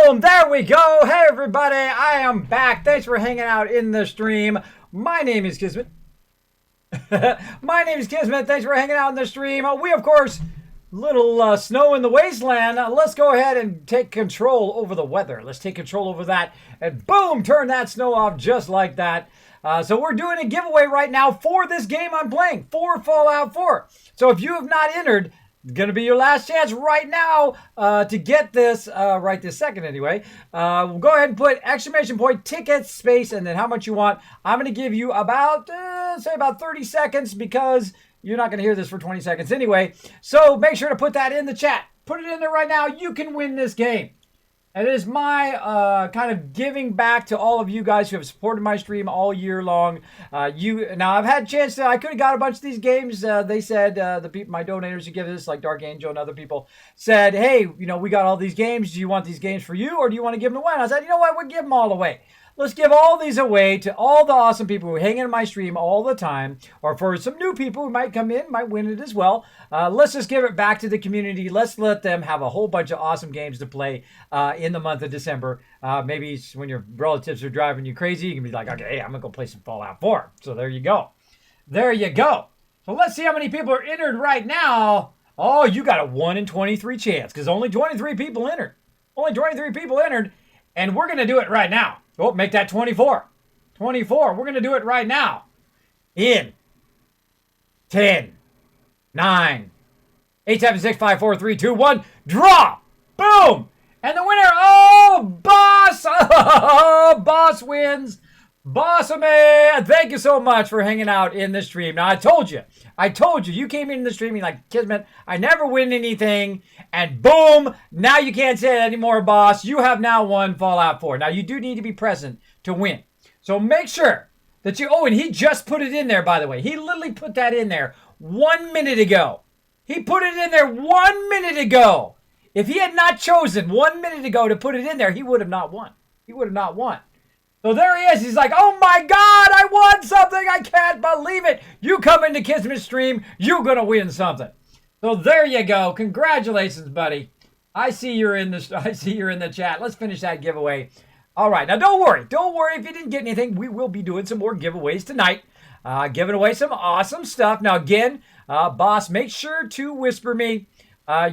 Boom! There we go. Hey, everybody. I am back. Thanks for hanging out in the stream. My name is Kismet. My name is Kismet. Thanks for hanging out in the stream. We, of course, little snow in the wasteland. Let's go ahead and take control over the weather. Let's take control over that. And boom, turn that snow off just like that. So we're doing a giveaway right now for this game I'm playing, for Fallout 4. So if you have not entered, it's going to be your last chance right now to get this, right this second anyway. Go ahead and put exclamation point, tickets, space, and then how much you want. I'm going to give you about, say about 30 seconds because you're not going to hear this for 20 seconds anyway. So make sure to put that in the chat. Put it in there right now. You can win this game. And it is my kind of giving back to all of you guys who have supported my stream all year long. Now, I've had a chance to, I could have got a bunch of these games. They said, the people, my donators who give this, like Dark Angel and other people, said, hey, you know, we got all these games. Do you want these games for you or do you want to give them away? And I said, you know what? We'll give them all away. Let's give all these away to all the awesome people who hang in my stream all the time, or for some new people who might come in, might win it as well. Let's just give it back to the community. Let's let them have a whole bunch of awesome games to play in the month of December. Maybe when your relatives are driving you crazy, you can be like, okay, hey, I'm going to go play some Fallout 4. So there you go. There you go. So let's see how many people are entered right now. Oh, you got a 1 in 23 chance because only 23 people entered. Only 23 people entered, and we're going to do it right now. Oh, make that 24. 24. We're going to do it right now. In 10, 9, 8, 7, 6, 5, 4, 3, 2, 1. Draw. Boom. And the winner, oh, Boss. Oh, Boss wins. Boss man. Thank you so much for hanging out in the stream. Now, I told you, you came in the stream, you're like, Kismet, I never win anything. And boom, now you can't say it anymore, Boss. You have now won Fallout 4. Now, you do need to be present to win. So make sure that you, oh, and he just put it in there, by the way. He literally put that in there 1 minute ago. He put it in there 1 minute ago. If he had not chosen 1 minute ago to put it in there, he would have not won. He would have not won. So there he is. He's like, oh my God, I won something. I can't believe it. You come into Kismet's stream, you're going to win something. So there you go. Congratulations, buddy. I see you're in the chat. Let's finish that giveaway. All right. Now, don't worry. Don't worry if you didn't get anything. We will be doing some more giveaways tonight. Giving away some awesome stuff. Now, again, Boss, make sure to whisper me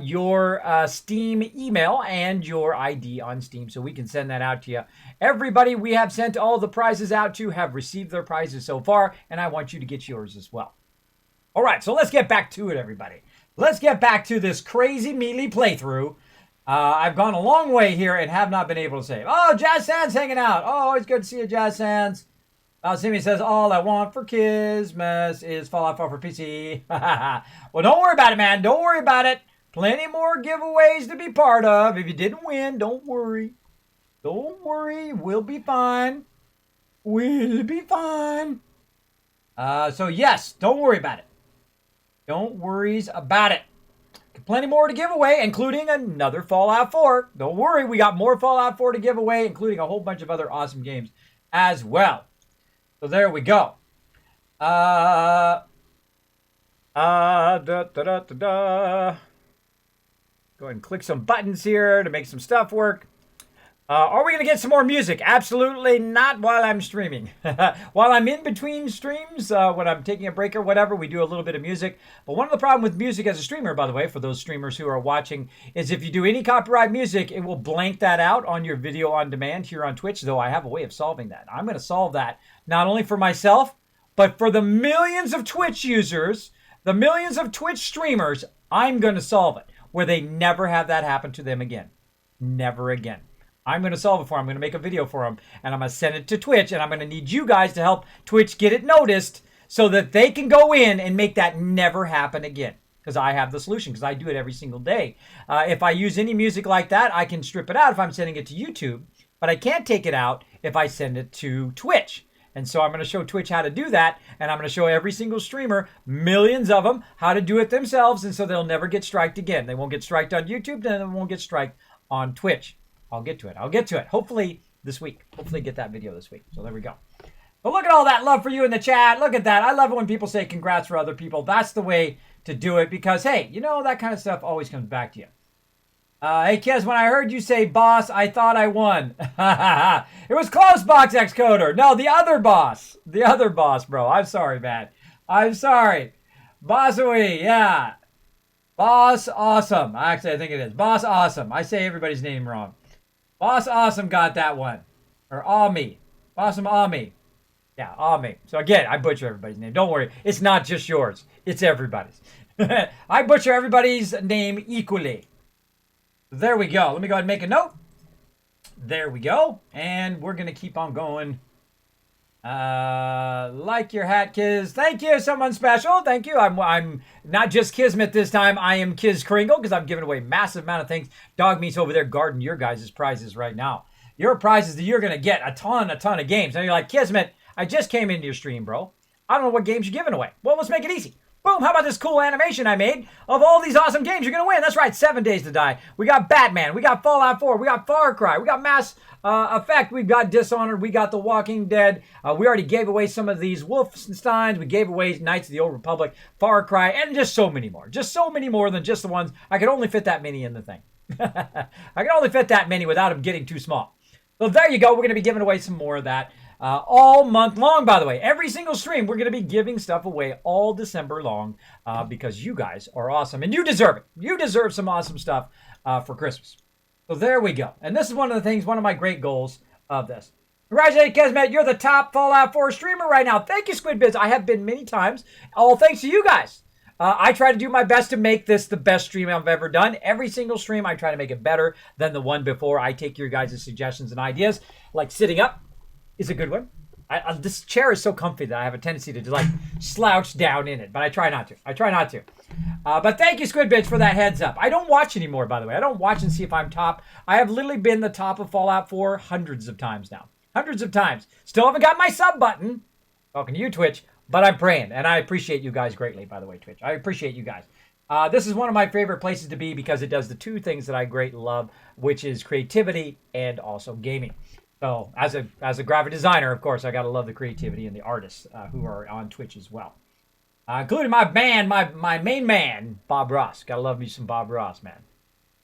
your Steam email and your ID on Steam so we can send that out to you. Everybody we have sent all the prizes out to have received their prizes so far, and I want you to get yours as well. All right, so let's get back to it, everybody. Let's get back to this crazy melee playthrough. I've gone a long way here and have not been able to save. Oh, Jazz Sands hanging out. Oh, always good to see you, Jazz Sands. Simi says, all I want for Kismet is Fallout 4 for PC. Well, don't worry about it, man. Don't worry about it. Plenty more giveaways to be part of. If you didn't win, don't worry. Don't worry. We'll be fine. We'll be fine. So, yes, don't worry about it. Don't worries about it. Plenty more to give away, including another Fallout 4. Don't worry, we got more Fallout 4 to give away, including a whole bunch of other awesome games as well. So there we go. Go ahead and click some buttons here to make some stuff work. Are we going to get some more music? Absolutely not while I'm streaming. While I'm in between streams, when I'm taking a break or whatever, we do a little bit of music. But one of the problems with music as a streamer, by the way, for those streamers who are watching, is if you do any copyright music, it will blank that out on your video on demand here on Twitch, though I have a way of solving that. I'm going to solve that not only for myself, but for the millions of Twitch users, the millions of Twitch streamers, I'm going to solve it, where they never have that happen to them again. Never again. I'm going to solve it for them. I'm going to make a video for them, and I'm going to send it to Twitch, and I'm going to need you guys to help Twitch get it noticed so that they can go in and make that never happen again, because I have the solution, because I do it every single day. If I use any music like that, I can strip it out if I'm sending it to YouTube, but I can't take it out if I send it to Twitch. And so I'm going to show Twitch how to do that, and I'm going to show every single streamer, millions of them, how to do it themselves, and so they'll never get striked again. They won't get striked on YouTube, and they won't get striked on Twitch. I'll get to it. I'll get to it. Hopefully this week. Hopefully get that video this week. So there we go. But look at all that love for you in the chat. Look at that. I love it when people say congrats for other people. That's the way to do it because, hey, you know, that kind of stuff always comes back to you. Hey, Kez, when I heard you say boss, I thought I won. It was close, Box X Coder. No, the other boss. The other boss, bro. I'm sorry, man. I'm sorry. Bossui, yeah. Boss Awesome. Actually, I think it is. Boss Awesome. I say everybody's name wrong. Boss Awesome got that one. Or Ami. Awesome Ami. Yeah, Ami. So again, I butcher everybody's name. Don't worry. It's not just yours. It's everybody's. I butcher everybody's name equally. There we go. Let me go ahead and make a note. There we go. And we're going to keep on going. Like your hat, Kiz. Thank you, someone special. Thank you. I'm not just Kismet this time. I am Kiz Kringle because I'm giving away massive amount of things. Dog Meat's over there guarding your guys' prizes right now. Your prizes that you're going to get a ton of games. Now you're like, Kismet, I just came into your stream, bro. I don't know what games you're giving away. Well, let's make it easy. Boom, how about this cool animation I made of all these awesome games you're going to win? That's right, 7 Days to Die. We got Batman. We got Fallout 4. We got Far Cry. We got Mass Effect. We've got Dishonored. We got The Walking Dead. We already gave away some of these Wolfensteins. We gave away Knights of the Old Republic, Far Cry, and just so many more. Just so many more than just the ones. I could only fit that many in the thing. I could only fit that many without them getting too small. So there you go. We're going to be giving away some more of that. All month long, by the way. Every single stream, we're going to be giving stuff away all December long because you guys are awesome. And you deserve it. You deserve some awesome stuff for Christmas. So there we go. And this is one of the things, one of my great goals of this. Congratulations, Kismet. You're the top Fallout 4 streamer right now. Thank you, SquidBiz. I have been many times. All thanks to you guys. I try to do my best to make this the best stream I've ever done. Every single stream, I try to make it better than the one before. I take your guys' suggestions and ideas, like sitting up. Is a good one. This chair is so comfy that I have a tendency to just like slouch down in it, but I try not to. But thank you, SquidBitch, for that heads up. I don't watch anymore, by the way. I don't watch and see if I'm top. I have literally been the top of Fallout 4 hundreds of times now. Hundreds of times. Still haven't got my sub button. Talking to you, Twitch, but I'm praying, and I appreciate you guys greatly, by the way, Twitch. I appreciate you guys. This is one of my favorite places to be because it does the two things that I greatly love, which is creativity and also gaming. So as a graphic designer, of course, I got to love the creativity and the artists who are on Twitch as well. Including my band, my main man, Bob Ross. Got to love me some Bob Ross, man.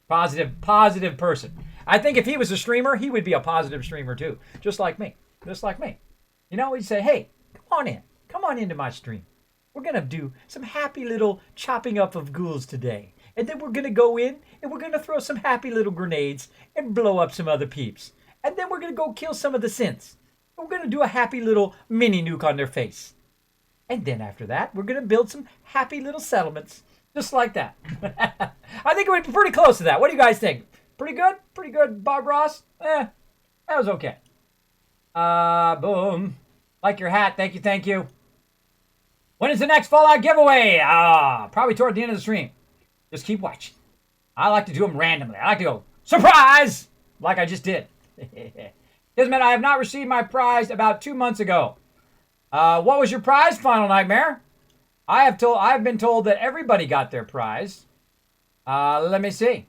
Positive person. I think if he was a streamer, he would be a positive streamer too. Just like me. You know, he'd say, hey, come on in. Come on into my stream. We're going to do some happy little chopping up of ghouls today. And then we're going to go in and we're going to throw some happy little grenades and blow up some other peeps. And then we're going to go kill some of the synths. We're going to do a happy little mini nuke on their face. And then after that, we're going to build some happy little settlements. Just like that. I think it would be pretty close to that. What do you guys think? Pretty good? Pretty good, Bob Ross? That was okay. Boom. Like your hat. Thank you. When is the next Fallout giveaway? Probably toward the end of the stream. Just keep watching. I like to do them randomly. I like to go, surprise! Like I just did. Kismet, I have not received my prize about 2 months ago. What was your prize, Final Nightmare? I've been told that everybody got their prize. Let me see.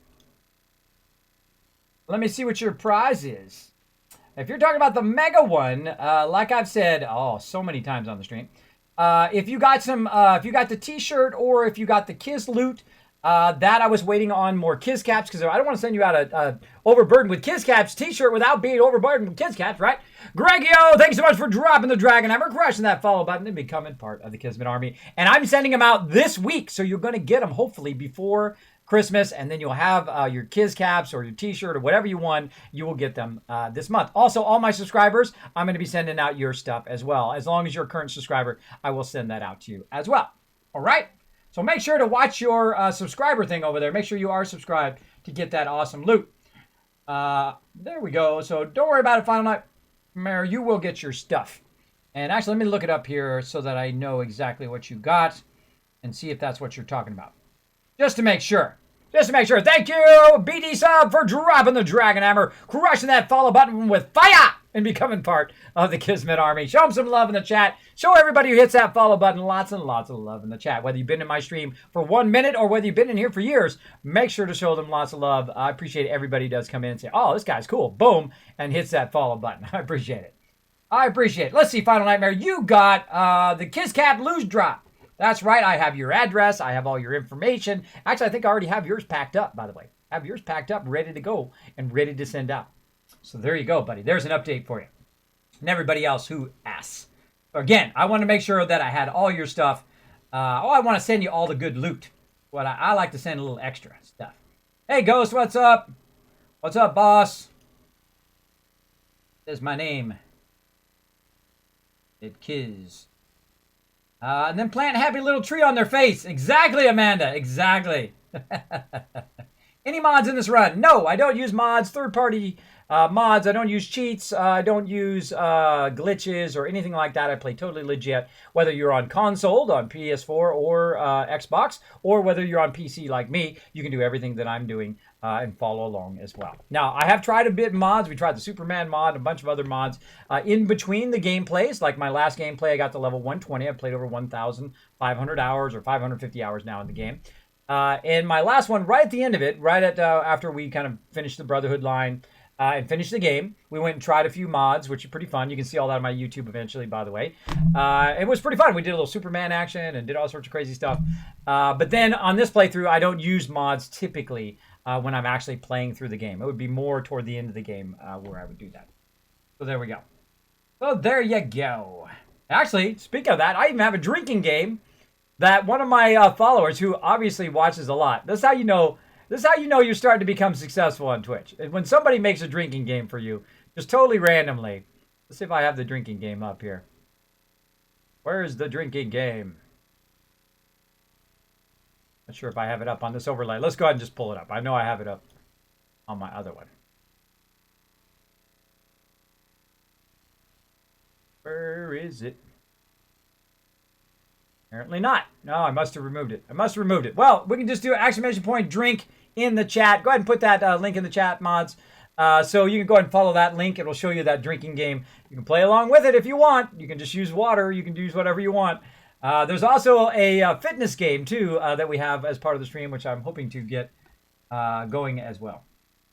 Let me see what your prize is. If you're talking about the mega one, like I've said, so many times on the stream, if you got the t-shirt or if you got the Kiss loot, that I was waiting on more Kiss caps because I don't want to send you out a overburdened with Kiss caps t-shirt without being overburdened with Kiss caps, right? Gregio, thank you so much for dropping the dragon hammer, crushing that follow button, and becoming part of the Kismet army. And I'm sending them out this week, so you're going to get them hopefully before Christmas, and then you'll have your Kiss caps or your t-shirt or whatever you want. You will get them this month. Also, all my subscribers, I'm going to be sending out your stuff as well. As long as you're a current subscriber, I will send that out to you as well. All right? So make sure to watch your subscriber thing over there. Make sure you are subscribed to get that awesome loot. There we go. So don't worry about it, Final Nightmare. You will get your stuff. And actually, let me look it up here so that I know exactly what you got and see if that's what you're talking about. Just to make sure. Thank you, BD Sub, for dropping the dragon hammer, crushing that follow button with fire, and becoming part of the Kismet army. Show them some love in the chat. Show everybody who hits that follow button lots and lots of love in the chat. Whether you've been in my stream for 1 minute or whether you've been in here for years, make sure to show them lots of love. I appreciate everybody who does come in and say, oh, this guy's cool. Boom, and hits that follow button. I appreciate it. Let's see, Final Nightmare. You got the Kiss Cap Loose Drop. That's right. I have your address. I have all your information. Actually, I think I already have yours packed up, by the way. have yours packed up, ready to go, and ready to send out. So there you go, buddy. There's an update for you. And everybody else who asks. Again, I want to make sure that I had all your stuff. I want to send you all the good loot. What I like to send a little extra stuff. Hey, Ghost, what's up? What's up, boss? That's my name. It Kiz. And then plant a happy little tree on their face. Exactly, Amanda. Exactly. Any mods in this run? No, I don't use mods. Third-party mods. I don't use cheats. I don't use glitches or anything like that. I play totally legit. Whether you're on console, on PS4 or Xbox, or whether you're on PC like me, you can do everything that I'm doing and follow along as well. Now, I have tried a bit mods. We tried the Superman mod, a bunch of other mods in between the gameplays. Like my last gameplay, I got to level 120. I played over 1,500 hours or 550 hours now in the game. And my last one, right at the end of it, right at after we kind of finished the Brotherhood line and finished the game, we went and tried a few mods, which are pretty fun. You can see all that on my YouTube eventually, by the way. It was pretty fun. We did a little Superman action and did all sorts of crazy stuff. But then on this playthrough, I don't use mods typically when I'm actually playing through the game. It would be more toward the end of the game where I would do that. So there we go. So there you go. Actually, speaking of that, I even have a drinking game that one of my followers, who obviously watches a lot, this is how you know you're starting to become successful on Twitch. When somebody makes a drinking game for you, just totally randomly. Let's see if I have the drinking game up here. Where's the drinking game? Not sure if I have it up on this overlay. Let's go ahead and just pull it up. I know I have it up on my other one. Where is it? Apparently not. No, I must have removed it. Well, we can just do exclamation point drink in the chat. Go ahead and put that link in the chat, mods. So you can go ahead and follow that link. It'll show you that drinking game. You can play along with it if you want. You can just use water. You can use whatever you want. There's also a fitness game, too, that we have as part of the stream, which I'm hoping to get going as well.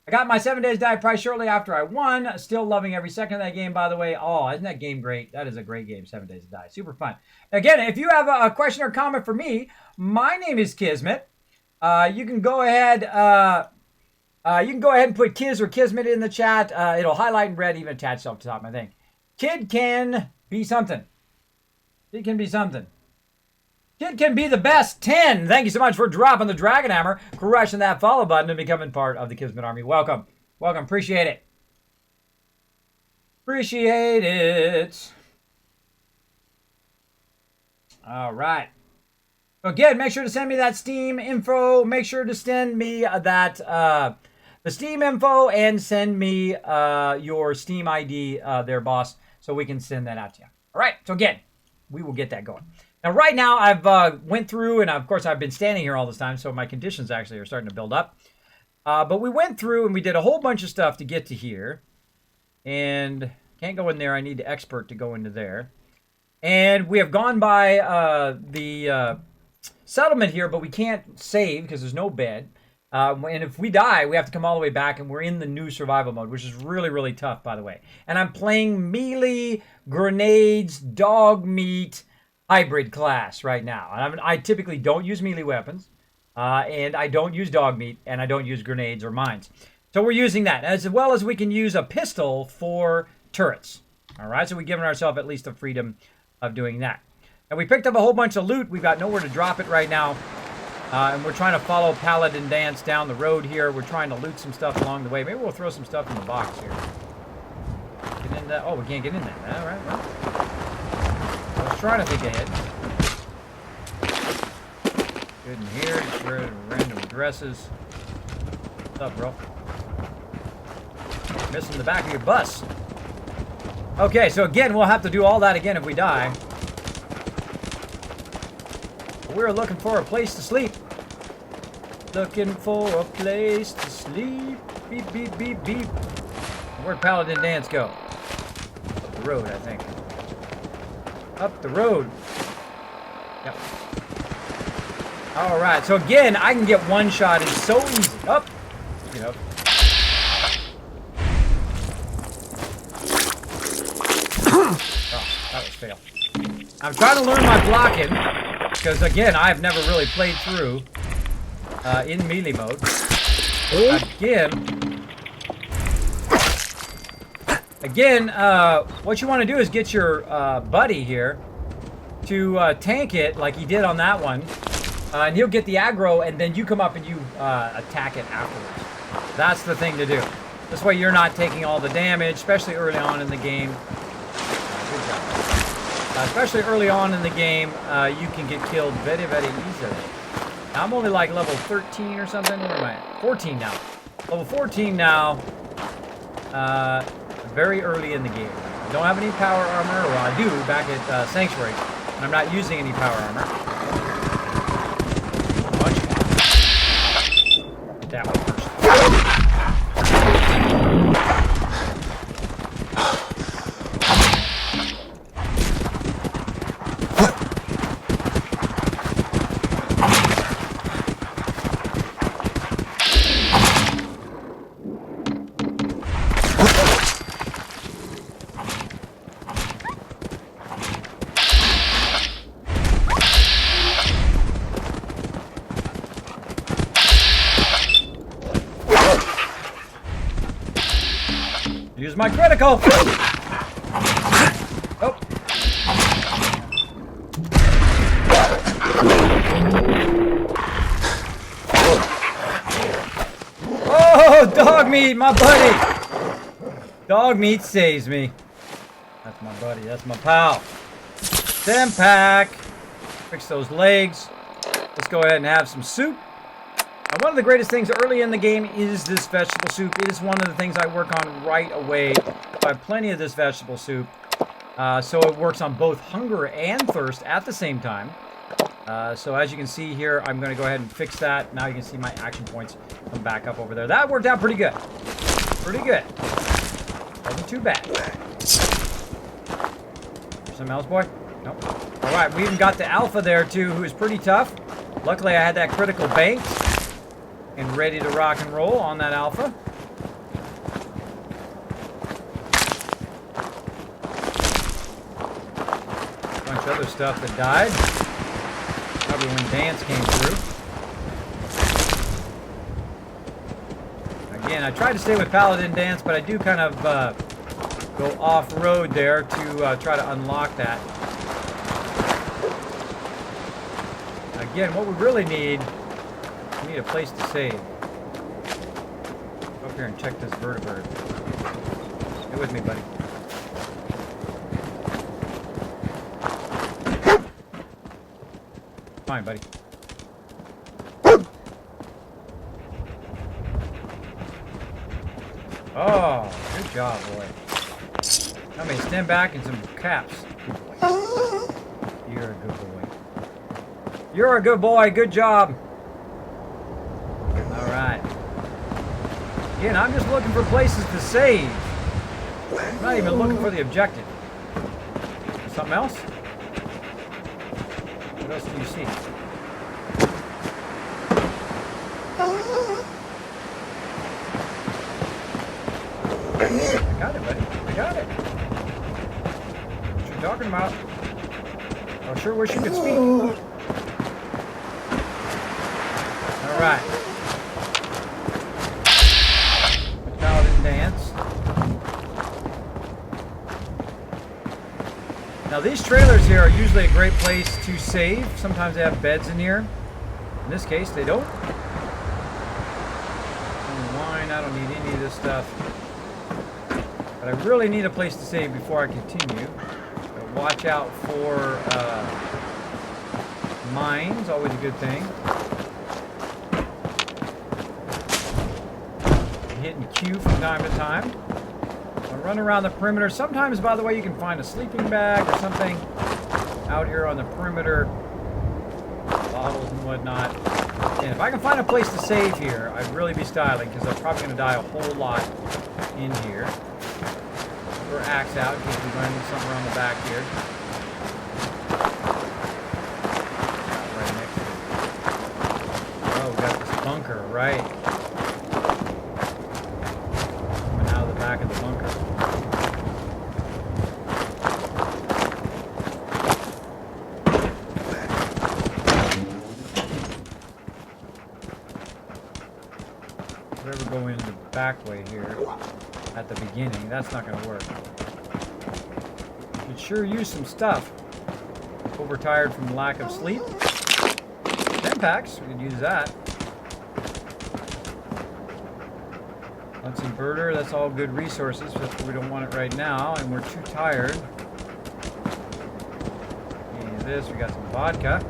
I got my 7 days diet price shortly after I won. Still loving every second of that game, by the way. Oh, isn't that game great? That is a great game, 7 days to die. Super fun. Again, if you have a question or comment for me, my name is Kismet. You can go ahead and put Kiz or Kismet in the chat. It'll highlight in red, even attached up to top, I think. Kid can be something. Kid can be something. Kid can be the best. 10. Thank you so much for dropping the Dragon Hammer, crushing that follow button, and becoming part of the Kismet Army. Welcome. Welcome. Appreciate it. Appreciate it. All right. So again, make sure to send me that Steam info. Make sure to send me that the Steam info and send me your Steam ID there, boss, so we can send that out to you. All right. So again, we will get that going. Now, right now, I've went through, and of course, I've been standing here all this time, so my conditions actually are starting to build up. But we went through, and we did a whole bunch of stuff to get to here. And can't go in there. I need the expert to go into there. And we have gone by the settlement here, but we can't save because there's no bed. And if we die, we have to come all the way back, and we're in the new survival mode, which is really, really tough, by the way. And I'm playing melee, grenades, dog meat, hybrid class right now. And I typically don't use melee weapons, and I don't use dog meat, and I don't use grenades or mines. So we're using that, as well as we can use a pistol for turrets. All right, so we've given ourselves at least the freedom of doing that. And we picked up a whole bunch of loot. We've got nowhere to drop it right now. And we're trying to follow Paladin Dance down the road here. We're trying to loot some stuff along the way. Maybe we'll throw some stuff in the box here. Get in that. Oh, we can't get in there. All right, well. I was trying to think ahead. Good in here. Just random dresses. What's up, bro? Missing the back of your bus. Okay, so again, we'll have to do all that again if we die. We're looking for a place to sleep. Looking for a place to sleep. Beep, beep, beep, beep. Where'd Paladin Dance go? Up the road, I think. Up the road. Yep. All right, so again, I can get one shot. It's so easy. Up. You know. Oh, that was fail. I'm trying to learn my blocking. Because, again, I've never really played through in melee mode. Again, what you want to do is get your buddy here to tank it like he did on that one. And he'll get the aggro, and then you come up and you attack it afterwards. That's the thing to do. This way you're not taking all the damage, especially early on in the game. Good job. Especially early on in the game, you can get killed very, very easily. Now, I'm only like level 13 or something. Where am I at? 14 now. Level 14 now. Very early in the game. I don't have any power armor. Well, I do back at Sanctuary. And I'm not using any power armor. That one first. Use my critical! Oh. Oh, dog meat, my buddy! Dog meat saves me. That's my buddy, that's my pal. Stim pack. Fix those legs. Let's go ahead and have some soup. One of the greatest things early in the game is this vegetable soup. It is one of the things I work on right away. I have plenty of this vegetable soup. So it works on both hunger and thirst at the same time. So as you can see here, I'm going to go ahead and fix that. Now you can see my action points come back up over there. That worked out pretty good. Pretty good. Wasn't too bad. Something else, boy? Nope. All right, we even got the alpha there, too, who is pretty tough. Luckily, I had that critical banked and ready to rock and roll on that alpha. A bunch of other stuff that died. Probably when Dance came through. Again, I tried to stay with Paladin Dance, but I do kind of go off-road there to try to unlock that. Again, what we really need, we need a place to save. Go up here and check this vertebrate. Stay with me, buddy. Fine, buddy. Oh, good job, boy. Now may stand back and some caps. You're a good boy. You're a good boy. Good job. All right. Again, I'm just looking for places to save. I'm not even looking for the objective. Something else? What else do you see? I got it, buddy. I got it. What you talking about? I sure wish you could speak. All right. Paladin Dance. Now these trailers here are usually a great place to save. Sometimes they have beds in here. In this case, they don't. Wine, I don't need any of this stuff. But I really need a place to save before I continue. So watch out for mines, always a good thing. Hitting Q from time to time. I'll run around the perimeter. Sometimes, by the way, you can find a sleeping bag or something out here on the perimeter. Bottles and whatnot. And if I can find a place to save here, I'd really be styling because I'm probably going to die a whole lot in here. Or axe out in case we run into something around the back here. Right next to it. Oh, we got this bunker, right? Coming out of the back of the bunker. back way here at the beginning. That's not going to work. Could sure use some stuff. Overtired from lack of sleep. 10 packs, we could use that. Let's inverter, that's all good resources, but we don't want it right now, and we're too tired. Use this, we got some vodka.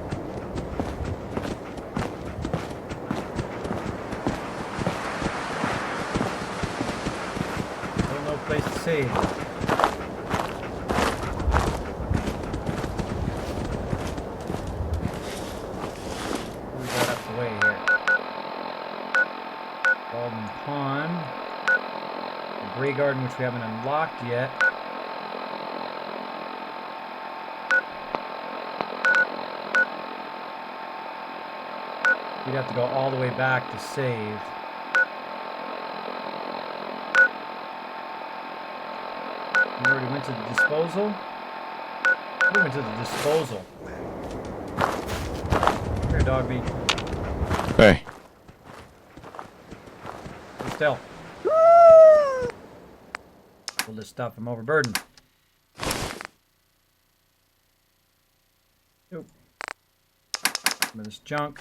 Still no place to save. What we got up the way here? Golden Pond. Grey Garden, which we haven't unlocked yet. We'd have to go all the way back to save. We already went to the disposal. We went to the disposal. Here, Dogby. Hey. Stay still. Pull this stuff. I'm overburdened. Nope. Some of this junk.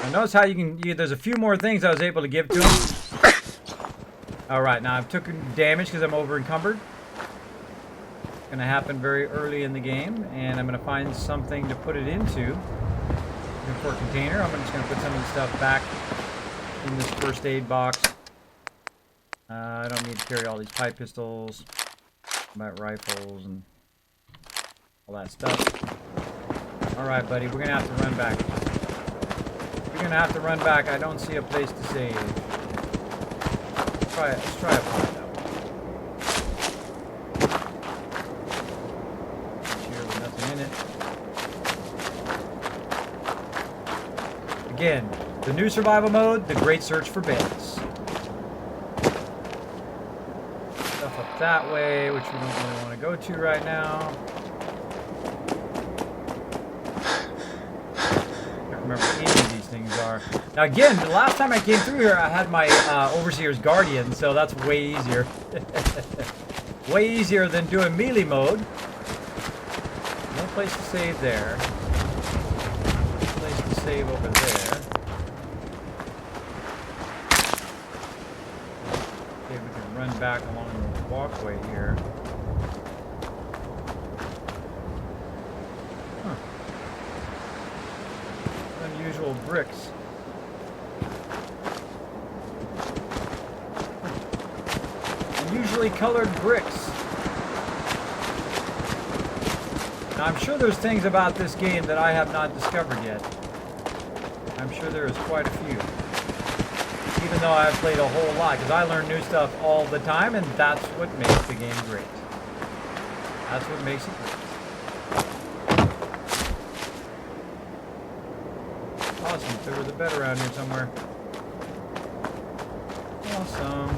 I notice how you can. There's a few more things I was able to give to him. All right, now I've taken damage because I'm over encumbered. It's going to happen very early in the game, and I'm going to find something to put it into. For a container, I'm just going to put some of the stuff back in this first aid box. I don't need to carry all these pipe pistols, combat rifles, and all that stuff. Alright, buddy, we're going to have to run back. We're going to have to run back. I don't see a place to save. Let's try a pod out. Here with nothing in it. Again, the new survival mode, the great search for beds. Stuff up that way, which we don't really want to go to right now. Can't remember what any of these things are. Now again, the last time I came through here, I had my Overseer's Guardian, so that's way easier. Way easier than doing melee mode. No place to save there. No place to save over there. Okay, we can run back along the walkway here. Huh. Unusual bricks. Unusually colored bricks. Now I'm sure there's things about this game that I have not discovered yet. I'm sure there is quite a few. Even though I've played a whole lot, because I learn new stuff all the time, and that's what makes the game great. That's what makes it great. Awesome. There was a bed around here somewhere. Awesome.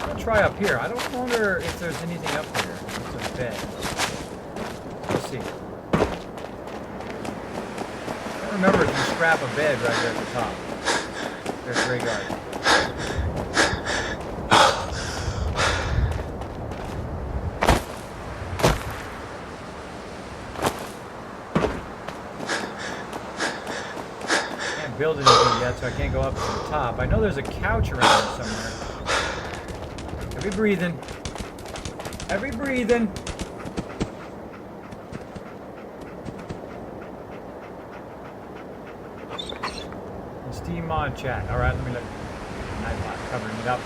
I'll try up here. I don't wonder if there's anything up here. It's a bed. Let's see. I don't remember if you scrap a bed right there at the top. There's Grey Garden. Can't build anything yet, so I can't go up to the top. I know there's a couch around here somewhere. Heavy breathing. Heavy breathing. Steam mod chat. Alright, let me look. Nightbot covering it up.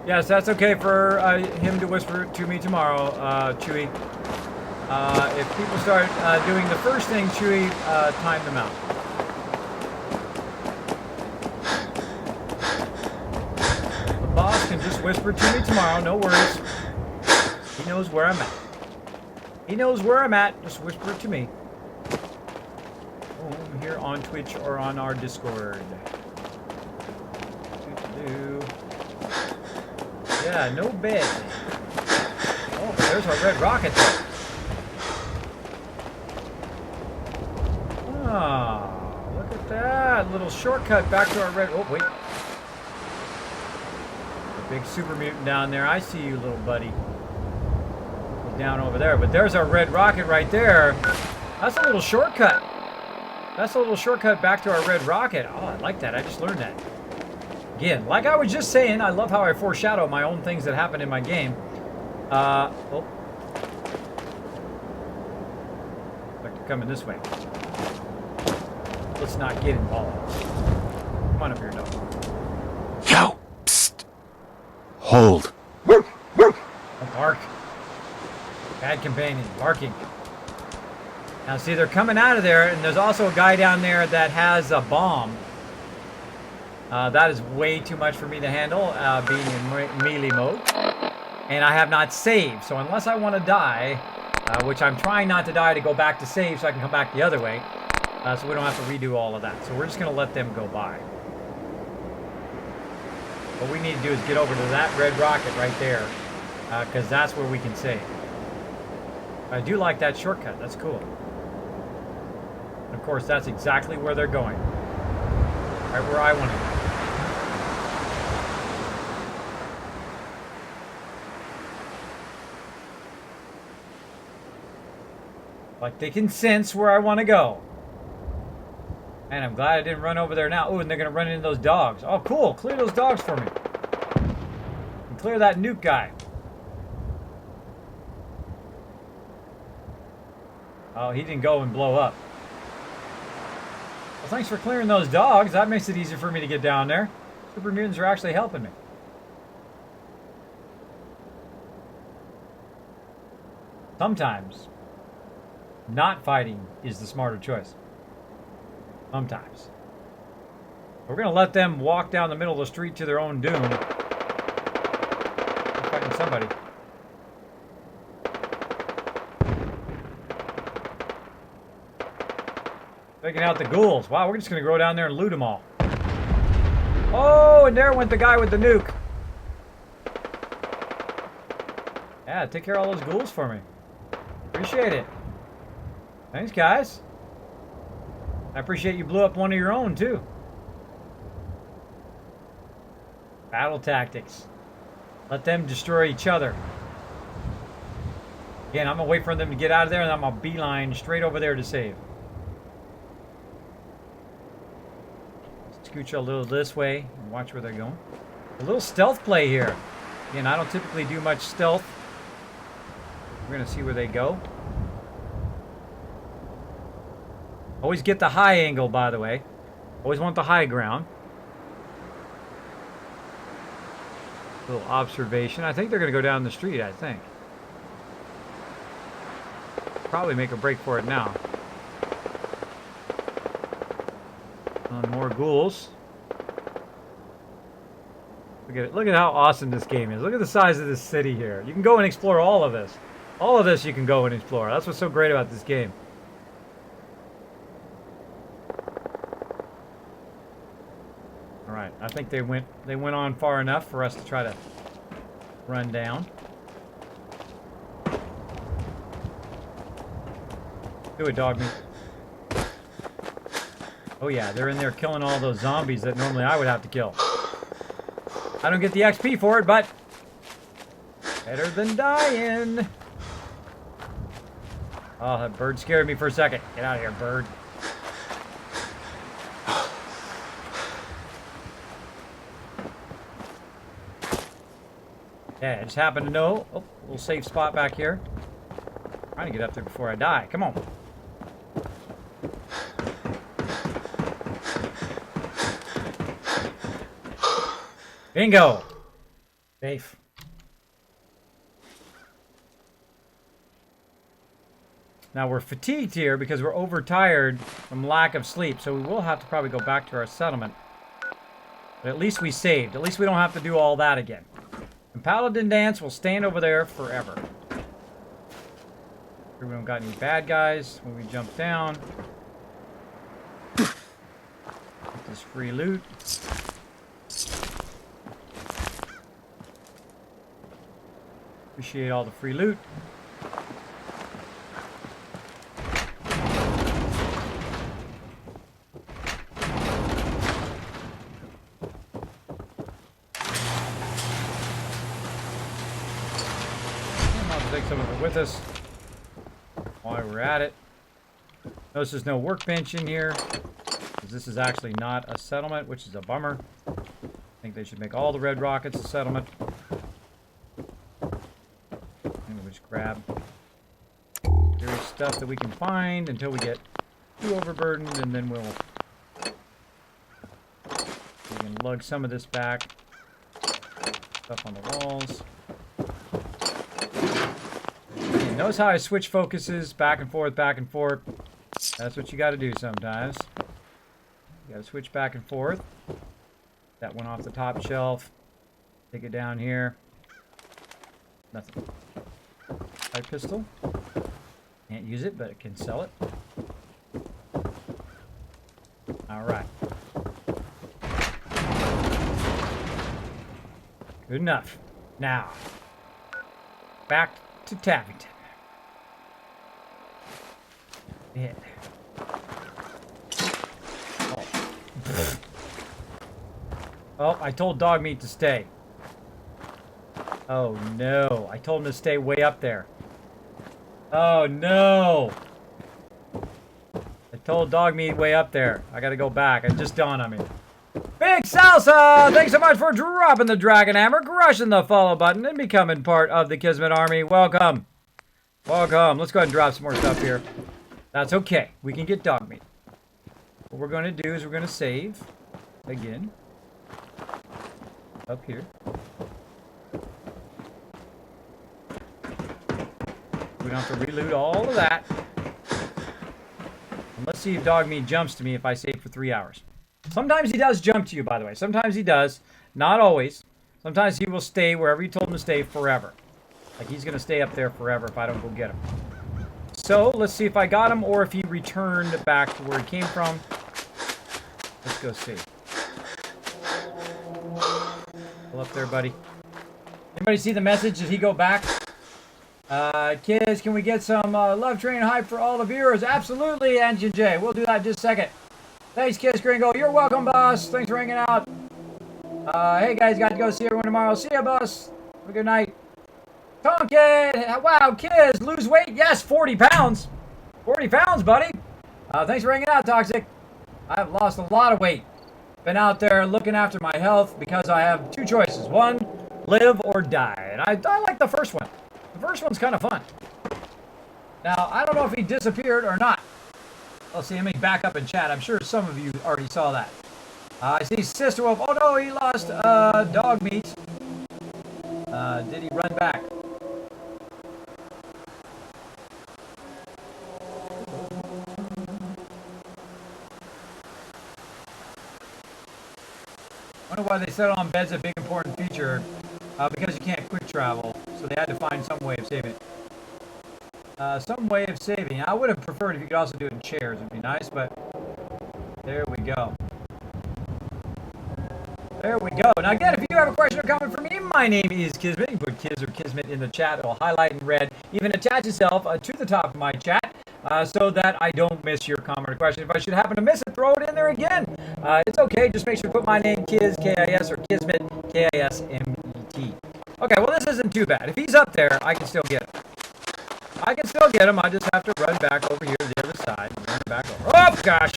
Yes, that's okay for him to whisper to me tomorrow, Chewy. If people start doing the first thing, Chewy, time them out. The boss can just whisper to me tomorrow, no worries. He knows where I'm at. He knows where I'm at, just whisper it to me. Oh, here on Twitch or on our Discord. Yeah, no bed. Oh, but there's our red rocket there. Oh, look at that. Little shortcut back to our red... Oh, wait. The big super mutant down there. I see you, little buddy. He's down over there. But there's our red rocket right there. That's a little shortcut. That's a little shortcut back to our red rocket. Oh, I like that. I just learned that. Again, like I was just saying, I love how I foreshadow my own things that happen in my game. Oh. Like they're coming this way. Let's not get involved. Come on up here, dog. Yo! Psst! Hold. Don't bark. Bad companion. Barking. Now, see, they're coming out of there, and there's also a guy down there that has a bomb. That is way too much for me to handle, being in melee mode. And I have not saved, so unless I want to die, which I'm trying not to die to go back to save so I can come back the other way, so we don't have to redo all of that. So we're just going to let them go by. What we need to do is get over to that red rocket right there, because that's where we can save. I do like that shortcut. That's cool. And of course, that's exactly where they're going. Right where I want to go. Like they can sense where I want to go. And I'm glad I didn't run over there now. Oh, and they're going to run into those dogs. Oh, cool. Clear those dogs for me. And clear that nuke guy. Oh, he didn't go and blow up. Well, thanks for clearing those dogs. That makes it easier for me to get down there. Super mutants are actually helping me. Sometimes, not fighting is the smarter choice. Sometimes. We're going to let them walk down the middle of the street to their own doom. They're fighting somebody. Taking out the ghouls. Wow, we're just going to go down there and loot them all. Oh, and there went the guy with the nuke. Yeah, take care of all those ghouls for me. Appreciate it. Thanks, guys. I appreciate you blew up one of your own, too. Battle tactics. Let them destroy each other. Again, I'm going to wait for them to get out of there, and I'm going to beeline straight over there to save. Scooch a little this way and watch where they're going. A little stealth play here. Again, I don't typically do much stealth. We're going to see where they go. Always get the high angle, by the way. Always want the high ground. A little observation. I think they're going to go down the street, I think. Probably make a break for it now. More ghouls. Look at it. Look at how awesome this game is. Look at the size of this city here. You can go and explore all of this. All of this you can go and explore. That's what's so great about this game. All right. I think they went on far enough for us to try to run down. Do it, dog meat. Oh yeah, they're in there killing all those zombies that normally I would have to kill. I don't get the XP for it, but better than dying. Oh, that bird scared me for a second. Get out of here, bird. Yeah, I just happened to know. Oh, a little safe spot back here. Trying to get up there before I die. Come on. Bingo! Safe. Now we're fatigued here because we're overtired from lack of sleep, so we will have to probably go back to our settlement. But at least we saved. At least we don't have to do all that again. And Paladin Dance will stand over there forever. We don't got any bad guys when we jump down. Get this free loot. Appreciate all the free loot. Take some of it with us while we're at it. Notice there's no workbench in here, because this is actually not a settlement, which is a bummer. I think they should make all the red rockets a settlement. And we'll just grab various stuff that we can find until we get too overburdened, and then we can lug some of this back. Stuff on the walls. Notice how I switch focuses back and forth, back and forth. That's what you got to do sometimes. You got to switch back and forth. That one off the top shelf. Take it down here. Nothing. Light pistol. Can't use it, but it can sell it. All right. Good enough. Now, back to Tappington. Yeah. Oh. Oh, I told dog meat to stay. Oh no, I told him to stay way up there. Oh no. I told dog meat way up there. I gotta go back. It just dawned on me. Big Salsa! Thanks so much for dropping the Dragon Hammer, crushing the follow button, and becoming part of the Kismet Army. Welcome. Welcome. Let's go ahead and drop some more stuff here. That's okay. We can get dog meat. What we're going to do is we're going to save again up here. We don't have to reload all of that. And let's see if dog meat jumps to me if I save for 3 hours. Sometimes he does jump to you, by the way. Sometimes he does. Not always. Sometimes he will stay wherever you told him to stay forever. Like he's going to stay up there forever if I don't go get him. So, let's see if I got him or if he returned back to where he came from. Let's go see. Pull up there, buddy. Anybody see the message? Did he go back? Kids, can we get some Love Train hype for all the viewers? Absolutely, Engine J. We'll do that in just a second. Thanks, Kids Gringo. You're welcome, boss. Thanks for hanging out. Hey, guys, got to go see everyone tomorrow. See ya, boss. Have a good night. Tonkin! Wow, kids, lose weight? Yes, 40 pounds. 40 pounds, buddy. Thanks for hanging out, Toxic. I've lost a lot of weight. Been out there looking after my health because I have two choices. One, live or die. And I like the first one. The first one's kind of fun. Now, I don't know if he disappeared or not. Let's see, let me back up in chat. I'm sure some of you already saw that. I see Sister Wolf. Oh, no, he lost dog meat. Did he run back? I wonder why they settled on beds a big important feature. Because you can't quick travel, so they had to find some way of saving it. Some way of saving. I would have preferred if you could also do it in chairs. It would be nice, but there we go. There we go. Now again, if you have a question or comment for me, my name is Kismet. You can put Kiz or Kismet in the chat. It will highlight in red. Even attach itself to the top of my chat so that I don't miss your comment or question. If I should happen to miss it, throw it in there again. It's okay. Just make sure to put my name, Kiz, K-I-S, or Kismet, K-I-S-M-E-T. Okay, well, this isn't too bad. If he's up there, I can still get him. I can still get him. I just have to run back over here to the other side. Run back over. Oh, gosh.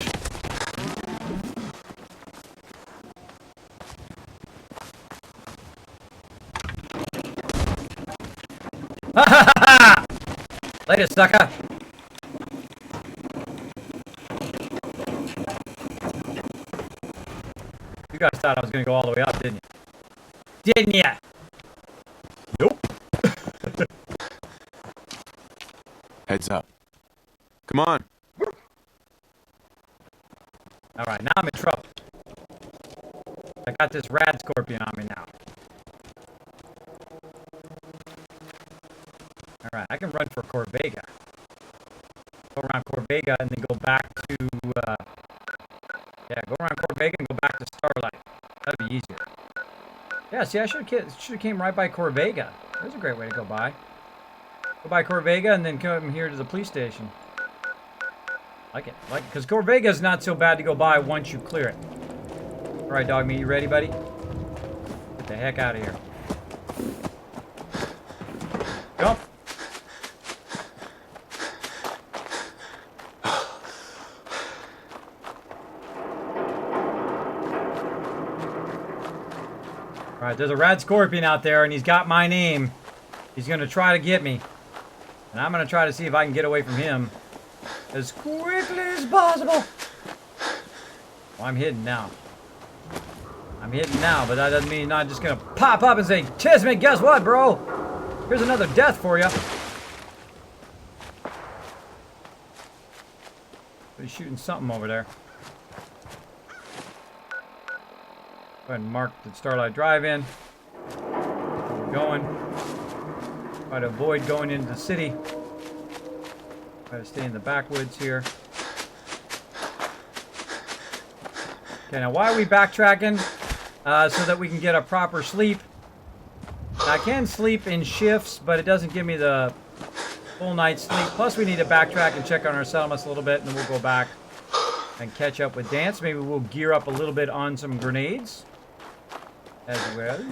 Ha ha ha! Later, sucker. You guys thought I was going to go all the way up, didn't you? Didn't you? Nope. Heads up. Come on. All right, now I'm in trouble. I got this rad scorpion on me now. All right, I can run for Corvega. Go around Corvega and then go back to, yeah, go around Corvega and go back to Starlight. That'd be easier. Yeah, see, I should have came right by Corvega. There's a great way to go by. Go by Corvega and then come here to the police station. Like it, because Corvega is not so bad to go by once you clear it. All right, dog meat, you ready, buddy? Get the heck out of here. Jump. All right, there's a rad scorpion out there, and he's got my name. He's going to try to get me. And I'm going to try to see if I can get away from him as quickly as possible. Well, I'm hidden now. I'm hidden now, but that doesn't mean I'm just going to pop up and say, Kismet, guess what, bro? Here's another death for you. He's shooting something over there. Go ahead and mark the Starlight Drive-In. Where we're going. Try to avoid going into the city. Try to stay in the backwoods here. Okay, now why are we backtracking? So that we can get a proper sleep. I can sleep in shifts, but it doesn't give me the full night's sleep. Plus, we need to backtrack and check on our settlements a little bit, and then we'll go back and catch up with Dance. Maybe we'll gear up a little bit on some grenades as well.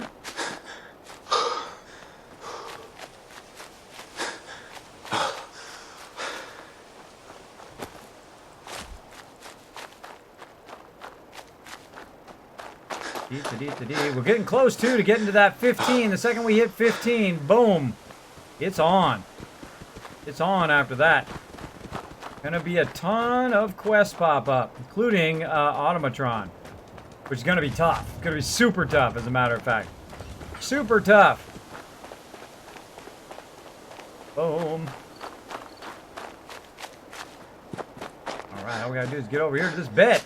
We're getting close to getting to that 15. The second we hit 15, boom, it's on. It's on after that. Gonna be a ton of quests pop up, including Automatron, which is gonna be tough. It's gonna be super tough, as a matter of fact. Super tough. Boom. All right, all we gotta do is get over here to this bed.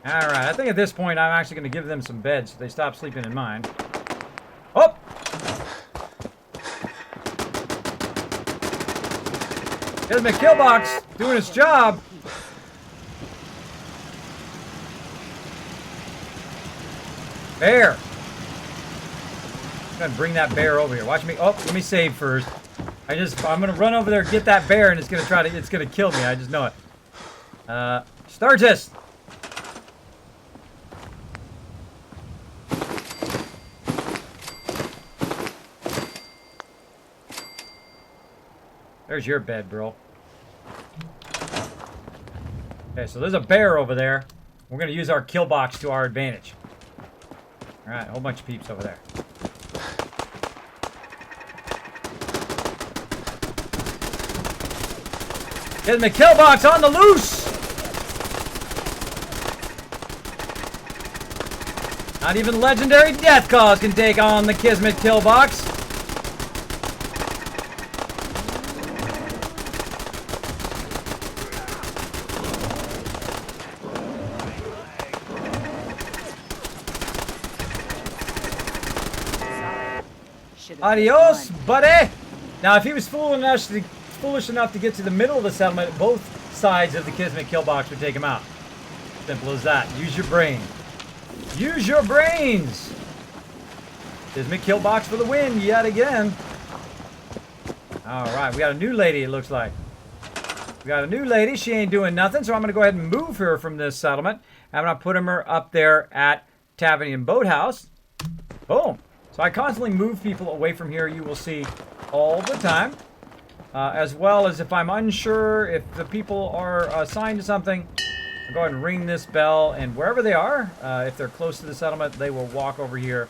Alright, I think at this point I'm actually going to give them some beds so they stop sleeping in mine. Oh! Here's my kill box doing its job. Bear! I'm going to bring that bear over here. Watch me. Oh, let me save first. I'm going to run over there, get that bear, and it's going to kill me. I just know it. Startist! There's your bed, bro. Okay, so there's a bear over there. We're going to use our kill box to our advantage. Alright, a whole bunch of peeps over there. Getting the kill box on the loose! Not even legendary death cause can take on the Kismet kill box. Adios, buddy! Now, if he was foolish enough to get to the middle of the settlement, both sides of the Kismet kill box would take him out. Simple as that. Use your brain. Use your brains! Kismet kill box for the win yet again. Alright, we got a new lady, it looks like. We got a new lady. She ain't doing nothing, so I'm going to go ahead and move her from this settlement. I'm going to put her up there at Tavernian Boathouse. Boom. So I constantly move people away from here, you will see, all the time. As well as if I'm unsure if the people are assigned to something, I'll go ahead and ring this bell, and wherever they are, if they're close to the settlement, they will walk over here.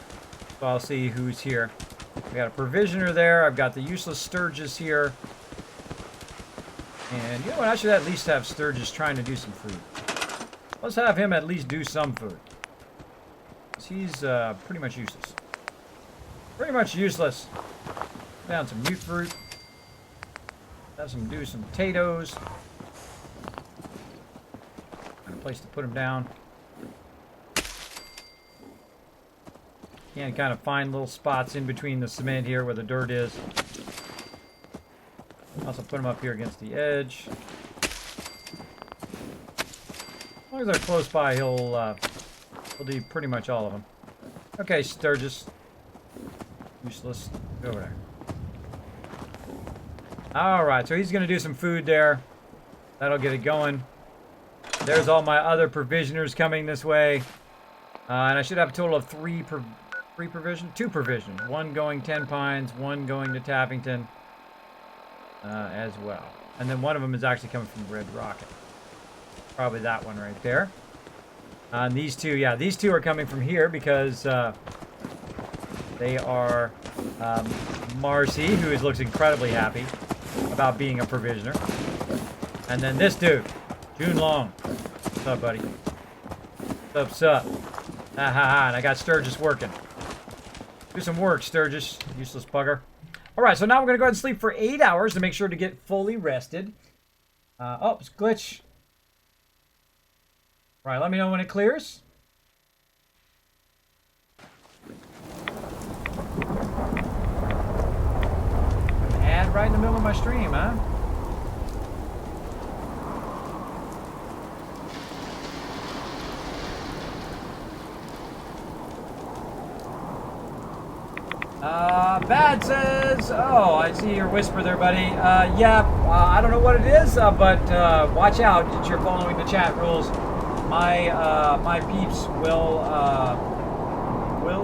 So I'll see who's here. We got a provisioner there. I've got the useless Sturgis here. And you know what? I should at least have Sturgis trying to do some food. Let's have him at least do some food. He's pretty much useless. Pretty much useless. Down some mute fruit. Do some potatoes. And a place to put them down. Can kind of find little spots in between the cement here where the dirt is. Also put them up here against the edge. As long as they're close by, he'll We'll do pretty much all of them. Okay, Sturgis. Useless. Go over there. Alright, so he's going to do some food there. That'll get it going. There's all my other provisioners coming this way. And I should have a total of two provision. One going 10 Pines, one going to Tappington as well. And then one of them is actually coming from Red Rocket. Probably that one right there. And these two, yeah, these two are coming from here because they are Marcy, who looks incredibly happy about being a provisioner. And then this dude, June Long. What's up, buddy? What's up? Ha ha ha, and I got Sturgis working. Do some work, Sturgis, useless bugger. Alright, so now we're going to go ahead and sleep for 8 hours to make sure to get fully rested. Oh, it's glitch. Right, let me know when it clears. An ad right in the middle of my stream, huh? Bad says, oh, I see your whisper there, buddy. Yeah, I don't know what it is, but watch out that you're following the chat rules. My peeps will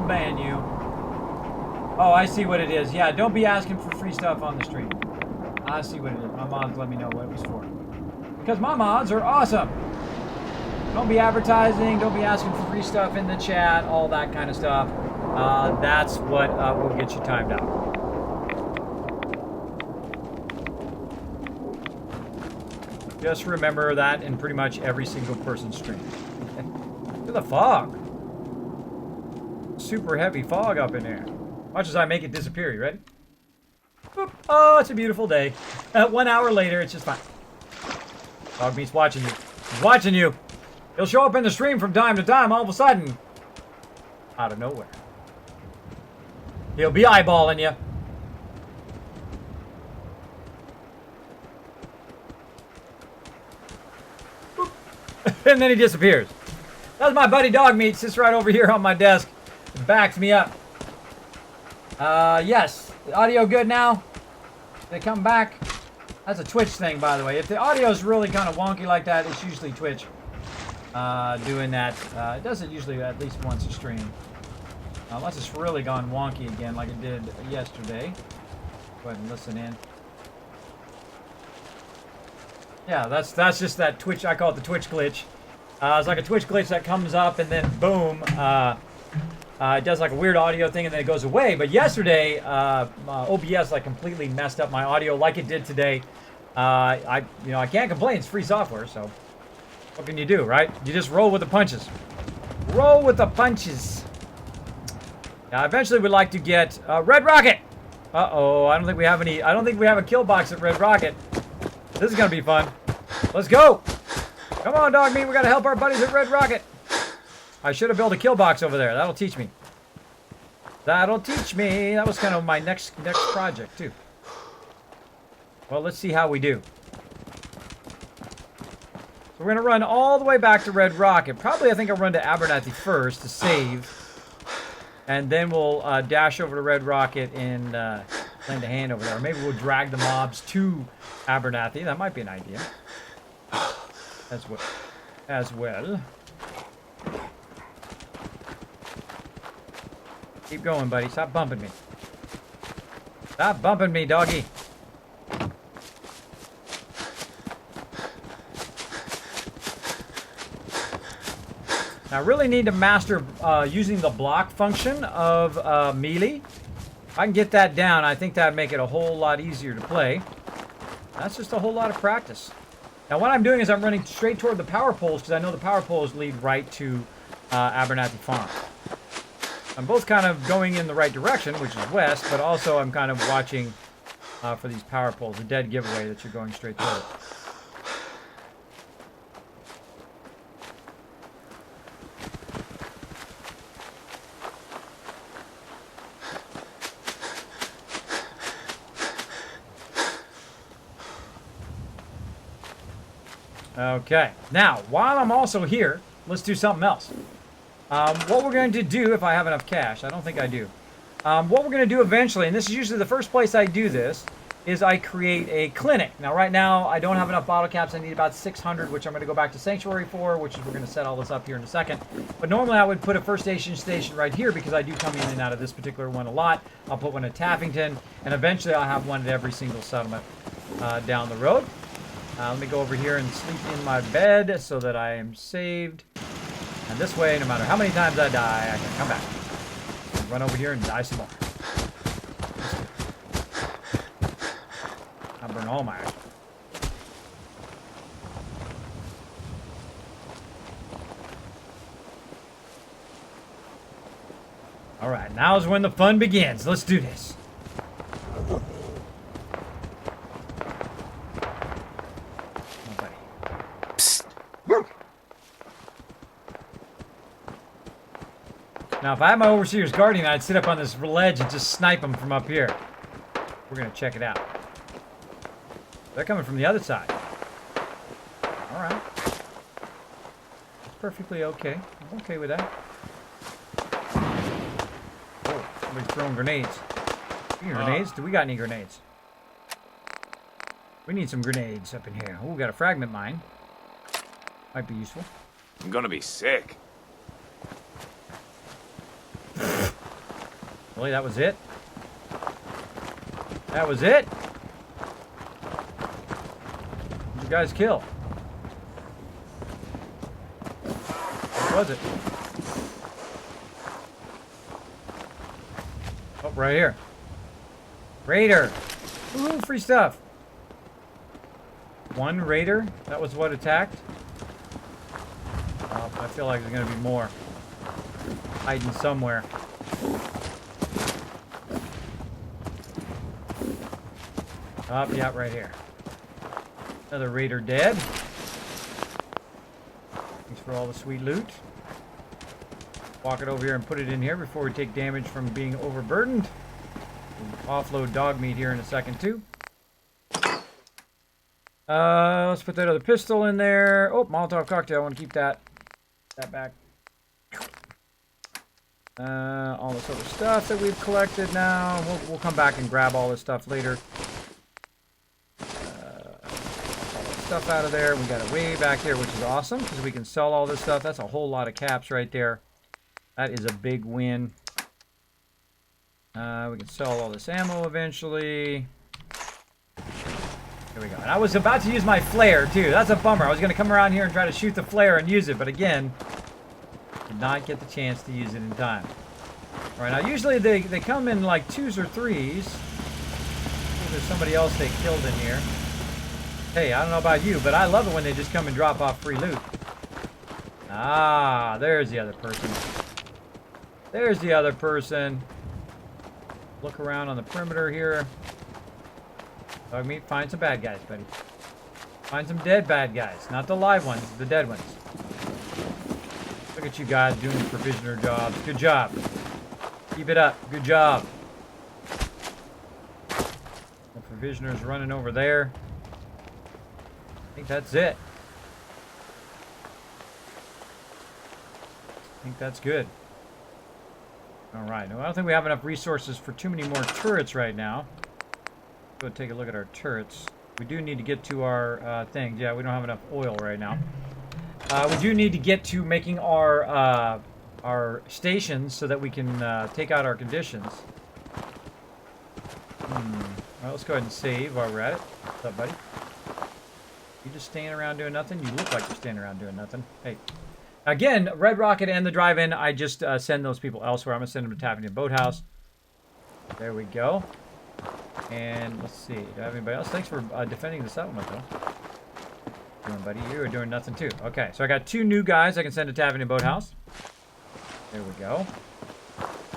ban you. Oh, I see what it is. Yeah, don't be asking for free stuff on the stream. I see what it is. My mods let me know what it was for. Because my mods are awesome. Don't be advertising. Don't be asking for free stuff in the chat. All that kind of stuff. That's what will get you timed out. Just remember that in pretty much every single person's stream. Look at the fog. Super heavy fog up in there. Watch as I make it disappear. You ready? Boop. Oh, it's a beautiful day. 1 hour later, it's just fine. Dog meat's watching you. He's watching you. He'll show up in the stream from time to time, all of a sudden. Out of nowhere. He'll be eyeballing you. And then he disappears. That's my buddy Dog Meat. Sits right over here on my desk. And backs me up. Yes. The audio good now? They come back? That's a Twitch thing, by the way. If the audio is really kind of wonky like that, it's usually Twitch doing that. It does it usually at least once a stream. Unless it's really gone wonky again like it did yesterday. Go ahead and listen in. Yeah, that's just that Twitch. I call it the Twitch glitch. It's like a Twitch glitch that comes up and then boom, it does like a weird audio thing and then it goes away. But yesterday, OBS like completely messed up my audio like it did today. I can't complain. It's free software, so what can you do, right? You just roll with the punches. Roll with the punches. Now, eventually, we'd like to get Red Rocket. Uh-oh, I don't think we have any. I don't think we have a kill box at Red Rocket. This is gonna be fun. Let's go. Come on, Dog Meat. We gotta help our buddies at Red Rocket. I should have built a kill box over there. That'll teach me. That'll teach me. That was kind of my next project too. Well, let's see how we do. So we're gonna run all the way back to Red Rocket. Probably, I think I'll run to Abernathy first to save. And then we'll dash over to Red Rocket and lend a hand over there. Or maybe we'll drag the mobs to Abernathy. That might be an idea. As well. Keep going, buddy. Stop bumping me. Stop bumping me, doggy. Now, I really need to master using the block function of melee. If I can get that down, I think that'd make it a whole lot easier to play. That's just a whole lot of practice. Now, what I'm doing is I'm running straight toward the power poles because I know the power poles lead right to Abernathy Farm. I'm both kind of going in the right direction, which is west, but also I'm kind of watching for these power poles. A dead giveaway that you're going straight toward. Okay, now, while I'm also here, let's do something else. What we're going to do, if I have enough cash, I don't think I do. What we're going to do eventually, and this is usually the first place I do this, is I create a clinic. Now, right now, I don't have enough bottle caps. I need about 600, which I'm going to go back to Sanctuary for, which is we're going to set all this up here in a second. But normally, I would put a first station right here because I do come in and out of this particular one a lot. I'll put one at Taffington, and eventually, I'll have one at every single settlement down the road. Let me go over here and sleep in my bed so that I am saved. And this way, no matter how many times I die, I can come back. Run over here and die some more. I'll burn all my iron. Alright, now's when the fun begins. Let's do this. Now, if I had my Overseer's Guardian, I'd sit up on this ledge and just snipe them from up here. We're going to check it out. They're coming from the other side. Alright. That's perfectly okay. I'm okay with that. Oh, somebody's throwing grenades. Any grenades? Do we got any grenades? We need some grenades up in here. Oh, we got a fragment mine. Might be useful. I'm gonna be sick. Really, that was it? That was it? Who'd you guys kill? What was it? Oh, right here. Raider! Ooh, free stuff! One raider? That was what attacked? Oh, I feel like there's gonna be more. Hiding somewhere. Oh, yeah, right here. Another raider dead. Thanks for all the sweet loot. Walk it over here and put it in here before we take damage from being overburdened. We'll offload dog meat here in a second, too. Let's put that other pistol in there. Oh, Molotov cocktail. I want to keep that back. All this other stuff that we've collected now. We'll come back and grab all this stuff later. Stuff out of there. We got it way back here, which is awesome because we can sell all this stuff. That's a whole lot of caps right there. That is a big win. We can sell all this ammo eventually. Here we go. And I was about to use my flare too. That's a bummer. I was going to come around here and try to shoot the flare and use it, but again, did not get the chance to use it in time. All right, now usually they come in like 2s or 3s. There's somebody else they killed in here. Hey, I don't know about you, but I love it when they just come and drop off free loot. Ah, there's the other person. There's the other person. Look around on the perimeter here. Dog meat, find some bad guys, buddy. Find some dead bad guys. Not the live ones, the dead ones. Look at you guys doing the provisioner jobs. Good job. Keep it up. Good job. The provisioner's running over there. I think that's it. I think that's good. Alright, I don't think we have enough resources for too many more turrets right now. Go take a look at our turrets. We do need to get to our things. Yeah, we don't have enough oil right now. We do need to get to making our stations so that we can take out our conditions. Well, let's go ahead and save while we're at it. What's up, buddy? You just standing around doing nothing? You look like you're standing around doing nothing. Hey. Again, Red Rocket and the drive-in, I just send those people elsewhere. I'm going to send them to Taffington Boathouse. There we go. And let's see. Do I have anybody else? Thanks for defending the settlement, though. Doing, buddy? You are doing nothing, too. Okay, so I got 2 new guys I can send to Taffington Boathouse. There we go.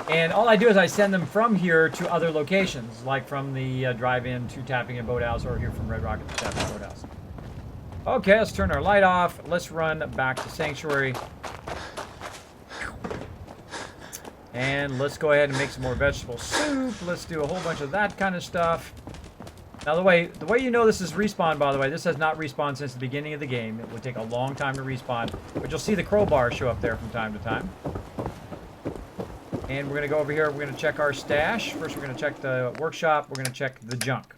And all I do is I send them from here to other locations, like from the drive-in to Taffington Boathouse, or here from Red Rocket to Taffington Boathouse. Okay, let's turn our light off. Let's run back to Sanctuary. And let's go ahead and make some more vegetable soup. Let's do a whole bunch of that kind of stuff. Now, the way you know this is respawn, by the way, this has not respawned since the beginning of the game. It would take a long time to respawn. But you'll see the crowbar show up there from time to time. And we're going to go over here. We're going to check our stash. First, we're going to check the workshop. We're going to check the junk.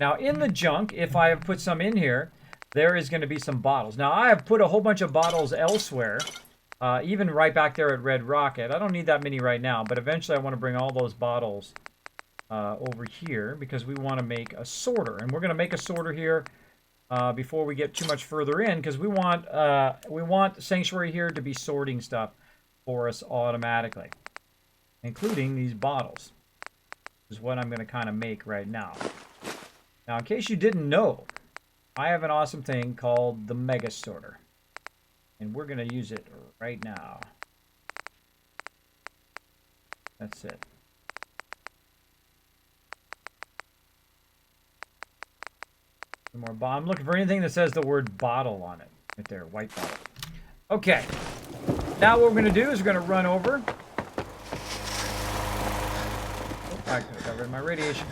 Now, in the junk, if I have put some in here, there is going to be some bottles. Now, I have put a whole bunch of bottles elsewhere, even right back there at Red Rocket. I don't need that many right now, but eventually I want to bring all those bottles over here because we want to make a sorter. And we're going to make a sorter here before we get too much further in because we want Sanctuary here to be sorting stuff for us automatically, including these bottles, is what I'm going to kind of make right now. Now, in case you didn't know, I have an awesome thing called the Mega Sorter, and we're going to use it right now. That's it. Some more I'm looking for anything that says the word bottle on it. Right there, white bottle. Okay. Now what we're going to do is we're going to run over. I got rid of my radiation.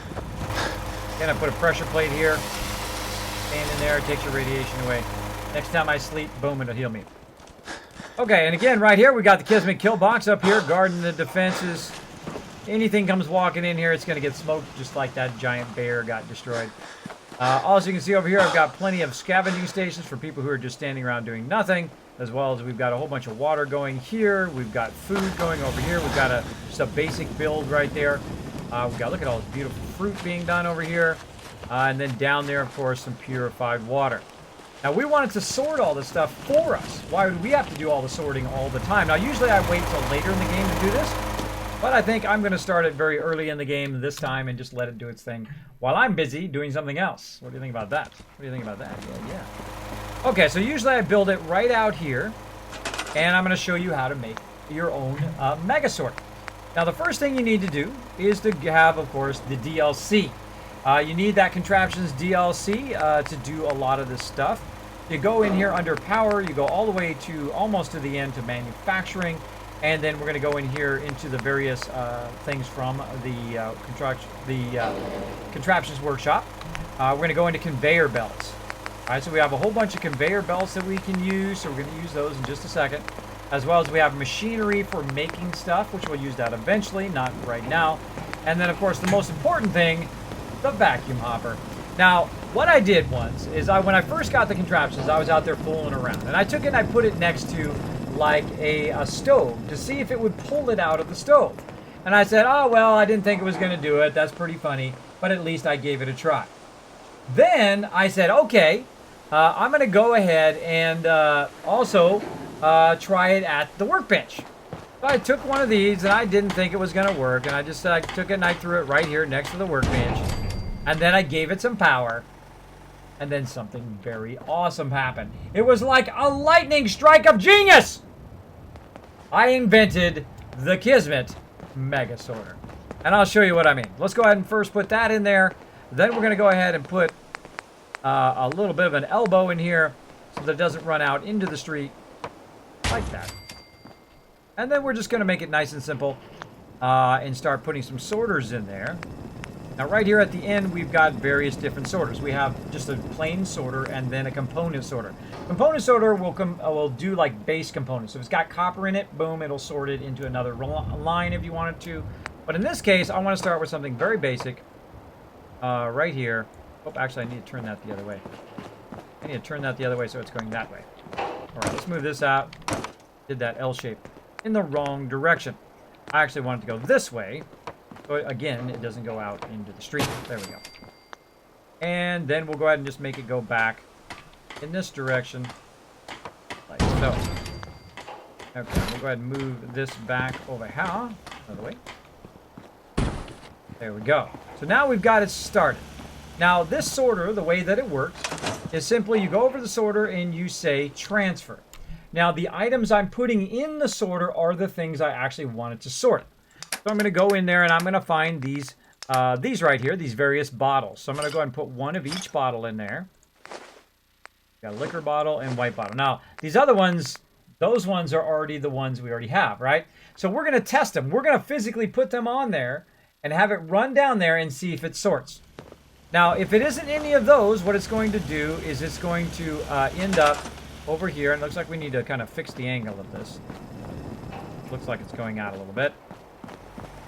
Then I put a pressure plate here. Stand in there, it takes your radiation away. Next time I sleep, boom, it'll heal me. Okay, and again, right here, we got the Kismet kill box up here, guarding the defenses. Anything comes walking in here, it's going to get smoked, just like that giant bear got destroyed. Also, you can see over here, I've got plenty of scavenging stations for people who are just standing around doing nothing, as well as we've got a whole bunch of water going here. We've got food going over here. We've got just a basic build right there. We've got, look at all this beautiful fruit being done over here. And then down there, of course, some purified water. Now, we wanted to sort all this stuff for us. Why would we have to do all the sorting all the time? Now, usually I wait till later in the game to do this. But I think I'm going to start it very early in the game this time and just let it do its thing while I'm busy doing something else. What do you think about that? What do you think about that? Yeah. Okay, so usually I build it right out here. And I'm going to show you how to make your own Mega Sorter. Now, the first thing you need to do is to have, of course, the DLC. You need that Contraptions DLC to do a lot of this stuff. You go in here under Power, you go all the way to almost to the end to Manufacturing, and then we're going to go in here into the various things from the Contraptions Workshop. We're going to go into Conveyor Belts. All right, so we have a whole bunch of conveyor belts that we can use, so we're going to use those in just a second. As well as we have machinery for making stuff, which we'll use that eventually, not right now. And then, of course, the most important thing, the vacuum hopper. Now, what I did once is when I first got the Contraptions, I was out there fooling around. And I took it and I put it next to, like, a stove to see if it would pull it out of the stove. And I said, oh, well, I didn't think it was going to do it. That's pretty funny. But at least I gave it a try. Then I said, okay, I'm going to go ahead and also try it at the workbench. So I took one of these and I didn't think it was going to work. And I just took it and I threw it right here next to the workbench. And then I gave it some power. And then something very awesome happened. It was like a lightning strike of genius! I invented the Kismet Mega Sorter. And I'll show you what I mean. Let's go ahead and first put that in there. Then we're going to go ahead and put a little bit of an elbow in here so that it doesn't run out into the street like that. And then we're just going to make it nice and simple and start putting some sorters in there. Now right here at the end, we've got various different sorters. We have just a plain sorter and then a component sorter. Component sorter will do like base components. So if it's got copper in it, boom, it'll sort it into another line if you wanted to. But in this case, I want to start with something very basic right here. Oh, actually, I need to turn that the other way. I need to turn that the other way so it's going that way. All right, let's move this out. Did that L shape in the wrong direction. I actually want it to go this way. So again, it doesn't go out into the street. There we go. And then we'll go ahead and just make it go back in this direction, like so. Okay, we'll go ahead and move this back over here. Another way. There we go. So now we've got it started. Now this sorter, the way that it works, is simply you go over the sorter and you say transfer. Now the items I'm putting in the sorter are the things I actually wanted to sort. So I'm going to go in there and I'm going to find these right here, these various bottles. So I'm going to go ahead and put one of each bottle in there. Got a liquor bottle and white bottle. Now, these other ones, those ones are already the ones we already have, right? So we're going to test them. We're going to physically put them on there and have it run down there and see if it sorts. Now, if it isn't any of those, what it's going to do is it's going to end up over here. And it looks like we need to kind of fix the angle of this. Looks like it's going out a little bit.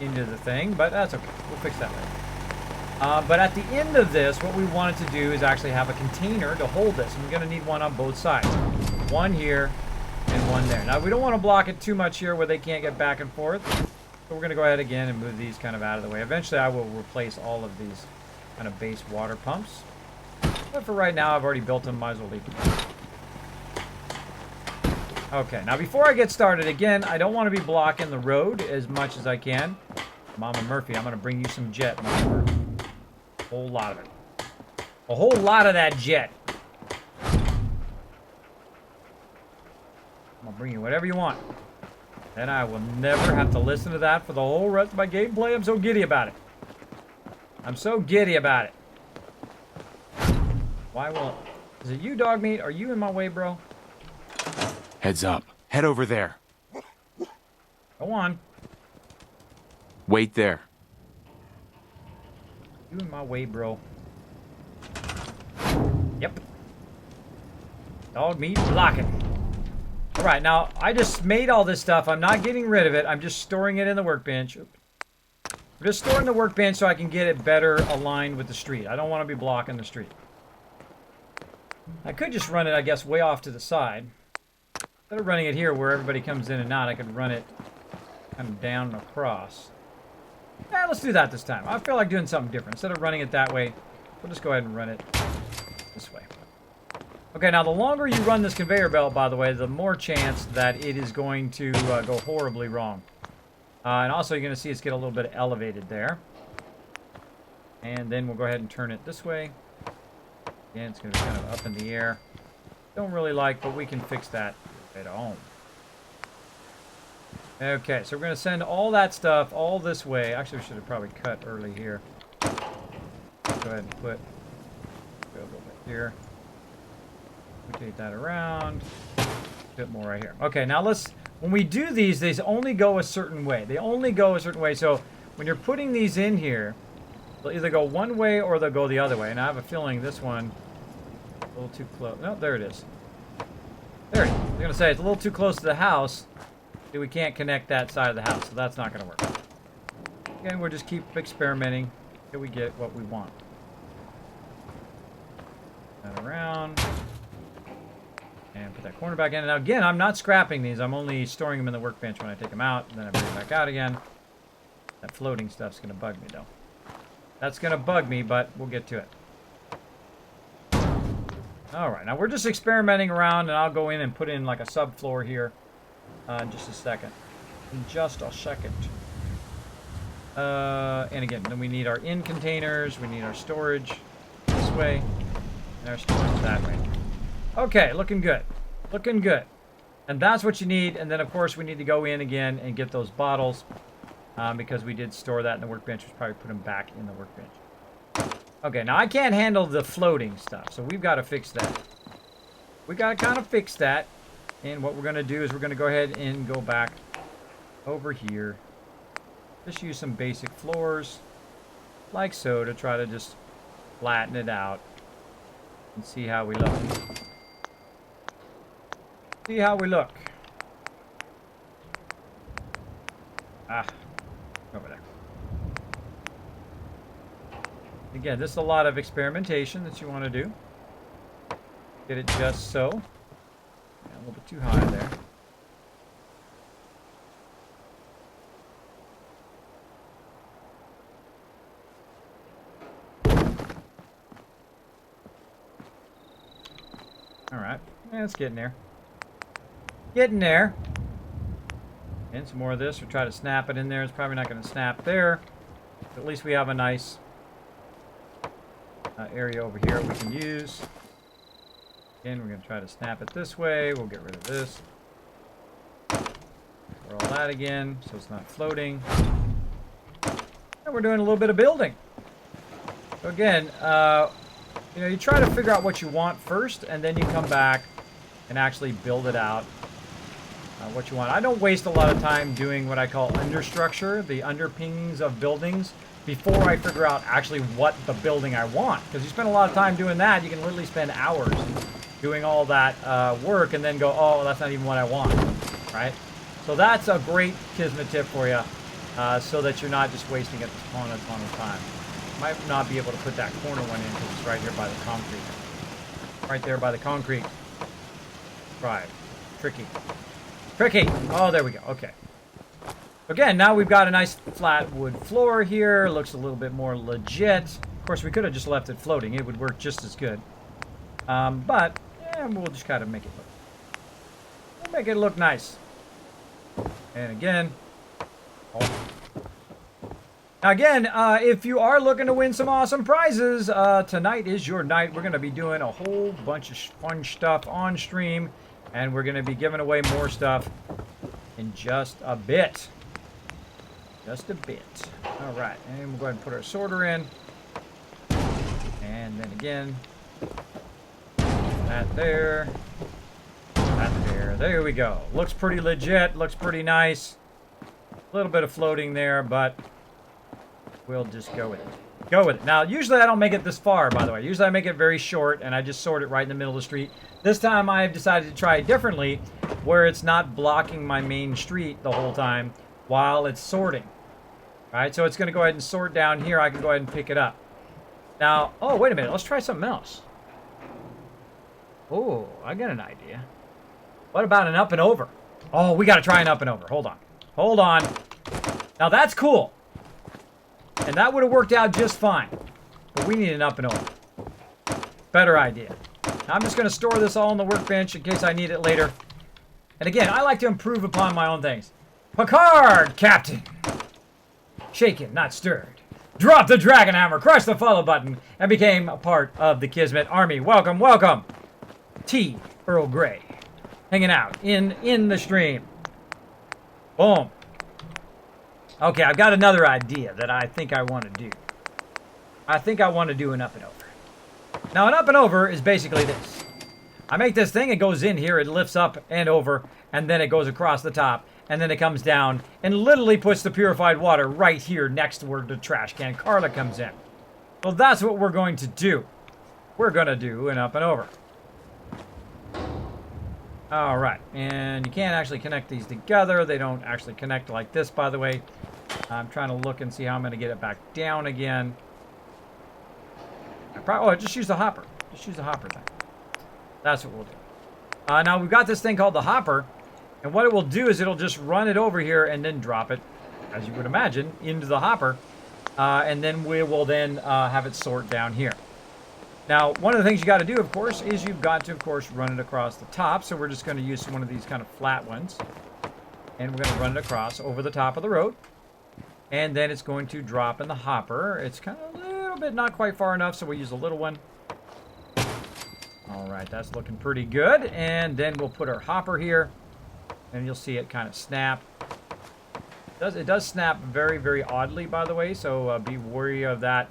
into the thing, but that's okay. We'll fix that later. But at the end of this, what we wanted to do is actually have a container to hold this. And we're going to need one on both sides. One here and one there. Now, we don't want to block it too much here where they can't get back and forth. So we're going to go ahead again and move these kind of out of the way. Eventually, I will replace all of these kind of base water pumps. But for right now, I've already built them. Might as well leave them. Okay, now before I get started, again, I don't want to be blocking the road as much as I can. Mama Murphy, I'm going to bring you some jet, Mama Murphy. A whole lot of it. A whole lot of that jet. I'm going to bring you whatever you want. Then I will never have to listen to that for the whole rest of my gameplay. I'm so giddy about it. I'm so giddy about it. Why won't... Is it you, dog meat? Are you in my way, bro? Heads up. Head over there. Go on. Wait there. You in my way, bro. Yep. Dog meat blocking. Alright, now, I just made all this stuff. I'm not getting rid of it. I'm just storing it in the workbench. I'm just storing the workbench so I can get it better aligned with the street. I don't want to be blocking the street. I could just run it, I guess, way off to the side. Instead of running it here where everybody comes in and out, I could run it kind of down and across. Yeah, let's do that this time. I feel like doing something different. Instead of running it that way, we'll just go ahead and run it this way. Okay, now the longer you run this conveyor belt, by the way, the more chance that it is going to go horribly wrong. And also, you're going to see it's get a little bit elevated there. And then we'll go ahead and turn it this way. Again, it's going to be kind of up in the air. Don't really like, but we can fix that at home. Okay, so we're going to send all that stuff all this way. Actually, we should have probably cut early here. Go ahead and put a little bit here. Rotate that around. A bit more right here. Okay, now let's... When we do these, they only go a certain way. They only go a certain way. So when you're putting these in here, they'll either go one way or they'll go the other way. And I have a feeling this one a little too close. No, there it is. There it is. I was going to say, it's a little too close to the house. We can't connect that side of the house, so that's not going to work. Again, we'll just keep experimenting until we get what we want. That around. And put that corner back in. Now, again, I'm not scrapping these. I'm only storing them in the workbench when I take them out. And then I bring them back out again. That floating stuff's going to bug me, though. That's going to bug me, but we'll get to it. Alright, now we're just experimenting around, and I'll go in and put in like a subfloor here. In just a second. In just a second. And again, then we need our in containers. We need our storage this way. And our storage that way. Okay, looking good. Looking good. And that's what you need. And then, of course, we need to go in again and get those bottles. Because we did store that in the workbench. We should probably put them back in the workbench. Okay, now I can't handle the floating stuff. So we've got to fix that. We got to kind of fix that. And what we're going to do is we're going to go ahead and go back over here. Just use some basic floors, like so, to try to just flatten it out and see how we look. See how we look. Ah, over there. Again, this is a lot of experimentation that you want to do. Get it just so. A little bit too high there. Alright. Yeah, it's getting there. Getting there. And some more of this. We'll try to snap it in there. It's probably not going to snap there. But at least we have a nice area over here we can use. Again, we're going to try to snap it this way. We'll get rid of this. Roll that again so it's not floating. And we're doing a little bit of building. So again, you know, you try to figure out what you want first, and then you come back and actually build it out. What you want. I don't waste a lot of time doing what I call understructure, the underpinnings of buildings, before I figure out actually what the building I want. Because you spend a lot of time doing that, you can literally spend hours doing all that work and then go, oh, that's not even what I want, right? So that's a great Kismet tip for you. so that you're not just wasting a ton of time. Might not be able to put that corner one in because it's right here by the concrete. Right there by the concrete. Right. Tricky. Tricky! Oh, there we go. Okay. Again, now we've got a nice flat wood floor here. Looks a little bit more legit. Of course, we could have just left it floating. It would work just as good. But, yeah, we'll just kind of make it look. We'll make it look nice. And again. Oh. Now again, if you are looking to win some awesome prizes, tonight is your night. We're going to be doing a whole bunch of fun stuff on stream. And we're going to be giving away more stuff in just a bit. Just a bit. All right. And we'll go ahead and put our sorter in. And then again. That there. That there. There we go. Looks pretty legit. Looks pretty nice. A little bit of floating there, but we'll just go with it. Go with it. Now, usually I don't make it this far, by the way. Usually I make it very short, and I just sort it right in the middle of the street. This time I've decided to try it differently, where it's not blocking my main street the whole time while it's sorting. All right, so it's going to go ahead and sort down here. I can go ahead and pick it up. Now, oh, wait a minute. Let's try something else. Oh, I got an idea. What about an up and over? Oh, we got to try an up and over. Hold on. Hold on. Now, that's cool. And that would have worked out just fine. But we need an up and over. Better idea. Now I'm just going to store this all on the workbench in case I need it later. And again, I like to improve upon my own things. Picard, Captain. Shaken, not stirred. Drop the dragon hammer, crush the follow button, and became a part of the Kismet army. Welcome, welcome. T. Earl Grey. Hanging out in the stream. Boom. Okay, I've got another idea that I think I want to do. I think I want to do an up and over. Now, an up and over is basically this. I make this thing, it goes in here, it lifts up and over, and then it goes across the top, and then it comes down, and literally puts the purified water right here next to where the trash can Carla comes in. Well, that's what we're going to do. We're going to do an up and over. All right, and you can't actually connect these together. They don't actually connect like this, by the way. I'm trying to look and see how I'm going to get it back down again. I just use the hopper. Just use the hopper thing. That's what we'll do. Now, we've got this thing called the hopper, and what it will do is it'll just run it over here and then drop it, as you would imagine, into the hopper, and then we will then have it sort down here. Now, one of the things you got to do, of course, is you've got to, of course, run it across the top. So we're just going to use one of these kind of flat ones. And we're going to run it across over the top of the road. And then it's going to drop in the hopper. It's kind of a little bit not quite far enough, so we'll use a little one. All right, that's looking pretty good. And then we'll put our hopper here. And you'll see it kind of snap. It does snap very, very oddly, by the way. So be wary of that.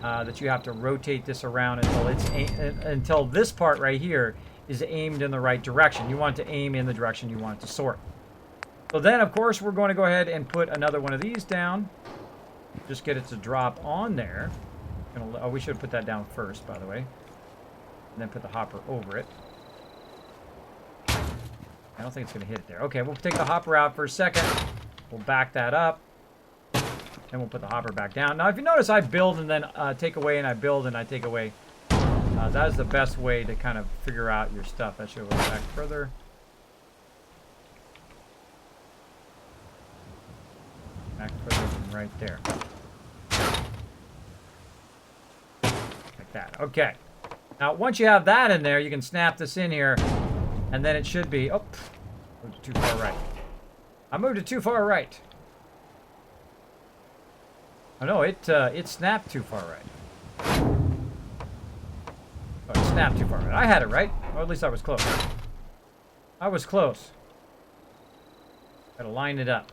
That you have to rotate this around until this part right here is aimed in the right direction. You want to aim in the direction you want it to sort. So then, of course, we're going to go ahead and put another one of these down. Just get it to drop on there. Oh, we should put that down first, by the way. And then put the hopper over it. I don't think it's going to hit it there. Okay, we'll take the hopper out for a second. We'll back that up. And we'll put the hopper back down. Now, if you notice, I build and then take away, and I build and I take away. That is the best way to kind of figure out your stuff. I should go back further. Back further than right there. Like that. Okay. Now, once you have that in there, you can snap this in here, and then it should be... Oh, moved it too far right. I moved it too far right. Oh no, it snapped too far right. Oh, it snapped too far right. I had it right. Or at least I was close. I was close. Gotta line it up.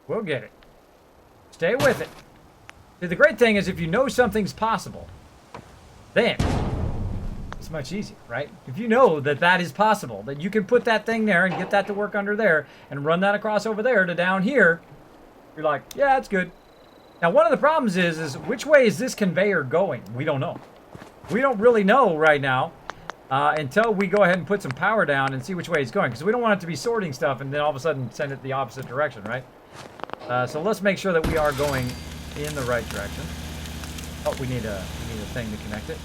We'll get it. Stay with it. See, the great thing is if you know something's possible, then it's much easier, right? If you know that that is possible, that you can put that thing there and get that to work under there and run that across over there to down here, you're like, yeah, it's good. Now, one of the problems is which way is this conveyor going? We don't know. We don't really know right now. until we go ahead and put some power down and see which way it's going. Because we don't want it to be sorting stuff and then all of a sudden send it the opposite direction, right? So let's make sure that we are going in the right direction. Oh, we need a thing to connect it.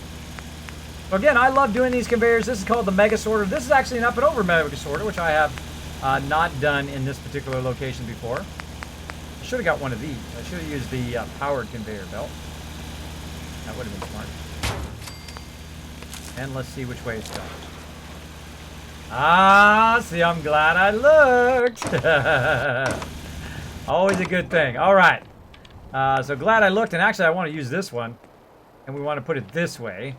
So again, I love doing these conveyors. This is called the Mega Sorter. This is actually an up and over Mega Sorter, which I have not done in this particular location before. I should have got one of these. I should have used the powered conveyor belt. That would have been smart. And let's see which way it's going. Ah, see, I'm glad I looked. Always a good thing. All right. So glad I looked, and actually I want to use this one. And we want to put it this way.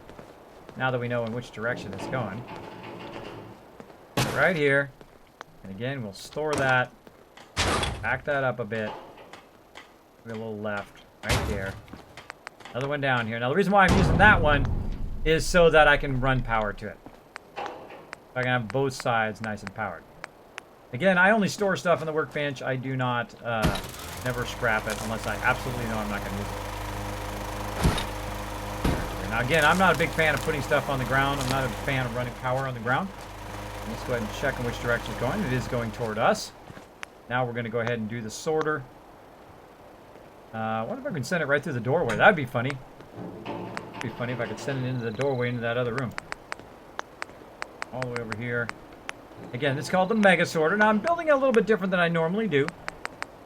Now that we know in which direction it's going. Right here. And again, we'll store that. Back that up a bit. A little left. Right there. Another one down here. Now the reason why I'm using that one is so that I can run power to it. I can have both sides nice and powered. Again, I only store stuff on the workbench. I do not never scrap it unless I absolutely know I'm not going to use it. Now again, I'm not a big fan of putting stuff on the ground. I'm not a fan of running power on the ground. Let's go ahead and check in which direction it's going. It is going toward us. Now we're going to go ahead and do the sorter. What if I can send it right through the doorway? That'd be funny. It'd be funny if I could send it into the doorway into that other room. All the way over here. Again, it's called the Mega Sorter. Now, I'm building it a little bit different than I normally do.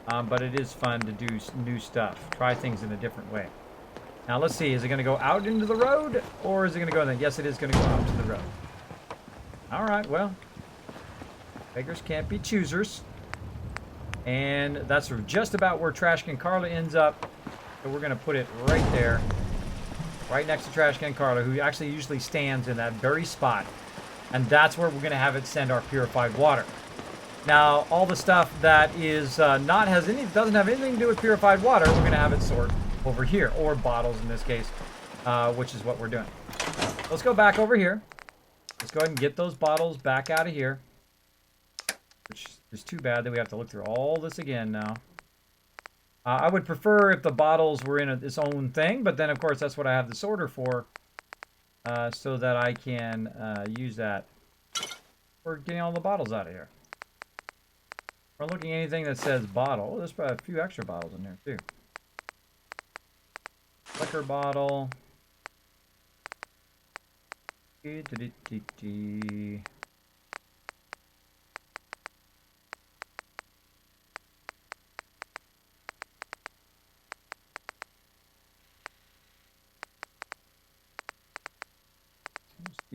But it is fun to do new stuff. Try things in a different way. Now, let's see. Is it going to go out into the road? Or is it going to go in there? Yes, it is going to go out to the road. All right, well. Beggars can't be choosers. And that's just about where Trash Can Carla ends up. So we're going to put it right there. Right next to Trash Can Carla, who actually usually stands in that very spot. And that's where we're going to have it send our purified water. Now, all the stuff that is doesn't have anything to do with purified water, we're going to have it sort over here, or bottles in this case, which is what we're doing. Let's go back over here. Let's go ahead and get those bottles back out of here. Which is too bad that we have to look through all this again now. I would prefer if the bottles were in its own thing, but then, of course, that's what I have the sorter for. So that I can use that for getting all the bottles out of here. We're looking at anything that says bottle. Oh, there's probably a few extra bottles in there, too. Liquor bottle.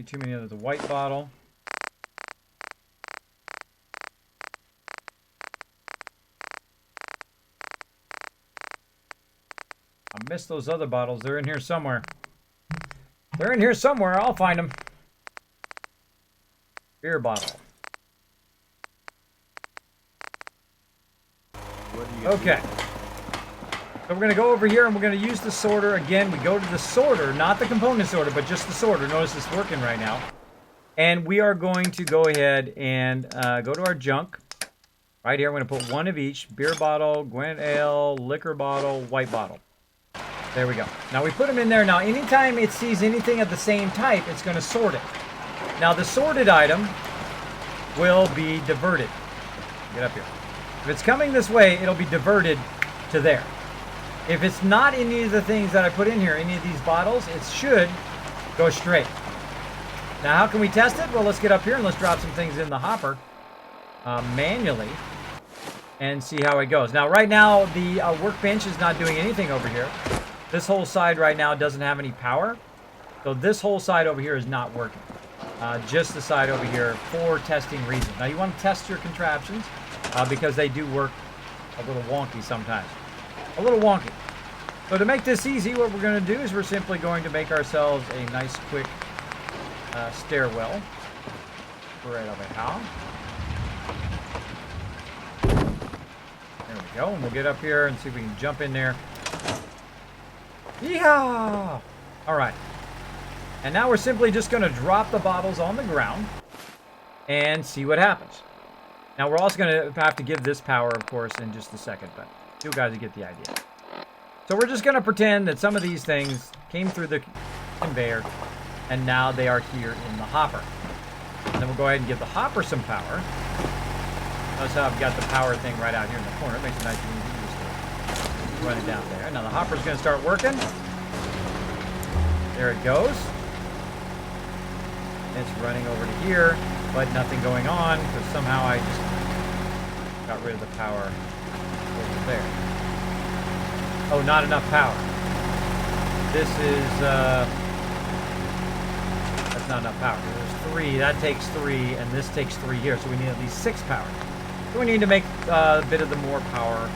Too many of the white bottle. I missed those other bottles. They're in here somewhere. They're in here somewhere. I'll find them. Beer bottle. Okay. So we're going to go over here and we're going to use the sorter. Again, we go to the sorter, not the component sorter, but just the sorter. Notice it's working right now. And we are going to go ahead and go to our junk. Right here, I'm going to put one of each. Beer bottle, Gwent Ale, liquor bottle, white bottle. There we go. Now we put them in there. Now anytime it sees anything of the same type, it's going to sort it. Now the sorted item will be diverted. Get up here. If it's coming this way, it'll be diverted to there. If it's not any of the things that I put in here, any of these bottles, it should go straight. Now, how can we test it? Well, let's get up here and let's drop some things in the hopper manually and see how it goes. Now, right now, the workbench is not doing anything over here. This whole side right now doesn't have any power. So this whole side over here is not working. Just the side over here for testing reasons. Now, you want to test your contraptions because they do work a little wonky sometimes. A little wonky. So to make this easy, what we're going to do is we're simply going to make ourselves a nice quick stairwell. Right over how. There we go. And we'll get up here and see if we can jump in there. Yeehaw! All right. And now we're simply just going to drop the bottles on the ground and see what happens. Now we're also going to have to give this power, of course, in just a second, but you guys get the idea. So we're just going to pretend that some of these things came through the conveyor And now they are here in the hopper. And then we'll go ahead and give the hopper some power. Notice how I've got the power thing right out here in the corner. It makes it nice and easy just to run it down there. Now the hopper's going to start working. There it goes. It's running over to here, but nothing going on because somehow I just got rid of the power over there. Oh, not enough power. This is, that's not enough power. There's 3, that takes 3, and this takes 3 here, so we need at least 6 power. So we need to make a bit of the more power,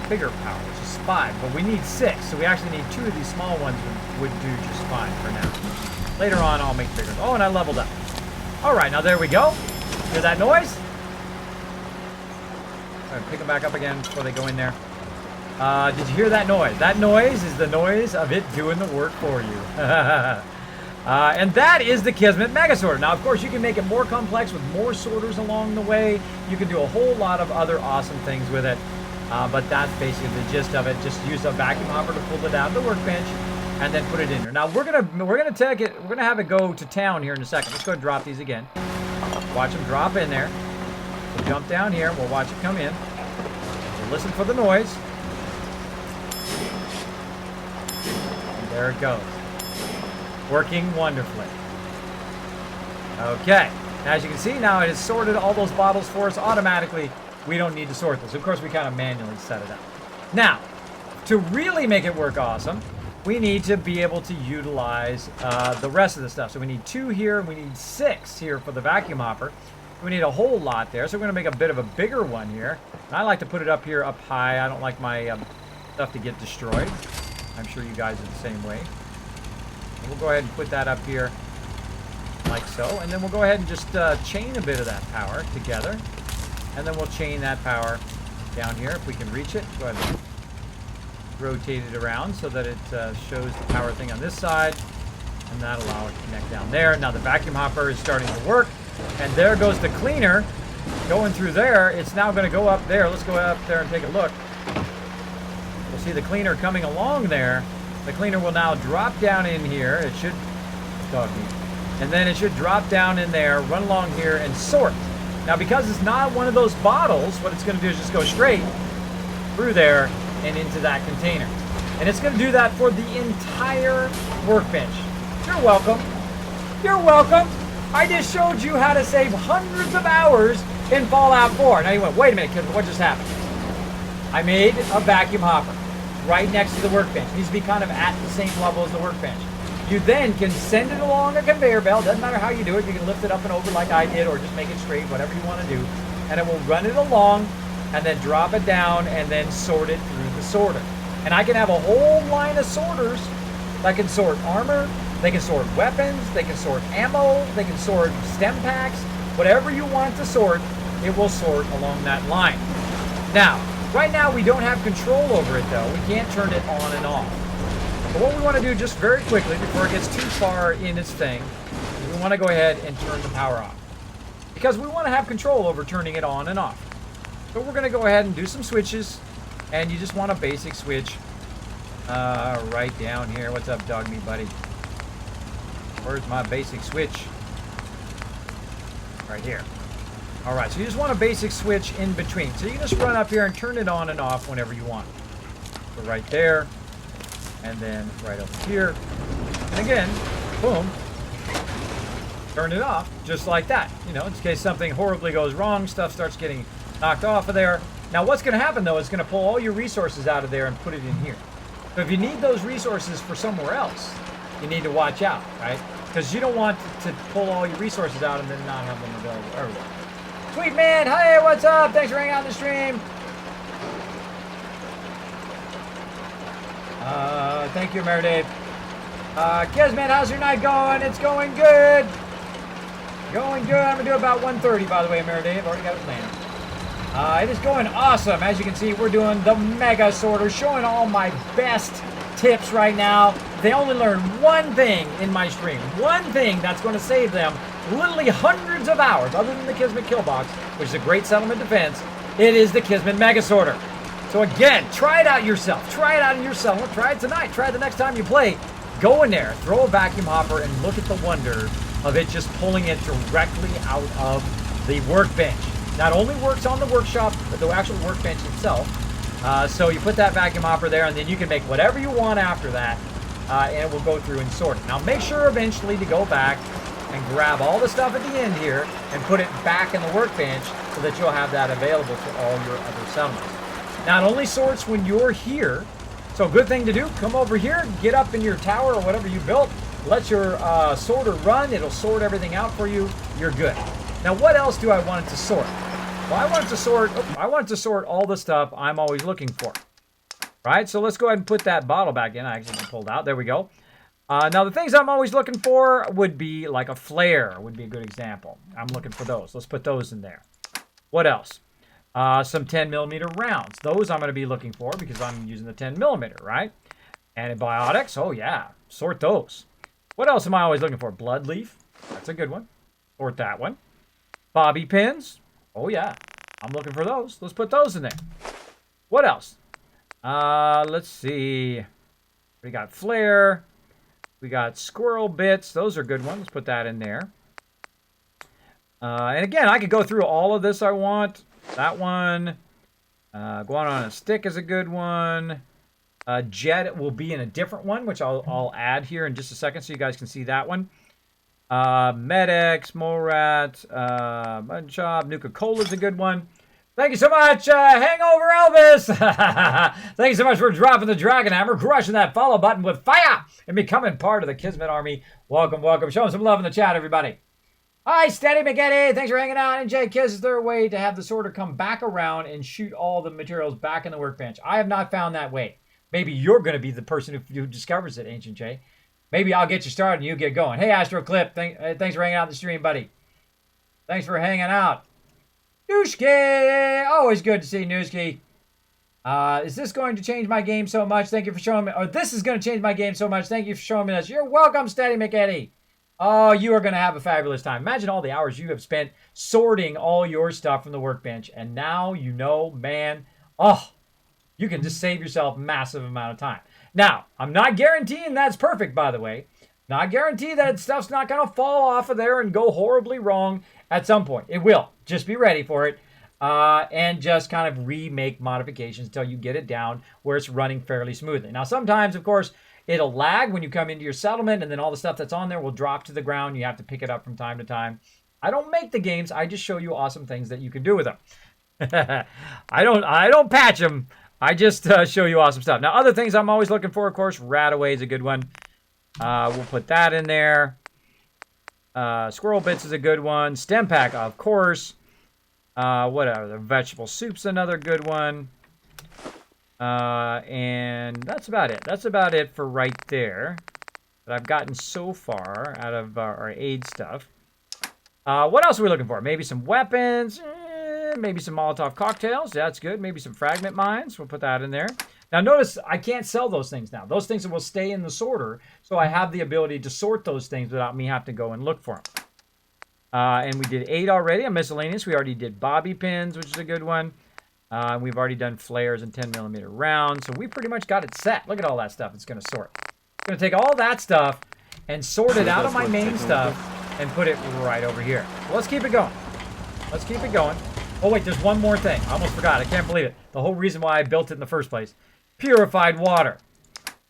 the bigger power, which is 5, but we need 6, so we actually need 2 of these small ones would do just fine for now. Later on, I'll make bigger. Oh, and I leveled up. All right, now there we go. Hear that noise? All right, pick them back up again before they go in there. Did you hear that noise? That noise is the noise of it doing the work for you. And that is the Kismet Mega Sorter. Now, of course, you can make it more complex with more sorters along the way. You can do a whole lot of other awesome things with it. But that's basically the gist of it. Just use a vacuum hopper to pull it out of the workbench and then put it in here. Now we're gonna have it go to town here in a second. Let's go drop these again. Watch them drop in there. We'll jump down here. We'll watch it come in. We'll listen for the noise. And there it goes. Working wonderfully. Okay. Now, as you can see, now it has sorted all those bottles for us automatically. We don't need to sort this. Of course, we kind of manually set it up. Now, to really make it work awesome, we need to be able to utilize the rest of the stuff. So we need 2 here, and we need 6 here for the vacuum hopper. We need a whole lot there, so we're going to make a bit of a bigger one here. And I like to put it up here, up high. I don't like my stuff to get destroyed. I'm sure you guys are the same way. And we'll go ahead and put that up here like so. And then we'll go ahead and just chain a bit of that power together. And then we'll chain that power down here if we can reach it. Go ahead and rotate it around so that it shows the power thing on this side, and that'll allow it to connect down there. Now the vacuum hopper is starting to work, and there goes the cleaner going through there. It's now going to go up there. Let's go up there and take a look. We'll see the cleaner coming along there. The cleaner will now drop down in here. It should, and then it should drop down in there, run along here, and sort. Now, because it's not one of those bottles, what it's going to do is just go straight through there and into that container. And it's going to do that for the entire workbench. You're welcome. You're welcome. I just showed you how to save hundreds of hours in Fallout 4. Now you went, wait a minute, kid, what just happened? I made a vacuum hopper right next to the workbench. It needs to be kind of at the same level as the workbench. You then can send it along a conveyor belt. Doesn't matter how you do it. You can lift it up and over like I did, or just make it straight, whatever you want to do. And it will run it along and then drop it down and then sort it through the sorter. And I can have a whole line of sorters that can sort armor, they can sort weapons, they can sort ammo, they can sort stem packs. Whatever you want to sort, it will sort along that line. Now, right now we don't have control over it though. We can't turn it on and off. But what we want to do just very quickly before it gets too far in its thing, is we want to go ahead and turn the power off. Because we want to have control over turning it on and off. So we're going to go ahead and do some switches, and you just want a basic switch right down here. What's up, dog meat buddy? Where's my basic switch? Right here. All right, so you just want a basic switch in between. So you can just run up here and turn it on and off whenever you want. So right there, and then right over here. And again, boom, turn it off just like that. You know, in case something horribly goes wrong, stuff starts getting knocked off of there. Now what's going to happen though is going to pull all your resources out of there and put it in here. So if you need those resources for somewhere else, you need to watch out, right? Because you don't want to pull all your resources out and then not have them available everywhere. Sweet man, hey, what's up? Thanks for hanging out on the stream. Thank you, Mary Dave. Kismet, how's your night going? It's going good. Going good. I'm going to do about 1:30, by the way, Mary Dave. Already got it planned. It is going awesome. As you can see, we're doing the Mega Sorter, showing all my best tips right now. They only learn one thing in my stream. One thing that's going to save them literally hundreds of hours, other than the Kismet Kill Box, which is a great settlement defense. It is the Kismet Mega Sorter. So again, try it out yourself. Try it out in your settlement. Try it tonight. Try it the next time you play. go in there, throw a vacuum hopper, and look at the wonder of it just pulling it directly out of the workbench. Not only works on the workshop, but the actual workbench itself. So you put that vacuum hopper there, and then you can make whatever you want after that, and it will go through and sort it. Now make sure eventually to go back and grab all the stuff at the end here and put it back in the workbench so that you'll have that available for all your other settlements. Not only sorts when you're here, so good thing to do, come over here, get up in your tower or whatever you built, let your sorter run, it'll sort everything out for you, you're good. Now what else do I want it to sort? Well, I want it to sort all the stuff I'm always looking for. Right, so let's go ahead and put that bottle back in. I actually pulled out, there we go. Now the things I'm always looking for would be like a flare would be a good example. I'm looking for those. Let's put those in there. What else? Some 10mm rounds. Those I'm going to be looking for because I'm using the 10mm, right? Antibiotics. Oh yeah, sort those. What else am I always looking for? Blood leaf. That's a good one. Sort that one. Bobby pins. Oh yeah, I'm looking for those. Let's put those in there. What else? Let's see. We got flare. We got squirrel bits. Those are good ones. Let's put that in there. And again, I could go through all of this I want. That one. Guano on a stick is a good one. Jet will be in a different one, which I'll add here in just a second so you guys can see that one. Medex, Morat, Mudchop, Nuka-Cola is a good one. Thank you so much, Hangover Elvis. Thank you so much for dropping the Dragon Hammer, crushing that follow button with fire, and becoming part of the Kismet Army. Welcome, welcome. Show some love in the chat, everybody. Hi, Steady McGetty. Thanks for hanging out. And Jay Kiss, is there a way to have the sorter come back around and shoot all the materials back in the workbench? I have not found that way. Maybe you're going to be the person who discovers it, Ancient Jay. Maybe I'll get you started and you get going. Hey, Astro Clip. Thanks for hanging out in the stream, buddy. Thanks for hanging out. Nooski! Always good to see Nooski. Is this going to change my game so much? Thank you for showing me. Or this is going to change my game so much. Thank you for showing me this. You're welcome, Steady McEddie. Oh, you are going to have a fabulous time. Imagine all the hours you have spent sorting all your stuff from the workbench. And now you know, man, you can just save yourself a massive amount of time. Now, I'm not guaranteeing that's perfect, by the way. Not guarantee that stuff's not going to fall off of there and go horribly wrong at some point. It will. Just be ready for it. And just kind of remake modifications until you get it down where it's running fairly smoothly. Now, sometimes, of course, it'll lag when you come into your settlement, and then all the stuff that's on there will drop to the ground. You have to pick it up from time to time. I don't make the games. I just show you awesome things that you can do with them. I don't patch them. I just show you awesome stuff. Now, other things I'm always looking for, of course, Radaway is a good one. We'll put that in there. Squirrel Bits is a good one. Stem Pack, of course. Whatever. Vegetable Soup's another good one. And that's about it. That's about it for right there that I've gotten so far out of our aid stuff. What else are we looking for? Maybe some weapons. Maybe some Molotov cocktails. That's good. Maybe some fragment mines. We'll put that in there. Now notice I can't sell those things now. Those things will stay in the sorter, so I have the ability to sort those things without me having to go and look for them. And we did 8 already on miscellaneous. We already did bobby pins, which is a good one. We've already done flares and 10mm rounds, so we pretty much got it set. Look at all that stuff it's going to sort. It's going to take all that stuff and sort it out of my main stuff and put it right over here. So let's keep it going. Let's keep it going. Oh, wait, there's one more thing. I almost forgot. I can't believe it. The whole reason why I built it in the first place. Purified water.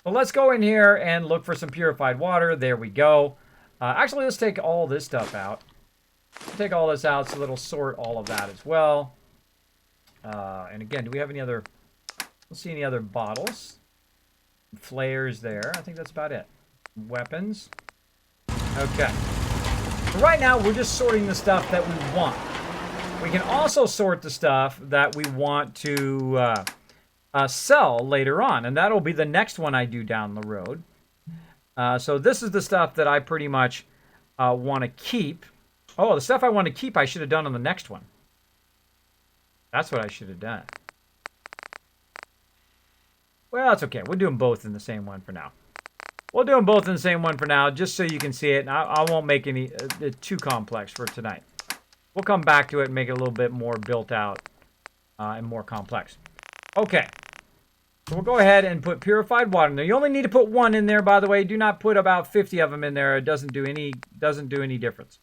So let's go in here and look for some purified water. There we go. Actually, let's take all this stuff out. Take all this out so it'll sort all of that as well. And again, do we have any other... Let's see any other bottles. Flares there. I think that's about it. Weapons. Okay. So right now, we're just sorting the stuff that we want. We can also sort the stuff that we want to sell later on. And that'll be the next one I do down the road. So this is the stuff that I pretty much want to keep. Oh, the stuff I want to keep I should have done on the next one. That's what I should have done. Well, that's okay. We'll do them both in the same one for now. We'll do them both in the same one for now, just so you can see it. And I won't make any too complex for tonight. We'll come back to it and make it a little bit more built out and more complex. Okay. So we'll go ahead and put purified water in there. You only need to put 1 in there, by the way. Do not put about 50 of them in there. It doesn't do any difference.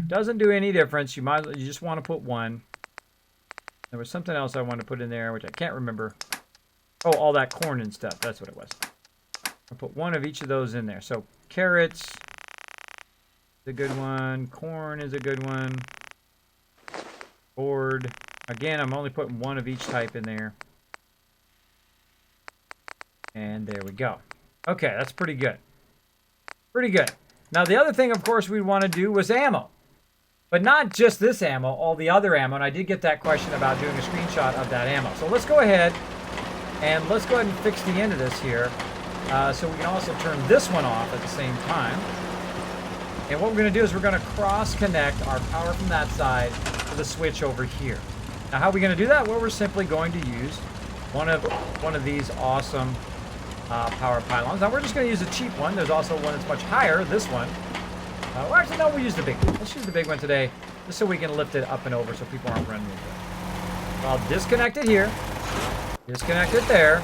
Doesn't do any difference. You just want to put 1. There was something else I wanted to put in there, which I can't remember. Oh, all that corn and stuff. That's what it was. I'll put 1 of each of those in there. So carrots is a good one. Corn is a good one. Board. Again, I'm only putting 1 of each type in there. And there we go. Okay, that's pretty good. Pretty good. Now, the other thing, of course, we'd want to do was ammo. But not just this ammo, all the other ammo. And I did get that question about doing a screenshot of that ammo. So let's go ahead and let's go ahead and fix the end of this here. So we can also turn this one off at the same time. And what we're going to do is we're going to cross-connect our power from that side to the switch over here. Now, how are we going to do that? Well, we're simply going to use one of these awesome power pylons. Now, we're just going to use a cheap one. There's also one that's much higher, this one. Well, actually, no, we'll use the big one. Let's use the big one today, just so we can lift it up and over so people aren't running into it. So I'll disconnect it here, disconnect it there,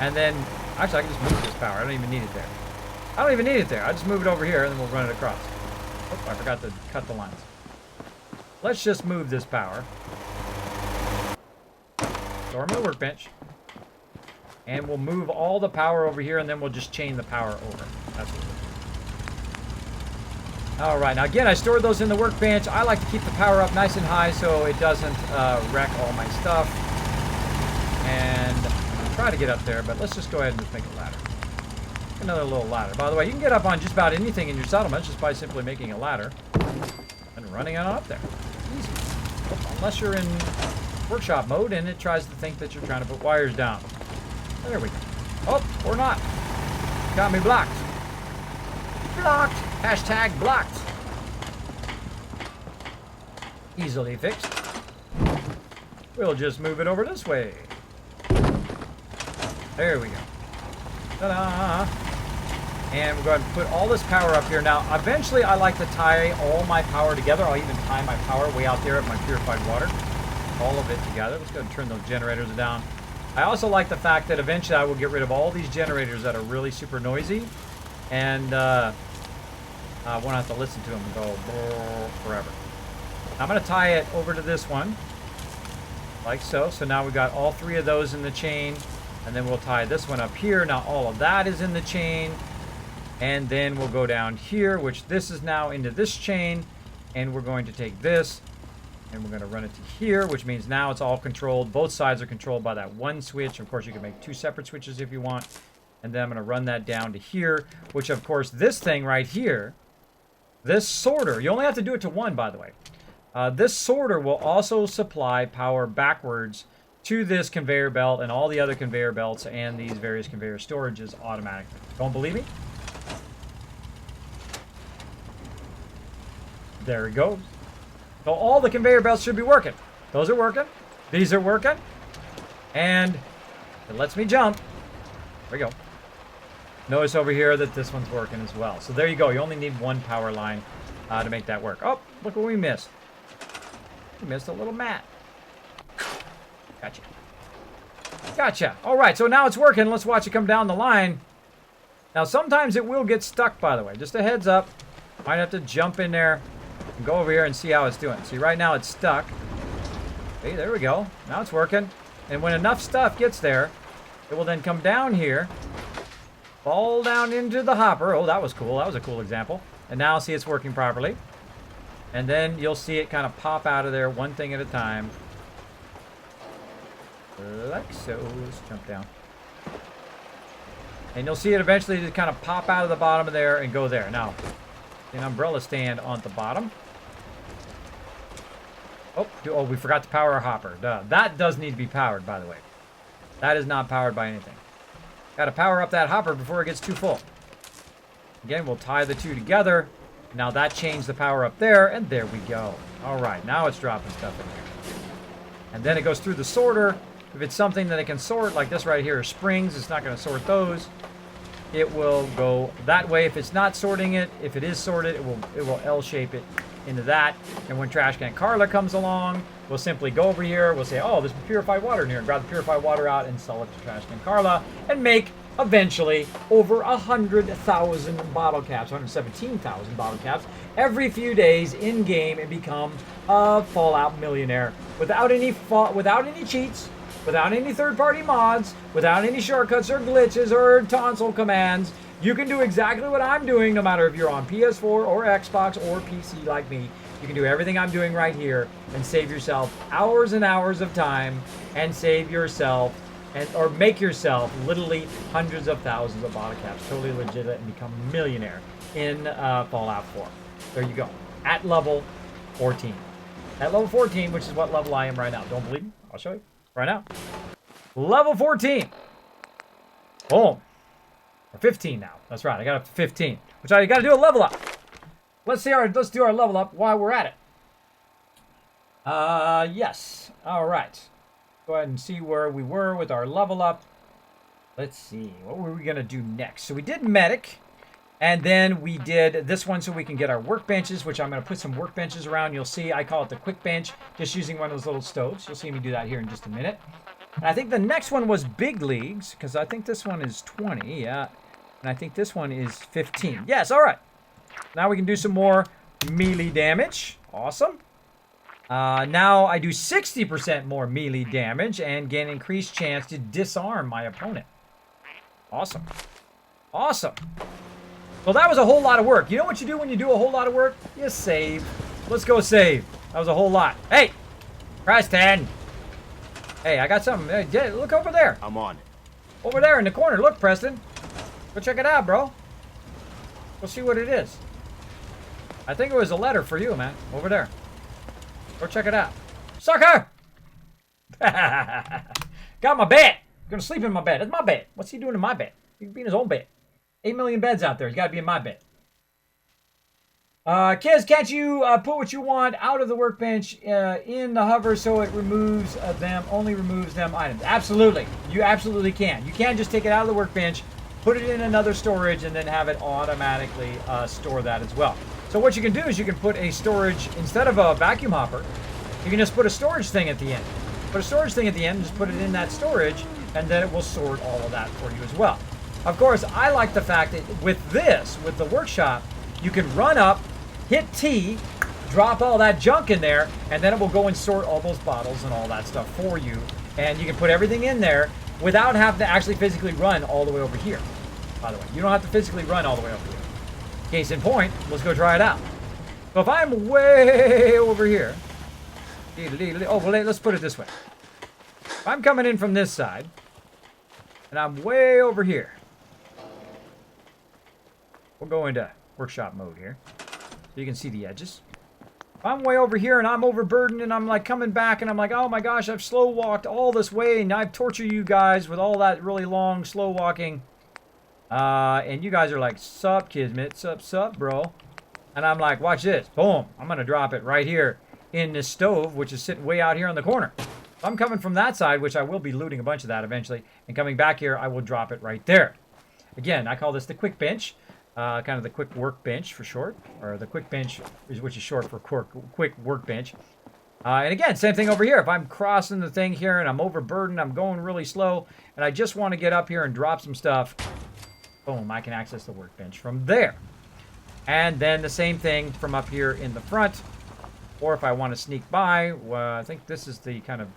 and then, actually, I can just move this power. I don't even need it there. I don't even need it there. I just move it over here, and then we'll run it across. Oh, I forgot to cut the lines. Let's just move this power. Storm the workbench. And we'll move all the power over here, and then we'll just chain the power over. That's what we'll do. All right, now again, I stored those in the workbench. I like to keep the power up nice and high so it doesn't wreck all my stuff. And I'll try to get up there, but let's just go ahead and just make a ladder. Another little ladder. By the way, you can get up on just about anything in your settlement just by simply making a ladder and running on up there. Easy. Unless you're in workshop mode and it tries to think that you're trying to put wires down. There we go. Oh, or not. Got me blocked. Blocked. Hashtag blocked. Easily fixed. We'll just move it over this way. There we go. Ta-da! And we're going to put all this power up here. Now, eventually I like to tie all my power together. I'll even tie my power way out there of my purified water. All of it together. Let's go ahead and turn those generators down. I also like the fact that eventually I will get rid of all these generators that are really super noisy. And I won't have to listen to them and go forever. I'm going to tie it over to this one. Like so. So now we've got all 3 of those in the chain. And then we'll tie this one up here. Now all of that is in the chain. And then we'll go down here, which this is now into this chain. And we're going to take this. And we're going to run it to here, which means now it's all controlled. Both sides are controlled by that one switch. Of course, you can make 2 separate switches if you want. And then I'm going to run that down to here, which, of course, this thing right here, this sorter, you only have to do it to 1, by the way. This sorter will also supply power backwards to this conveyor belt and all the other conveyor belts and these various conveyor storages automatically. Don't believe me? There it goes. So all the conveyor belts should be working. Those are working. These are working. And it lets me jump. There we go. Notice over here that this one's working as well. So there you go. You only need 1 power line to make that work. Oh, look what we missed. We missed a little mat. Gotcha. Gotcha. All right, so now it's working. Let's watch it come down the line. Now, sometimes it will get stuck, by the way. Just a heads up. Might have to jump in there and go over here and see how it's doing. See, right now it's stuck. Okay, there we go. Now it's working. And when enough stuff gets there, it will then come down here, fall down into the hopper. Oh, that was cool. That was a cool example. And now see it's working properly. And then you'll see it kind of pop out of there one thing at a time. Like so. Let's jump down. And you'll see it eventually just kind of pop out of the bottom of there and go there. Now, an umbrella stand on the bottom. Oh, we forgot to power our hopper. Duh. That does need to be powered, by the way. That is not powered by anything. Got to power up that hopper before it gets too full. Again, we'll tie the 2 together. Now that changed the power up there, and there we go. All right, now it's dropping stuff in here. And then it goes through the sorter. If it's something that it can sort, like this right here, springs, it's not going to sort those. It will go that way. If it's not sorting it, if it is sorted, it will L-shape it into that. And when Trash Can Carla comes along, we'll simply go over here. We'll say, oh, there's purified water in here. Grab the purified water out and sell it to Trash Can Carla and make, eventually, over 100,000 bottle caps, 117,000 bottle caps every few days in-game and become a Fallout millionaire without any cheats, without any third-party mods, without any shortcuts or glitches or tonsil commands. You can do exactly what I'm doing, no matter if you're on PS4 or Xbox or PC like me. You can do everything I'm doing right here and save yourself hours and hours of time and save yourself or make yourself literally hundreds of thousands of bottle caps, totally legitimate, and become a millionaire in Fallout 4. There you go. At level 14. At level 14, which is what level I am right now. Don't believe me? I'll show you right now. Level 14. Boom. Or 15 now. That's right. I got up to 15. Which I got to do a level up. Let's do our level up while we're at it. Yes. All right. Go ahead and see where we were with our level up. Let's see. What were we going to do next? So we did medic. And then we did this one so we can get our workbenches, which I'm going to put some workbenches around. You'll see I call it the quick bench, just using one of those little stoves. You'll see me do that here in just a minute. And I think the next one was big leagues, because I think this one is 20. Yeah. And I think this one is 15. Yes. All right. Now we can do some more melee damage. Awesome. Now I do 60% more melee damage and gain increased chance to disarm my opponent. Awesome. Awesome. Well, that was a whole lot of work. You know what you do when you do a whole lot of work? You save. Let's go save. That was a whole lot. Hey, Preston. Hey, I got something. Hey, look over there. I'm on. Over there in the corner. Look, Preston. Go check it out, bro. We'll see what it is. I think it was a letter for you, man. Over there. Go check it out. Sucker! Got my bed. Gonna sleep in my bed. That's my bed. What's he doing in my bed? He can be in his own bed. 8 million beds out there. He's got to be in my bed. Kids, can't you put what you want out of the workbench in the hover so it removes only removes them items? Absolutely. You absolutely can. You can just take it out of the workbench, put it in another storage, and then have it automatically store that as well. So what you can do is you can put a storage, instead of a vacuum hopper, you can just put a storage thing at the end. Put a storage thing at the end, just put it in that storage, and then it will sort all of that for you as well. Of course, I like the fact that with the workshop, you can run up, hit T, drop all that junk in there, and then it will go and sort all those bottles and all that stuff for you. And you can put everything in there without having to actually physically run all the way over here. By the way, you don't have to physically run all the way over here. Case in point, let's go try it out. So if I'm way over here, oh, well, let's put it this way. If I'm coming in from this side, and I'm way over here, we'll go into workshop mode here, so you can see the edges. If I'm way over here and I'm overburdened and I'm like coming back and I'm like, oh my gosh, I've slow walked all this way and I've tortured you guys with all that really long slow walking. And you guys are like, sup, Kismet, sup, bro. And I'm like, watch this. Boom. I'm going to drop it right here in this stove, which is sitting way out here on the corner. If I'm coming from that side, which I will be looting a bunch of that eventually, and coming back here, I will drop it right there. Again, I call this the quick bench. Kind of the quick workbench for short, or the quick bench, which is short for quick workbench. And again, same thing over here. If I'm crossing the thing here and I'm overburdened, I'm going really slow, and I just want to get up here and drop some stuff, boom, I can access the workbench from there. And then the same thing from up here in the front. Or if I want to sneak by, well, I think this is the kind of,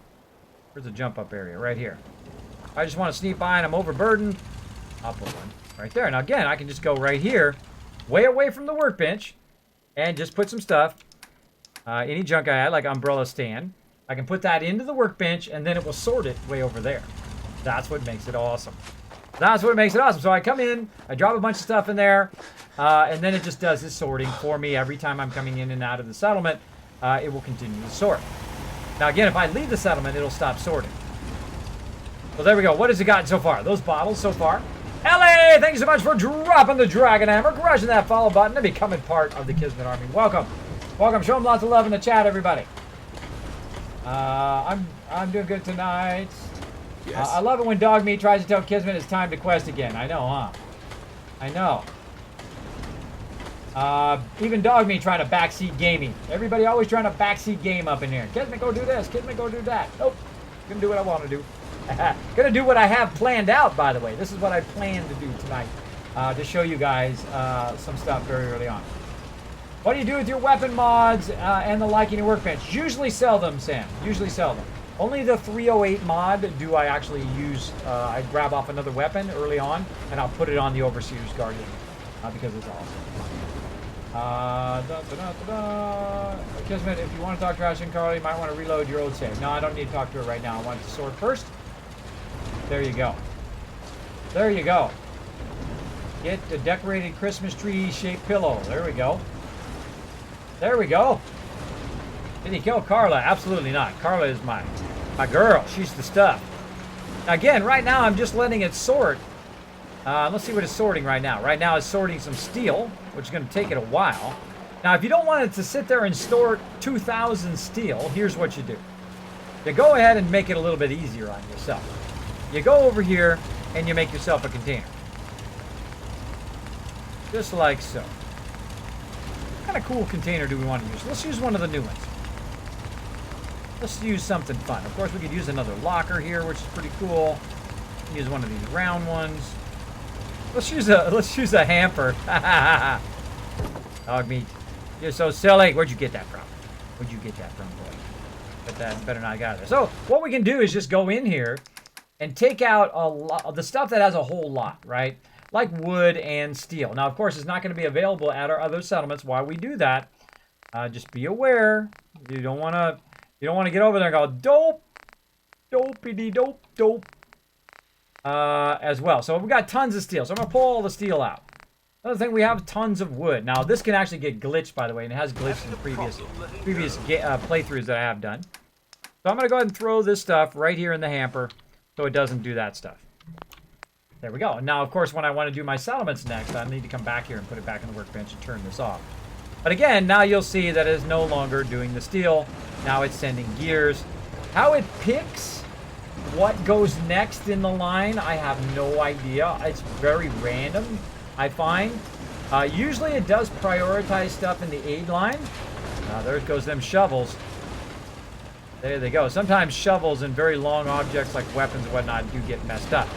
where's the jump up area? Right here. If I just want to sneak by and I'm overburdened, I'll put one right there. Now again, I can just go right here, way away from the workbench, and just put some stuff, any junk I had, like umbrella stand. I can put that into the workbench, and then it will sort it way over there. That's what makes it awesome. That's what makes it awesome. So I come in, I drop a bunch of stuff in there, and then it just does this sorting for me every time I'm coming in and out of the settlement. It will continue to sort. Now again, if I leave the settlement, it'll stop sorting. Well, there we go. What has it gotten so far? Those bottles so far. LA, thank you so much for dropping the Dragon Hammer, crushing that follow button, and becoming part of the Kismet Army. Welcome. Welcome. Show them lots of love in the chat, everybody. I'm doing good tonight. Yes. I love it when Dog Meat tries to tell Kismet it's time to quest again. I know, huh? I know. Even dog me trying to backseat gaming. Everybody always trying to backseat game up in here. Kismet, go do this. Kismet, go do that. Nope. Gonna do what I want to do. Gonna do what I have planned out, by the way. This is what I plan to do tonight. To show you guys some stuff very early on. What do you do with your weapon mods and the like in your workbench? Usually sell them, Sam. Usually sell them. Only the 308 mod do I actually use. I grab off another weapon early on, and I'll put it on the Overseer's Guardian because it's awesome. Kismet, if you want to talk trash in Carly, you might want to reload your old save. No, I don't need to talk to her right now. I want to sword first. There you go. There you go. Get the decorated Christmas tree shaped pillow. There we go. There we go. Did he kill Carla? Absolutely not. Carla is my girl. She's the stuff. Again, right now I'm just letting it sort. Let's see what it's sorting right now. Right now it's sorting some steel, which is going to take it a while. Now, if you don't want it to sit there and store 2,000 steel, here's what you do. You go ahead and make it a little bit easier on yourself. You go over here and you make yourself a container. Just like so. What kind of cool container do we want to use? Let's use one of the new ones. Let's use something fun. Of course, we could use another locker here, which is pretty cool. Use one of these round ones. Let's use a hamper. Dog meat. You're so silly. Where'd you get that from? Where'd you get that from, boy? But that better not get out of there. So what we can do is just go in here and take out a lot of the stuff that has a whole lot, right? Like wood and steel. Now, of course, it's not going to be available at our other settlements. While we do that, just be aware. You don't want to get over there and go dope, dopey dope, dope. As well. So we've got tons of steel. So I'm going to pull all the steel out. Another thing, we have tons of wood. Now, this can actually get glitched, by the way, and it has glitched in the previous playthroughs that I have done. So I'm going to go ahead and throw this stuff right here in the hamper so it doesn't do that stuff. There we go. And now, of course, when I want to do my settlements next, I need to come back here and put it back in the workbench and turn this off. But again, now you'll see that it is no longer doing the steel. Now it's sending gears. How it picks what goes next in the line, I have no idea. It's very random, I find. Usually it does prioritize stuff in the aid line. There goes them shovels. There they go. Sometimes shovels and very long objects like weapons and whatnot do get messed up.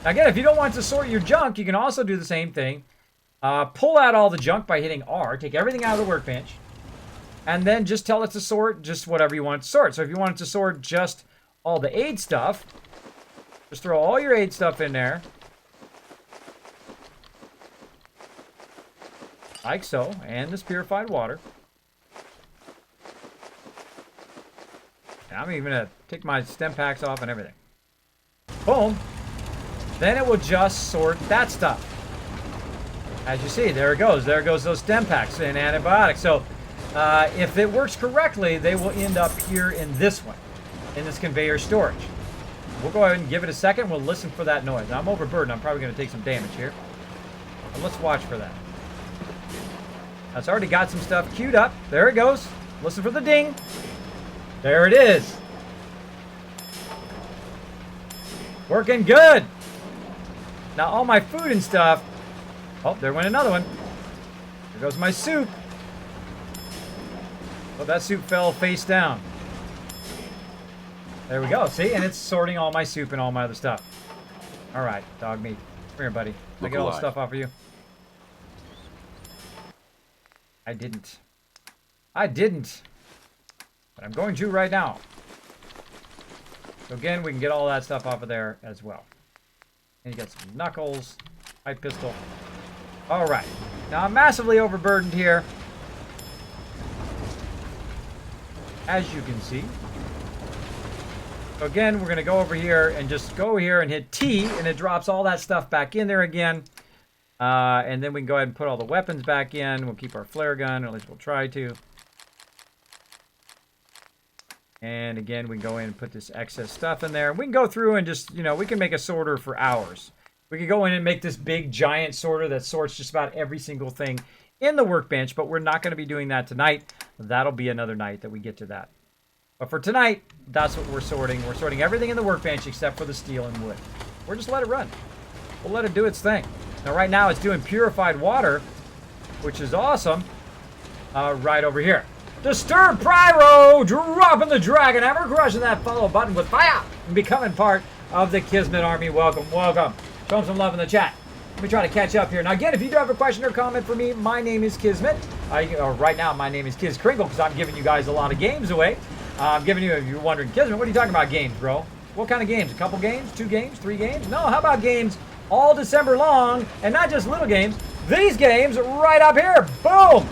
Again, if you don't want to sort your junk, you can also do the same thing. Pull out all the junk by hitting R. Take everything out of the workbench. And then just tell it to sort just whatever you want it to sort. So if you want it to sort just all the aid stuff, just throw all your aid stuff in there. Like so. And this purified water. Now I'm even going to take my stem packs off and everything. Boom. Then it will just sort that stuff. As you see, there it goes. There goes those stem packs and antibiotics. So if it works correctly, they will end up here in this one, in this conveyor storage. We'll go ahead and give it a second. We'll listen for that noise. Now, I'm overburdened. I'm probably going to take some damage here. But let's watch for that. That's already got some stuff queued up. There it goes. Listen for the ding. There it is. Working good. Now, all my food and stuff. Oh, there went another one. There goes my soup. Oh, that soup fell face down. There we go. See? And it's sorting all my soup and all my other stuff. All right, dog meat. Come here, buddy. Did I get all the stuff off of you? I didn't. I didn't. But I'm going to right now. So again, we can get all that stuff off of there as well. And you got some knuckles, pipe pistol. All right. Now I'm massively overburdened here, as you can see. So again, we're going to go over here and just go here and hit T, and it drops all that stuff back in there again. And then we can go ahead and put all the weapons back in. We'll keep our flare gun, or at least we'll try to. And again, we can go in and put this excess stuff in there. We can go through and just, you know, we can make a sorter for hours. We could go in and make this big giant sorter that sorts just about every single thing in the workbench, but we're not going to be doing that tonight. That'll be another night that we get to that. But for tonight, that's what we're sorting. We're sorting everything in the workbench except for the steel and wood. We'll just let it run. We'll let it do its thing. Now, right now, it's doing purified water, which is awesome, right over here. Disturbed Pyro dropping the Dragon Hammer, crushing that follow button with fire, and becoming part of the Kismet Army. Welcome, welcome. Show them some love in the chat. Let me try to catch up here. Now, again, if you do have a question or comment for me, my name is Kismet. Right now, my name is Kiz Kringle because I'm giving you guys a lot of games away. I'm giving you, if you're wondering, Kismet, what are you talking about games, bro? What kind of games? A couple games? 2 games? 3 games? No, how about games all December long, and not just little games. These games right up here. Boom!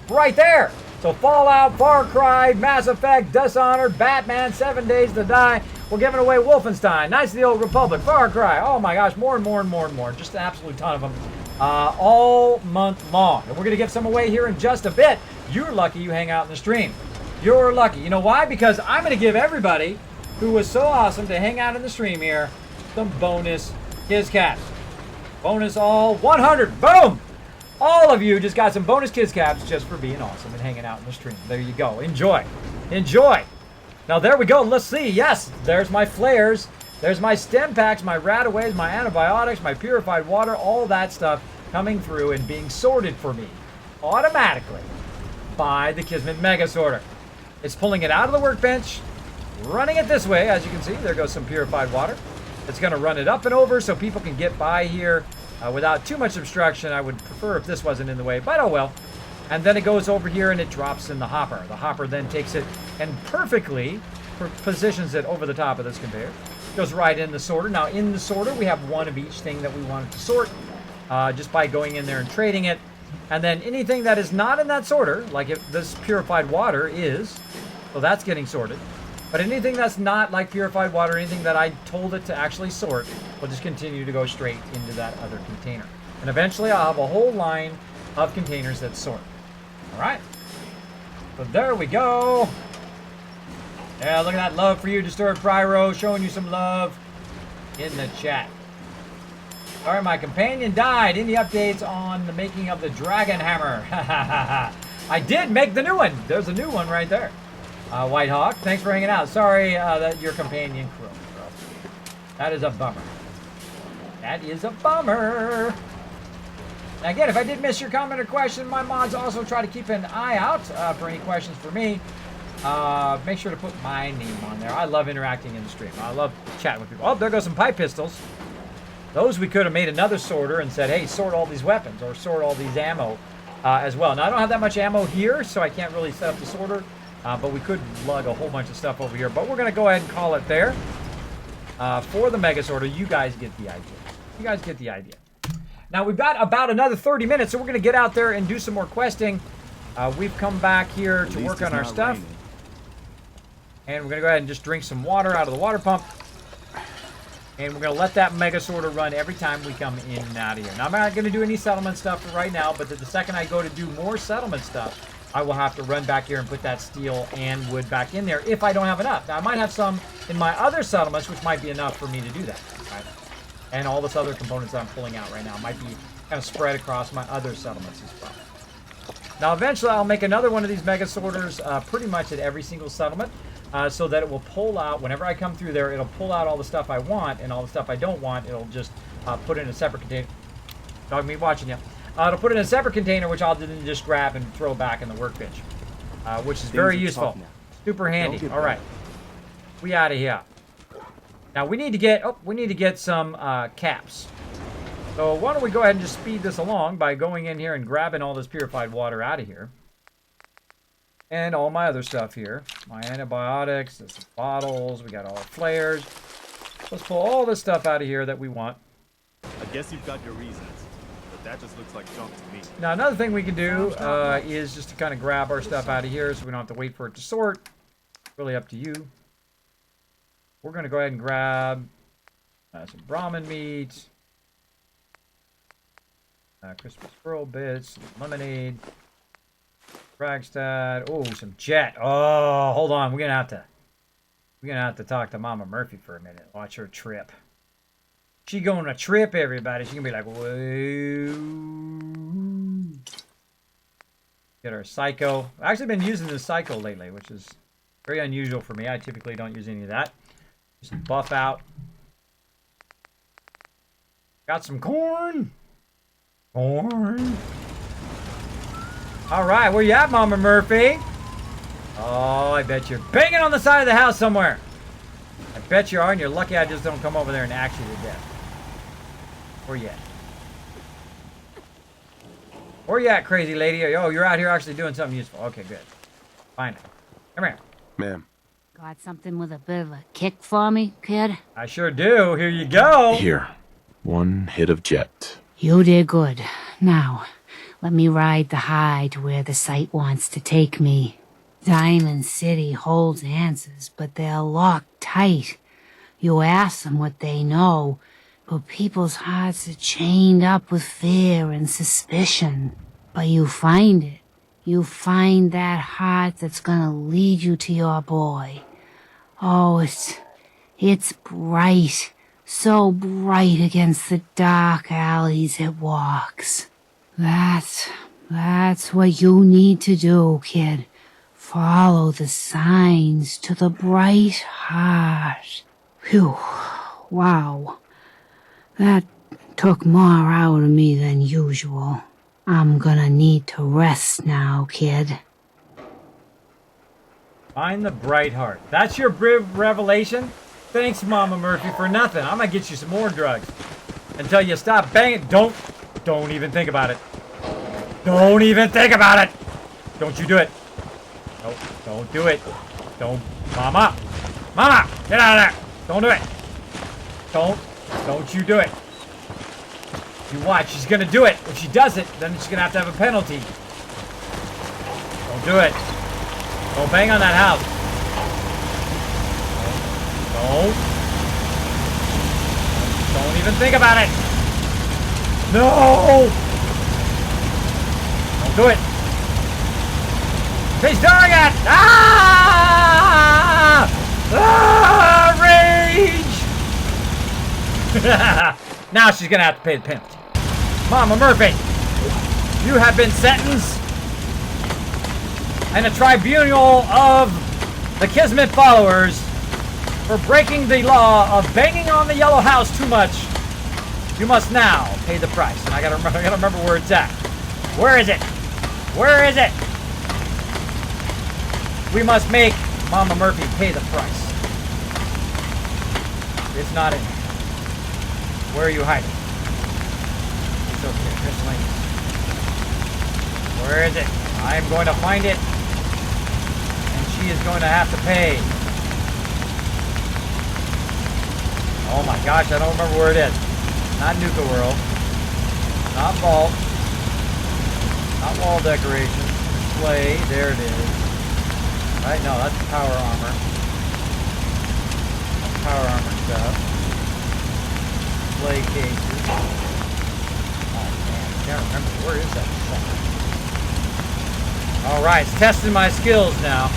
Right there. So Fallout, Far Cry, Mass Effect, Dishonored, Batman, 7 Days to Die. We're giving away Wolfenstein, Knights of the Old Republic, Far Cry. Oh my gosh, more and more and more and more. Just an absolute ton of them all month long. And we're going to give some away here in just a bit. You're lucky you hang out in the stream. You're lucky. You know why? Because I'm going to give everybody who was so awesome to hang out in the stream here some bonus Kiz Caps. Bonus all 100. Boom! All of you just got some bonus Kiz Caps just for being awesome and hanging out in the stream. There you go. Enjoy. Enjoy. Now, there we go. Let's see. Yes, there's my flares. There's my stem packs, my rataways, my antibiotics, my purified water, all that stuff coming through and being sorted for me automatically by the Kismet Mega Sorter. It's pulling it out of the workbench, running it this way. As you can see, there goes some purified water. It's going to run it up and over so people can get by here without too much obstruction. I would prefer if this wasn't in the way, but oh well. And then it goes over here and it drops in the hopper. The hopper then takes it and perfectly positions it over the top of this conveyor. Goes right in the sorter. Now in the sorter, we have one of each thing that we wanted to sort just by going in there and trading it. And then anything that is not in that sorter, like if this purified water is, so that's getting sorted. But anything that's not like purified water, anything that I told it to actually sort, will just continue to go straight into that other container. And eventually I'll have a whole line of containers that sort. All right. So there we go. Yeah, look at that love for you, Disturbed Pyro, showing you some love in the chat. Sorry, my companion died. Any updates on the making of the Dragon Hammer? I did make the new one. There's a new one right there. White Hawk, thanks for hanging out. Sorry that your companion croaked, bro. That is a bummer. That is a bummer. Now again, if I did miss your comment or question, my mods also try to keep an eye out for any questions for me. Make sure to put my name on there. I love interacting in the stream. I love chatting with people. Oh, there goes some pipe pistols. Those we could have made another sorter and said, hey, sort all these weapons or sort all these ammo as well. Now, I don't have that much ammo here, so I can't really set up the sorter. But we could lug a whole bunch of stuff over here. But we're going to go ahead and call it there for the Mega Sorter. You guys get the idea. You guys get the idea. Now, we've got about another 30 minutes, so we're going to get out there and do some more questing. We've come back here to work on our stuff. Raining. And we're going to go ahead and just drink some water out of the water pump. And we're going to let that Mega Sorter run every time we come in and out of here. Now, I'm not going to do any settlement stuff for right now, but the second I go to do more settlement stuff, I will have to run back here and put that steel and wood back in there if I don't have enough. Now, I might have some in my other settlements, which might be enough for me to do that. Right? And all this other components that I'm pulling out right now might be kind of spread across my other settlements as well. Now, eventually, I'll make another one of these Mega Sorters pretty much at every single settlement so that it will pull out, whenever I come through there, it'll pull out all the stuff I want, and all the stuff I don't want, it'll just put it in a separate container. Dog me watching you. It'll put it in a separate container, which I'll then just grab and throw back in the workbench, which is very useful. Super handy. All right, we out of here. Now we need to get some caps. So why don't we go ahead and just speed this along by going in here and grabbing all this purified water out of here, and all my other stuff here, my antibiotics, there's some bottles, we got all our flares. Let's pull all this stuff out of here that we want. I guess you've got your reasons. That just looks like junk to me. Now, another thing we can do is just to kind of grab our stuff out of here so we don't have to wait for it to sort. Really up to you. We're going to go ahead and grab some Brahmin meat, Christmas squirrel bits, some lemonade, Ragstad. Oh, some jet. Oh, hold on. We're gonna have to talk to Mama Murphy for a minute. Watch her trip. She going to trip, everybody. She gonna be like, whoa. Get our Psycho. I've actually been using the Psycho lately, which is very unusual for me. I typically don't use any of that. Just buff out. Got some corn. Corn. All right, where you at, Mama Murphy? Oh, I bet you're banging on the side of the house somewhere. I bet you are, and you're lucky I just don't come over there and axe you to death. Where you at? Where you at, crazy lady? Oh, you're out here actually doing something useful. Okay, good. Fine. Come here. Ma'am. Got something with a bit of a kick for me, kid? I sure do. Here you go. Here. One hit of jet. You did good. Now, let me ride the high to where the site wants to take me. Diamond City holds answers, but they're locked tight. You ask them what they know, but people's hearts are chained up with fear and suspicion. But you find it. You find that heart that's gonna lead you to your boy. Oh, it's bright. So bright against the dark alleys it walks. That's what you need to do, kid. Follow the signs to the bright heart. Phew. Wow. That took more out of me than usual. I'm gonna need to rest now, kid. Find the bright heart. That's your revelation? Thanks, Mama Murphy, for nothing. I'm gonna get you some more drugs. Until you stop banging. Don't even think about it. Don't even think about it. Don't you do it. Nope, don't do it. Don't. Mama, get out of there. Don't do it. Don't you do it. You watch, she's gonna do it. If she does it, then she's gonna have to have a penalty. Don't do it. Don't bang on that house. Don't even think about it. No! Don't do it. She's doing it! Ah! Ah! Rage! Now she's gonna have to pay the penalty. Mama Murphy, you have been sentenced in a tribunal of the Kismet followers for breaking the law of banging on the yellow house too much. You must now pay the price. And I gotta remember where it's at. Where is it? Where is it? We must make Mama Murphy pay the price. It's not in here. Where are you hiding? It's okay, miscellaneous. Where is it? I am going to find it. And she is going to have to pay. Oh my gosh, I don't remember where it is. Not Nuka World. Not Vault. Not wall decoration. Display. There it is. Right? No, that's power armor. That's power armor stuff. Display cases. Oh man, I can't remember. Where is that stuff? Alright, it's testing my skills now.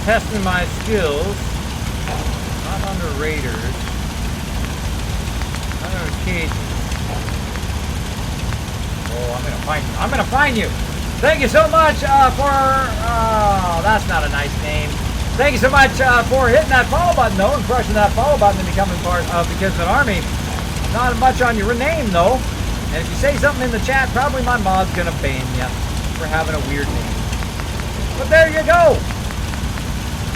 Testing my skills. Not under raiders. Not under cages. Oh, I'm gonna find you. I'm gonna find you! Thank you so much for... Oh, that's not a nice name. Thank you so much for hitting that follow button, though, and crushing that follow button and becoming part of the Kismet Army. Not much on your name, though. And if you say something in the chat, probably my mod's gonna ban you for having a weird name. But there you go!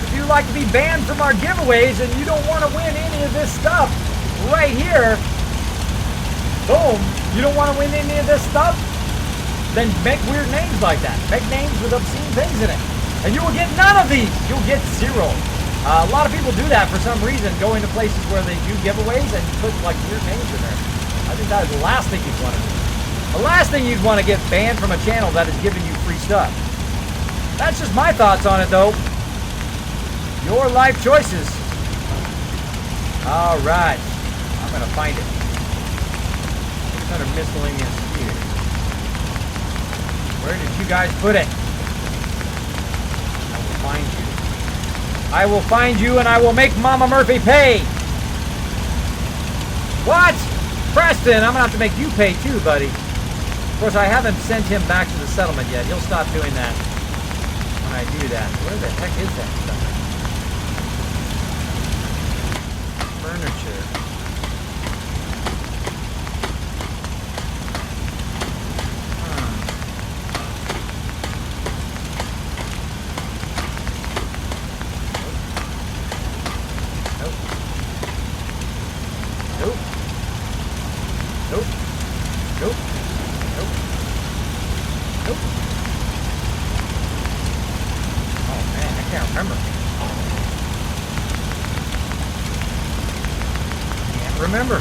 If you like to be banned from our giveaways and you don't want to win any of this stuff right here, boom, you don't want to win any of this stuff, then make weird names like that. Make names with obscene things in it. And you will get none of these. You'll get zero. A lot of people do that for some reason, go into places where they do giveaways and put like weird names in there. I think that is the last thing you'd want to do. The last thing you'd want to get banned from a channel that is giving you free stuff. That's just my thoughts on it, though. Your life choices. All right. I'm going to find it. It's under miscellaneous here. Where did you guys put it? I will find you. I will find you and I will make Mama Murphy pay. What? Preston, I'm going to have to make you pay too, buddy. Of course, I haven't sent him back to the settlement yet. He'll stop doing that when I do that. Where the heck is that stuff? Furniture. Nope. Nope. Nope. Nope. Nope. Oh man, I can't remember. Can't remember.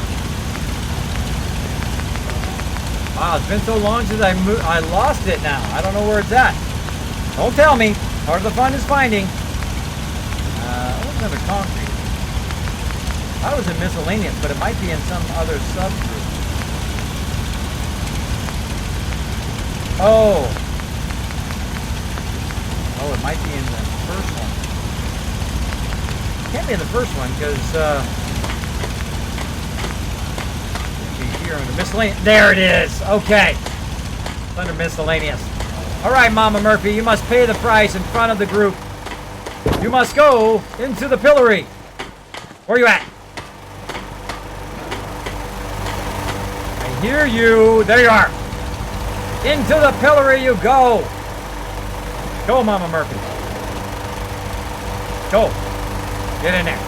Wow, it's been so long since I lost it now. I don't know where it's at. Don't tell me. Part of the fun is finding. What's another concrete? I was in miscellaneous, but it might be in some other subgroup. Oh. Oh, it might be in the first one. Can't be in the first one because here under miscellaneous. There it is. Okay. It's under miscellaneous. All right, Mama Murphy, you must pay the price in front of the group. You must go into the pillory. Where are you at? I hear you. There you are. Into the pillory you go. Go, Mama Murphy. Go. Get in there.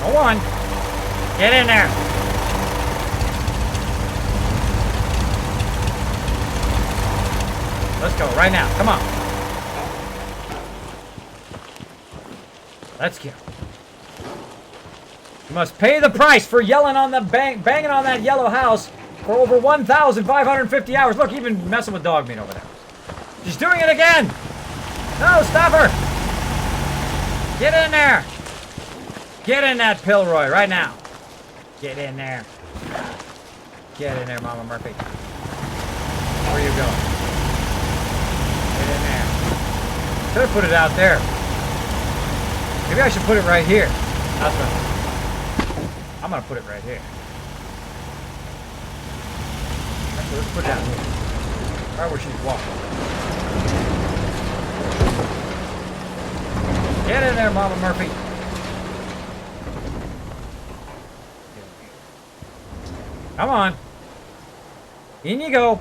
Go on. Get in there. Let's go right now. Come on. Let's go. You must pay the price for yelling on the banging on that yellow house for over 1,550 hours. Look, even messing with dog meat over there. She's doing it again. No, stop her. Get in there. Get in that Pilroy right now. Get in there. Get in there, Mama Murphy. Where are you going? Get in there. Should have put it out there. Maybe I should put it right here. That's what I'm gonna put it right here. Actually, let's put it down here. Right where she's walking. Get in there, Mama Murphy. Come on. In you go.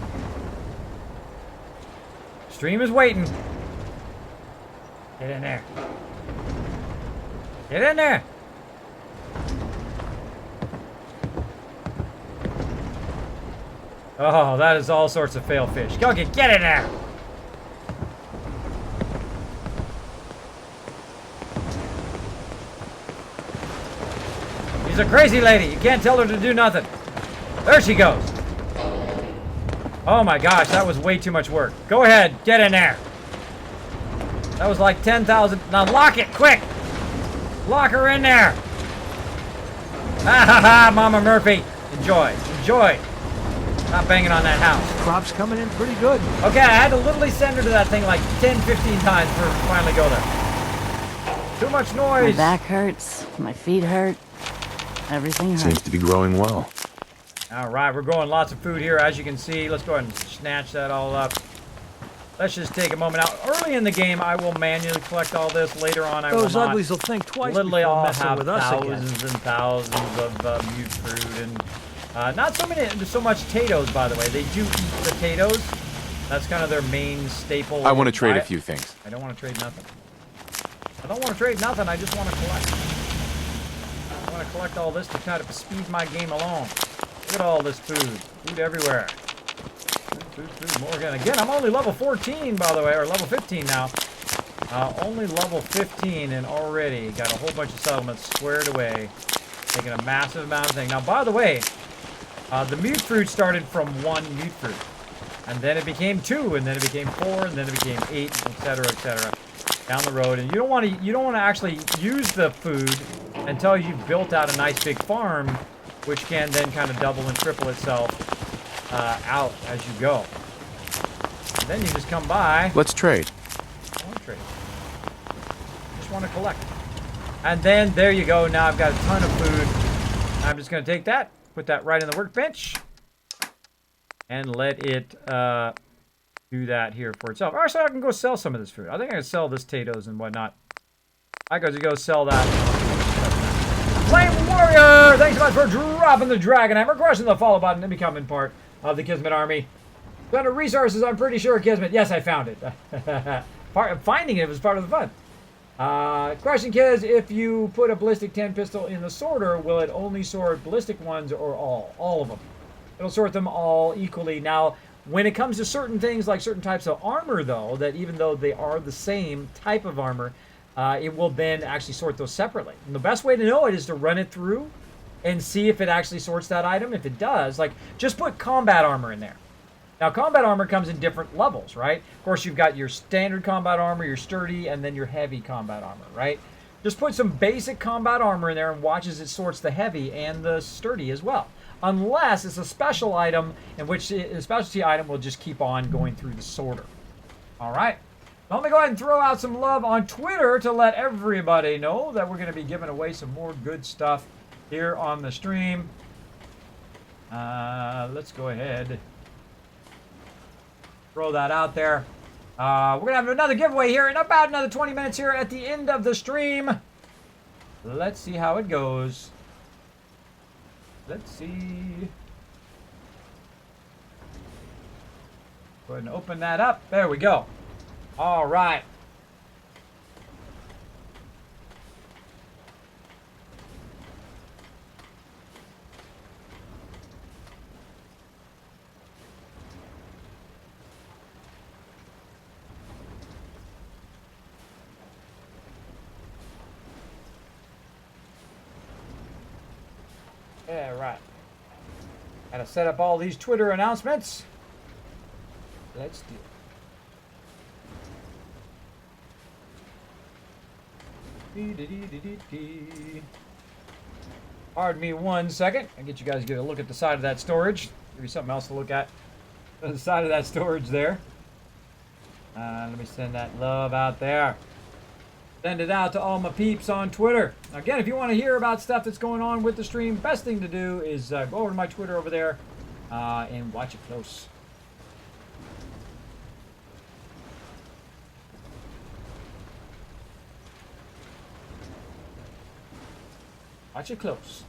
Stream is waiting. Get in there. Get in there. Oh, that is all sorts of fail fish. Go get in there. She's a crazy lady. You can't tell her to do nothing. There she goes. Oh my gosh, that was way too much work. Go ahead, get in there. That was like 10,000. Now lock it, quick. Lock her in there. Ha ha ha, Mama Murphy. Enjoy, enjoy. Not banging on that house. Crop's coming in pretty good. Okay, I had to literally send her to that thing like 10, 15 times for her to finally go there. Too much noise. My back hurts. My feet hurt. Everything hurts. Seems to be growing well. All right, we're growing lots of food here, as you can see. Let's go ahead and snatch that all up. Let's just take a moment out. Early in the game, I will manually collect all this. Later on, I will Those not. uglies will think twice Literally, before I'll messing have with us thousands again. and thousands of mute fruit and not so much potatoes. By the way, they do eat potatoes. That's kind of their main staple. I want to trade a diet. few things. I don't want to trade nothing. I don't want to trade nothing. I just want to collect. I want to collect all this to kind of speed my game along. Look at all this food. Food everywhere. Food, more again. Again, I'm only level 14, by the way, or level 15 now. Only level 15 and already got a whole bunch of settlements squared away. Taking a massive amount of things. Now, by the way, the mute fruit started from 1 mute fruit. And then it became 2, and then it became 4, and then it became 8, etc. Down the road. And you don't want to actually use the food until you've built out a nice big farm, which can then kind of double and triple itself out as you go. And then you just come by. Let's trade. I want to trade. Just want to collect. And then there you go. Now I've got a ton of food. I'm just going to take that, put that right in the workbench, and let it do that here for itself. Or so I can go sell some of this food. I think I can sell this potatoes and whatnot. I go sell that. Flame Warrior! Thanks so much for dropping the dragon hammer, crushing the follow button, and becoming part of the Kismet army. Got resources, I'm pretty sure, Kismet. Yes, I found it. Finding it was part of the fun. Question, kids, if you put a ballistic 10 pistol in the sorter, will it only sort ballistic ones or all? All of them. It'll sort them all equally. Now, when it comes to certain things like certain types of armor, though, that even though they are the same type of armor, it will then actually sort those separately. And the best way to know it is to run it through and see if it actually sorts that item. If it does, like, just put combat armor in there. Now, combat armor comes in different levels, right? Of course, you've got your standard combat armor, your sturdy, and then your heavy combat armor, right? Just put some basic combat armor in there and watch as it sorts the heavy and the sturdy as well. Unless it's a special item, in which a specialty item will just keep on going through the sorter. All right. Let me go ahead and throw out some love on Twitter to let everybody know that we're going to be giving away some more good stuff here on the stream. Let's go ahead. Throw that out there. We're going to have another giveaway here in about another 20 minutes here at the end of the stream. Let's see how it goes. Let's see. Go ahead and open that up. There we go. All right. Yeah, right. Gotta set up all these Twitter announcements. Let's do it. Pardon me 1 second. I'll get you guys to get a look at the side of that storage. Give you something else to look at. The side of that storage there. Let me send that love out there. Send it out to all my peeps on Twitter. Again, if you want to hear about stuff that's going on with the stream, best thing to do is go over to my Twitter over there and watch it close. Watch it close.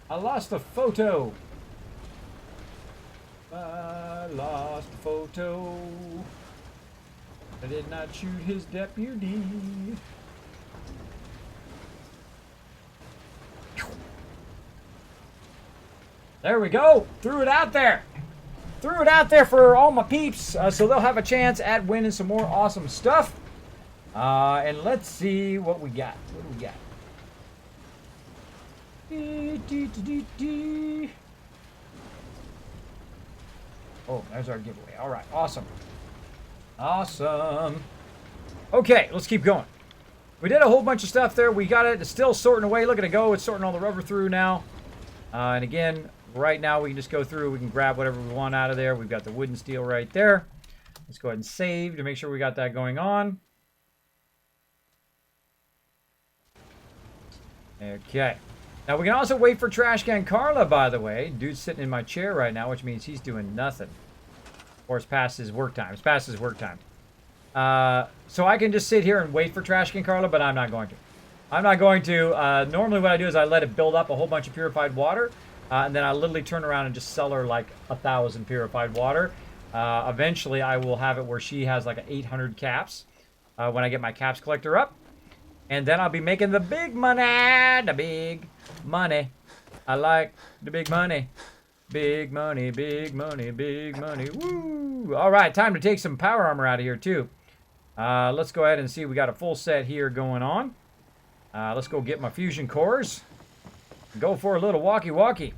I lost a photo. I lost a photo. I did not shoot his deputy. There we go. Threw it out there. Threw it out there for all my peeps, so they'll have a chance at winning some more awesome stuff. And let's see what we got. What do we got? Oh, there's our giveaway. All right, awesome. Awesome. Okay, let's keep going. We did a whole bunch of stuff there. We got it. It's still sorting away. Look at it go. It's sorting all the rubber through now. And again, right now we can just go through. We can grab whatever we want out of there. We've got the wood and steel right there. Let's go ahead and save to make sure we got that going on. Okay. Now, we can also wait for Trash Can Carla, by the way. Dude's sitting in my chair right now, which means he's doing nothing. Or it's past his work time. It's past his work time. So I can just sit here and wait for Trash Can Carla, but I'm not going to. I'm not going to. Normally what I do is I let it build up a whole bunch of purified water, and then I literally turn around and just sell her like 1,000 purified water. Eventually, I will have it where she has like 800 caps when I get my caps collector up. And then I'll be making the big money. The big money. I like the big money. Big money, big money, big money. Woo! All right, time to take some power armor out of here, too. Let's go ahead and see. We got a full set here going on. Let's go get my fusion cores. Go for a little walkie-walkie.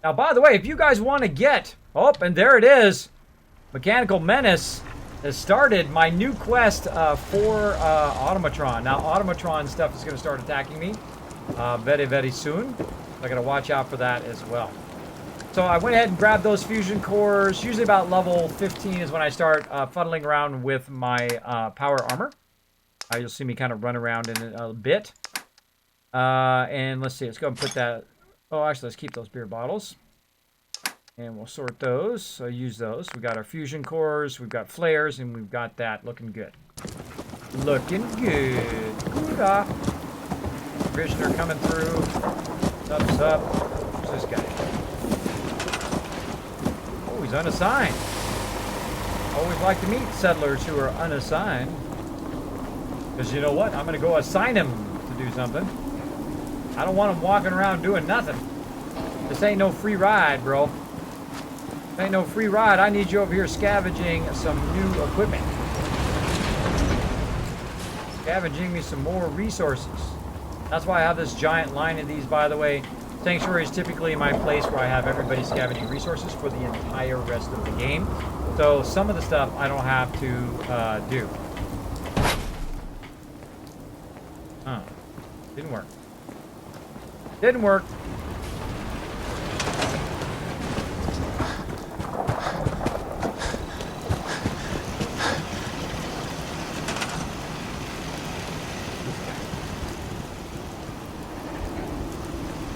Now, by the way, if you guys want to get... Oh, and there it is. Mechanical Menace has started my new quest for Automatron. Now, Automatron stuff is going to start attacking me very, very soon. So I got to watch out for that as well. So I went ahead and grabbed those fusion cores. Usually about level 15 is when I start fuddling around with my power armor. You'll see me kind of run around in it a bit. And let's see. Let's go and put that... Oh, actually, let's keep those beer bottles. And we'll sort those. So use those. We got our fusion cores. We've got flares. And we've got that looking good. Looking good. Good. Commissioner coming through. What's up? Who's this guy? Oh, he's unassigned. Always like to meet settlers who are unassigned. Because you know what? I'm going to go assign him to do something. I don't want him walking around doing nothing. This ain't no free ride, bro. This ain't no free ride. I need you over here scavenging some new equipment. Scavenging me some more resources. That's why I have this giant line of these, by the way. Sanctuary is typically my place where I have everybody scavenging resources for the entire rest of the game. So some of the stuff I don't have to do. Huh. Didn't work. Didn't work.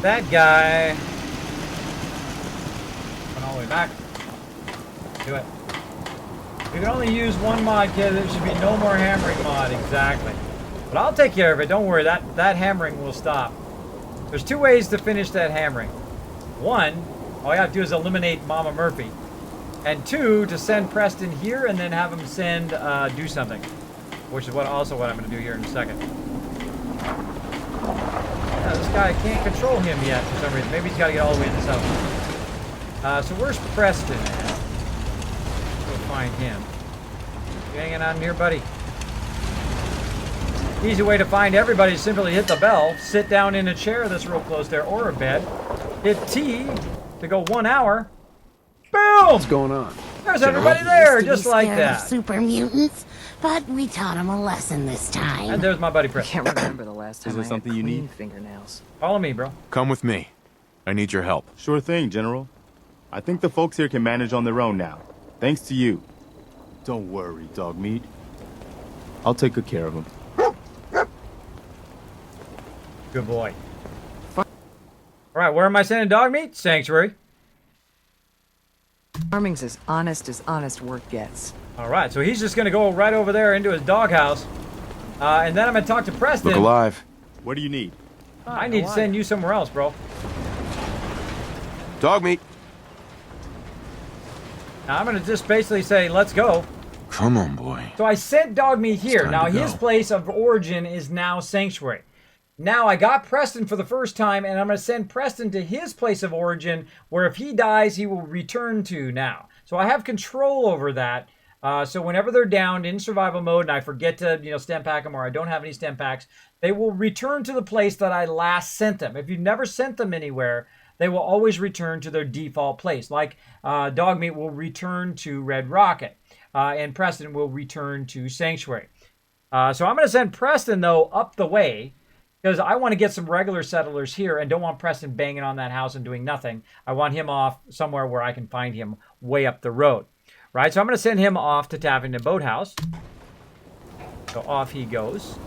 That guy. Went all the way back. Do it. You can only use one mod, kid. There should be no more hammering mod. Exactly. But I'll take care of it. Don't worry. That hammering will stop. There's two ways to finish that hammering. One, all you have to do is eliminate Mama Murphy. And two, to send Preston here and then have him send do something. Which is also what I'm going to do here in a second. Yeah, this guy can't control him yet for some reason. Maybe he's got to get all the way in this house. So where's Preston at? Go find him. You hanging on here, buddy? Easy way to find everybody is simply hit the bell, sit down in a chair that's real close there, or a bed, hit T to go 1 hour. Boom! What's going on? There's everybody there, just like Scared of that. super mutants, but we taught him a lesson this time. And there's my buddy I Preston. can't remember the last time there I had something you clean need? fingernails. Follow me, bro. Come with me. I need your help. Sure thing, General. I think the folks here can manage on their own now. Thanks to you. Don't worry, dog meat. I'll take good care of them. Good boy. All right, where am I sending dog meat? Sanctuary. Farming's as honest work gets. All right, so he's just going to go right over there into his doghouse. And then I'm going to talk to Preston. Look alive. What do you need? I need to send you somewhere else, bro. Dog meat. Now, I'm going to just basically say, let's go. Come on, boy. So I sent dog meat here. time Now, to his go. place of origin is now Sanctuary. Now, I got Preston for the first time, and I'm going to send Preston to his place of origin, where if he dies, he will return to now. So I have control over that. So whenever they're down in survival mode, and I forget to, stem pack them, or I don't have any stem packs, they will return to the place that I last sent them. If you've never sent them anywhere, they will always return to their default place. Like dog meat will return to Red Rocket, and Preston will return to Sanctuary. So I'm going to send Preston, though, up the way, because I want to get some regular settlers here and don't want Preston banging on that house and doing nothing. I want him off somewhere where I can find him way up the road. Right? So I'm going to send him off to Tappington Boathouse. So off he goes.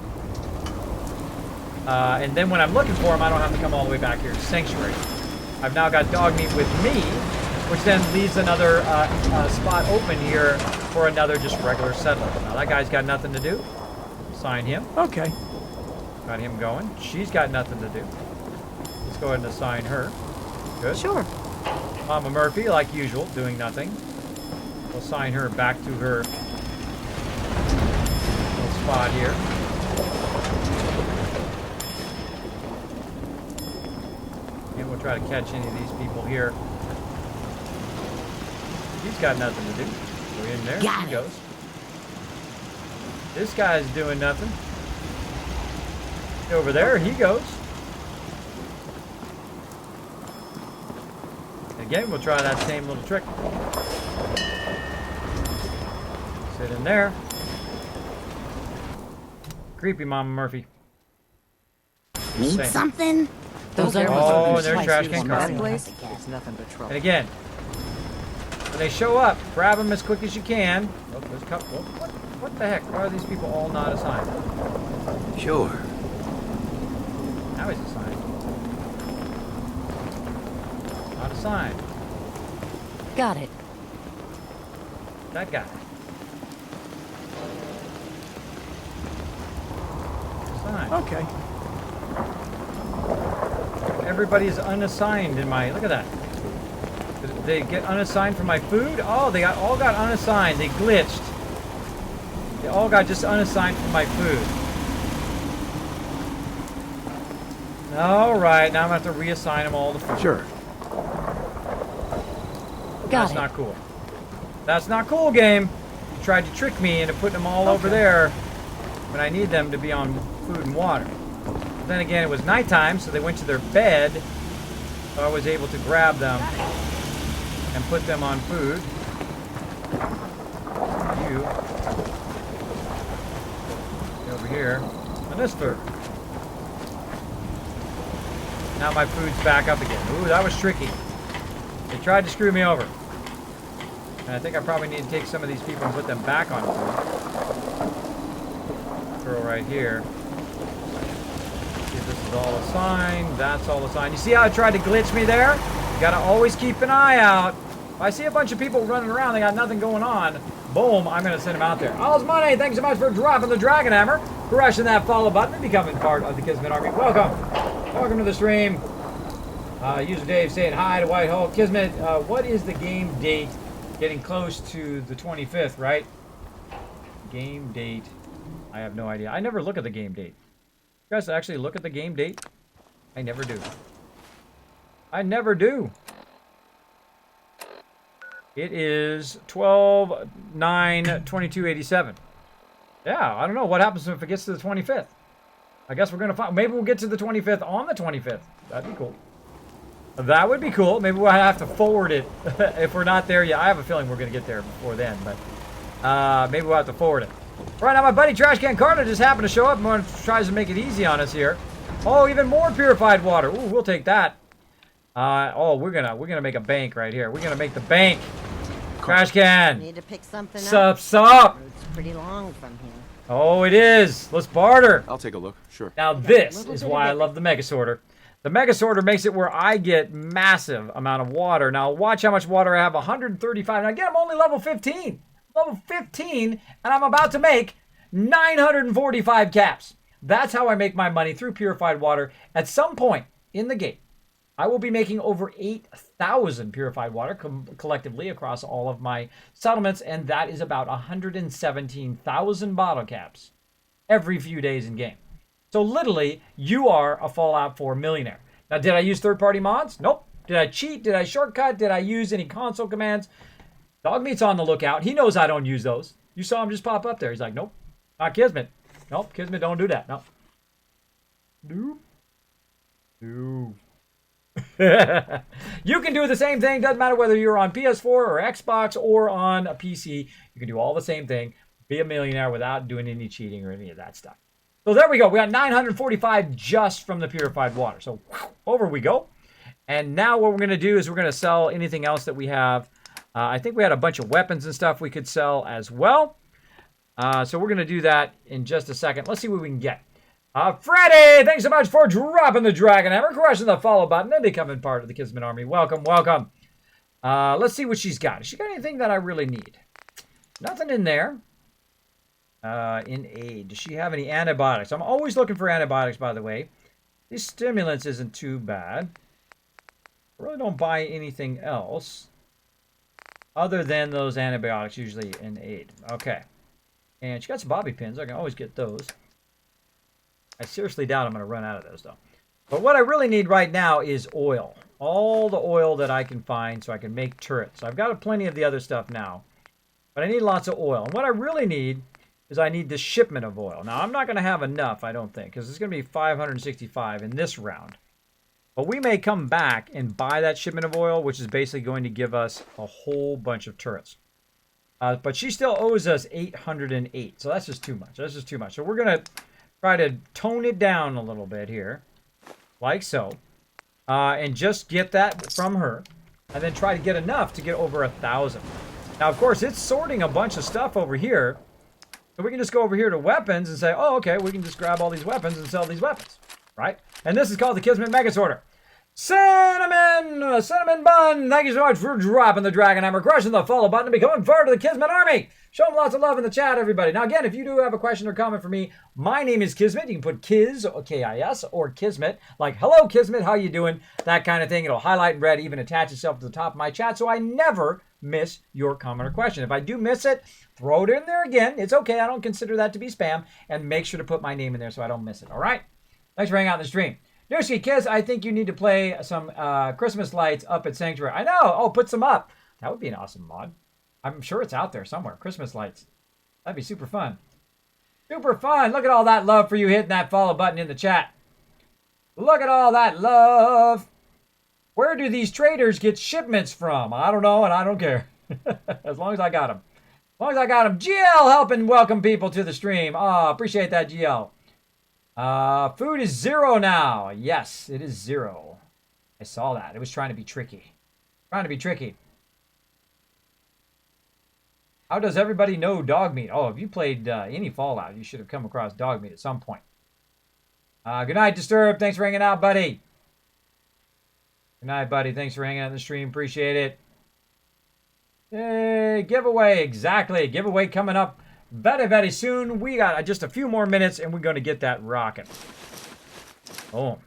And then when I'm looking for him, I don't have to come all the way back here to Sanctuary. I've now got dog meat with me, which then leaves another spot open here for another just regular settler. Now that guy's got nothing to do. Assign him. Okay. Got him going. She's got nothing to do. Let's go ahead and assign her. Good. Sure. Mama Murphy, like usual, doing nothing. We'll assign her back to her little spot here. And we'll try to catch any of these people here. He's got nothing to do. Go in there. Got He it. goes. This guy's doing nothing. Over there, he goes. Again, we'll try that same little trick. Sit in there. Creepy, Mama Murphy. Need Same. something? Those Oh, are there's trash can that cards. place. It's nothing but trouble. And again, when they show up, grab them as quick as you can. Oh, there's a couple. What the heck? Why are these people all not assigned? Sure. Now he's assigned. Not assigned. Got it. That guy. Assigned. Okay. Everybody's unassigned in my. Look at that. They get unassigned for my food? Oh, they all got unassigned. They glitched. They all got just unassigned for my food. Alright, now I'm going to have to reassign them all the food. Sure. That's not cool. That's not cool, game. You tried to trick me into putting them all over there when I need them to be on food and water. But then again, it was nighttime, so they went to their bed. So I was able to grab them and put them on food. You. Get over here. On this food. Now my food's back up again. Ooh, that was tricky. They tried to screw me over. And I think I probably need to take some of these people and put them back on food. Girl right here. See if this is all assigned. That's all assigned. You see how it tried to glitch me there? You gotta always keep an eye out. If I see a bunch of people running around, they got nothing going on, boom, I'm gonna send them out there. All's money, thanks so much for dropping the Dragon Hammer, crushing that follow button, and becoming part of the Kismet Army. Welcome. Welcome to the stream. User Dave saying hi to Whitehall. Kismet, what is the game date? Getting close to the 25th, right? Game date. I have no idea. I never look at the game date. You guys actually look at the game date? I never do. I never do. It is 12/9/2287. Yeah, I don't know. What happens if it gets to the 25th? I guess we're going to find... Maybe we'll get to the 25th on the 25th. That'd be cool. That would be cool. Maybe we'll have to forward it if we're not there yet. I have a feeling we're going to get there before then, but maybe we'll have to forward it. Right now, my buddy Trash Can Carter just happened to show up and tries to make it easy on us here. Oh, even more purified water. Ooh, we'll take that. Oh, we're gonna make a bank right here. We're gonna make the bank. Trash Can. Need to pick something Sup, up. sup. It's pretty long from here. Oh, it is. Let's barter. I'll take a look. Sure. Now this is why I love the Mega Sorter. The Mega Sorter makes it where I get massive amount of water. Now watch how much water I have, 135. And again, I'm only level 15. Level 15, and I'm about to make 945 caps. That's how I make my money through purified water. At some point in the game, I will be making over 8,000 purified water collectively across all of my settlements, and that is about 117,000 bottle caps every few days in game. So literally, you are a Fallout 4 millionaire. Now, did I use third-party mods? Nope. Did I cheat? Did I shortcut? Did I use any console commands? Dogmeat's on the lookout. He knows I don't use those. You saw him just pop up there. He's like, nope, not Kismet. Nope, Kismet don't do that. Nope. Nope. Nope. You can do the same thing. Doesn't matter whether you're on PS4 or Xbox or on a PC. You can do all the same thing. Be a millionaire without doing any cheating or any of that stuff. So there we go. We got 945 just from the purified water. So over we go. And now what we're going to do is we're going to sell anything else that we have. I think we had a bunch of weapons and stuff we could sell as well. So we're going to do that in just a second. Let's see what we can get. Freddie, thanks so much for dropping the Dragon Hammer, crushing the follow button, and becoming part of the Kismet Army. Welcome, welcome. Let's see what she's got. Has she got anything that I really need? Nothing in there. In aid. Does she have any antibiotics? I'm always looking for antibiotics, by the way. These stimulants isn't too bad. I really don't buy anything else other than those antibiotics, usually in aid. Okay. And she got some bobby pins. I can always get those. I seriously doubt I'm going to run out of those, though. But what I really need right now is oil. All the oil that I can find so I can make turrets. I've got plenty of the other stuff now. But I need lots of oil. And what I really need is I need this shipment of oil. Now, I'm not going to have enough, I don't think, because it's going to be 565 in this round. But we may come back and buy that shipment of oil, which is basically going to give us a whole bunch of turrets. But she still owes us 808, so that's just too much. That's just too much. So we're going to try to tone it down a little bit here, like so, and just get that from her, and then try to get enough to get over 1,000. Now, of course, it's sorting a bunch of stuff over here, so we can just go over here to weapons and say, oh, okay, we can just grab all these weapons and sell these weapons, right? And this is called the Kismet Mega Sorter. Cinnamon Bun, thank you so much for dropping the Dragon Hammer, crushing the follow button, and becoming part of the Kismet Army. Show them lots of love in the chat, everybody. Now, again, if you do have a question or comment for me, my name is Kismet. You can put Kiz, K-I-S, or Kismet, like, hello, Kismet, how you doing? That kind of thing. It'll highlight in red, even attach itself to the top of my chat, so I never miss your comment or question. If I do miss it, throw it in there again. It's okay. I don't consider that to be spam, and make sure to put my name in there so I don't miss it, all right? Thanks for hanging out in the stream. Newski Kids, I think you need to play some Christmas lights up at Sanctuary. I know. Oh, put some up. That would be an awesome mod. I'm sure it's out there somewhere. Christmas lights. That'd be super fun. Super fun. Look at all that love for you hitting that follow button in the chat. Look at all that love. Where do these traders get shipments from? I don't know, and I don't care. As long as I got them. As long as I got them. GL helping welcome people to the stream. Oh, appreciate that, GL. Food is 0 now. Yes, it is 0. I saw that. It was trying to be tricky. Trying to be tricky. How does everybody know dog meat? Oh, if you played any Fallout, you should have come across dog meat at some point. Good night, Disturbed. Thanks for hanging out, buddy. Good night, buddy. Thanks for hanging out in the stream. Appreciate it. Hey, giveaway. Exactly. Giveaway coming up very, very soon. We got just a few more minutes, and we're going to get that rocking. Oh.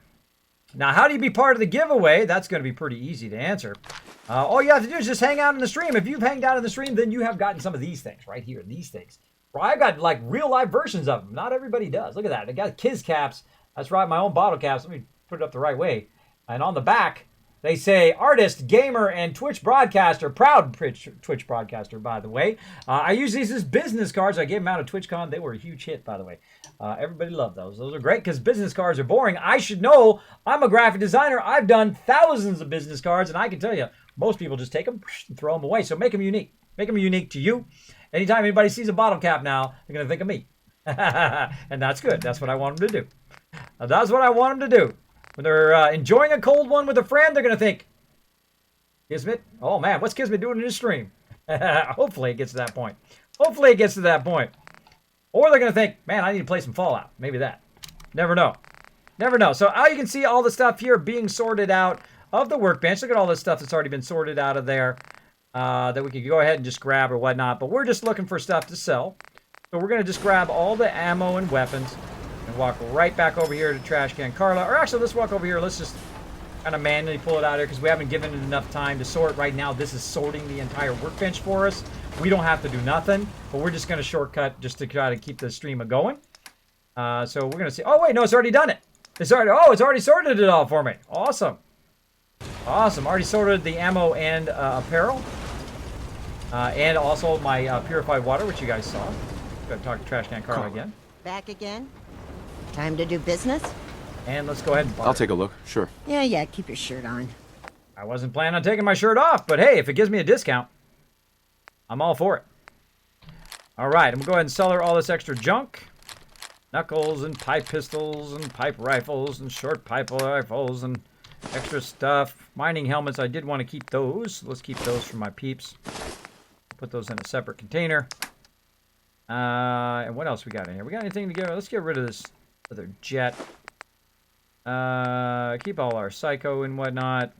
Now, how do you be part of the giveaway? That's going to be pretty easy to answer. All you have to do is just hang out in the stream. If you've hanged out in the stream, then you have gotten some of these things right here. These things. Well, I've got, like, real-life versions of them. Not everybody does. Look at that. I got Kiz caps. That's right, my own bottle caps. Let me put it up the right way. And on the back, they say, artist, gamer, and Twitch broadcaster. Proud Twitch broadcaster, by the way. I use these as business cards. I gave them out at TwitchCon. They were a huge hit, by the way. Everybody loved those. Those are great because business cards are boring. I should know. I'm a graphic designer. I've done thousands of business cards, and I can tell you, most people just take them and throw them away. So make them unique. Make them unique to you. Anytime anybody sees a bottle cap now, they're going to think of me. And that's good. That's what I want them to do. That's what I want them to do. When they're enjoying a cold one with a friend, they're going to think, Kismet? Oh, man, what's Kismet doing in his stream? Hopefully it gets to that point. Hopefully it gets to that point. Or they're going to think, man, I need to play some Fallout. Maybe that. Never know. Never know. So you can see all the stuff here being sorted out of the workbench. Look at all this stuff that's already been sorted out of there that we could go ahead and just grab or whatnot. But we're just looking for stuff to sell. So we're going to just grab all the ammo and weapons and walk right back over here to Trash Can Carla. Or actually, let's walk over here. Let's just kind of manually pull it out here because we haven't given it enough time to sort. Right now, this is sorting the entire workbench for us. We don't have to do nothing, but we're just going to shortcut just to try to keep the stream going. So we're going to see. Oh, wait, no, it's already done it. It's already sorted it all for me. Awesome. Awesome. Already sorted the ammo and apparel. And also my purified water, which you guys saw. Got to talk to Trash Can Carla again. Back again? Time to do business? And let's go ahead and I'll take a look, sure. Yeah, keep your shirt on. I wasn't planning on taking my shirt off, but hey, if it gives me a discount, I'm all for it. All right, I'm going to go ahead and sell her all this extra junk. Knuckles and pipe pistols and pipe rifles and short pipe rifles and extra stuff. Mining helmets, I did want to keep those. Let's keep those for my peeps. Put those in a separate container. And what else we got in here? We got anything to get? Let's get rid of this other jet. Keep all our psycho and whatnot.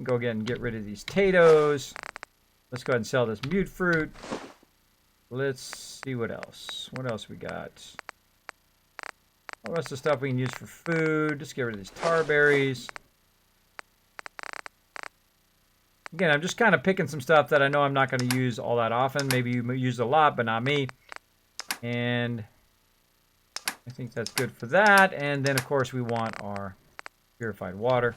Go ahead and get rid of these potatoes. Let's go ahead and sell this mute fruit. Let's see what else. What else we got? All the rest of the stuff we can use for food. Just get rid of these tar berries. Again, I'm just kind of picking some stuff that I know I'm not going to use all that often. Maybe you use a lot, but not me. And I think that's good for that. And then, of course, we want our purified water.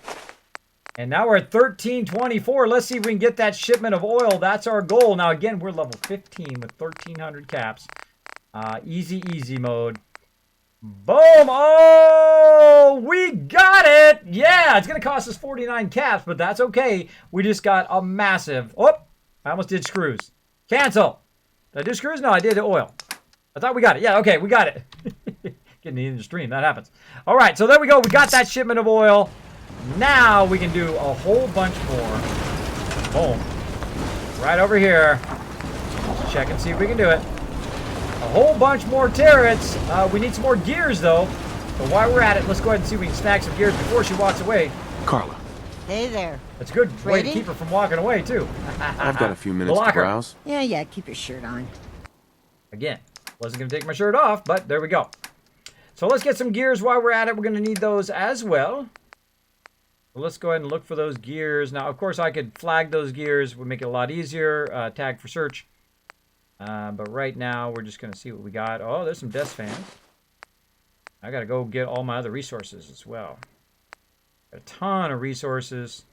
And now we're at 1324. Let's see if we can get that shipment of oil. That's our goal. Now, again, we're level 15 with 1,300 caps. Easy mode. Boom! Oh, we got it! Yeah, it's going to cost us 49 caps, but that's okay. We just got a massive... Oh, I almost did screws. Cancel. Did I do screws? No, I did oil. I thought we got it. Yeah, okay, we got it. Getting in the stream, that happens. All right, so there we go. We got that shipment of oil. Now we can do a whole bunch more. Boom. Right over here. Let's check and see if we can do it. A whole bunch more turrets. We need some more gears, though. But while we're at it, let's go ahead and see if we can snag some gears before she walks away. Carla, Hey there. That's a good way to Ready? keep her from walking away, too. I've got a few minutes to Blocker. browse. Yeah, keep your shirt on. Again, wasn't going to take my shirt off, but there we go. So let's get some gears while we're at it. We're going to need those as well. So let's go ahead and look for those gears. Now, of course, I could flag those gears. Would make it a lot easier. Tag for search. But right now, we're just going to see what we got. Oh, there's some desk fans. I got to go get all my other resources as well. Got a ton of resources.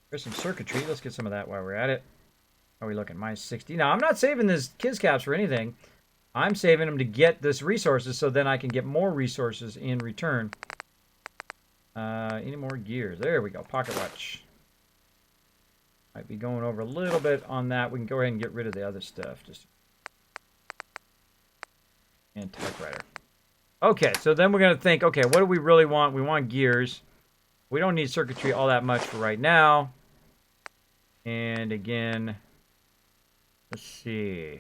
There's some circuitry. Let's get some of that while we're at it. How are we looking? Minus 60. Now, I'm not saving this Kiz caps for anything. I'm saving them to get this resources so then I can get more resources in return. Any more gears? There we go. Pocket watch. Might be going over a little bit on that. We can go ahead and get rid of the other stuff. And typewriter. Okay, so then we're going to think, okay, what do we really want? We want gears. We don't need circuitry all that much for right now. And again, let's see.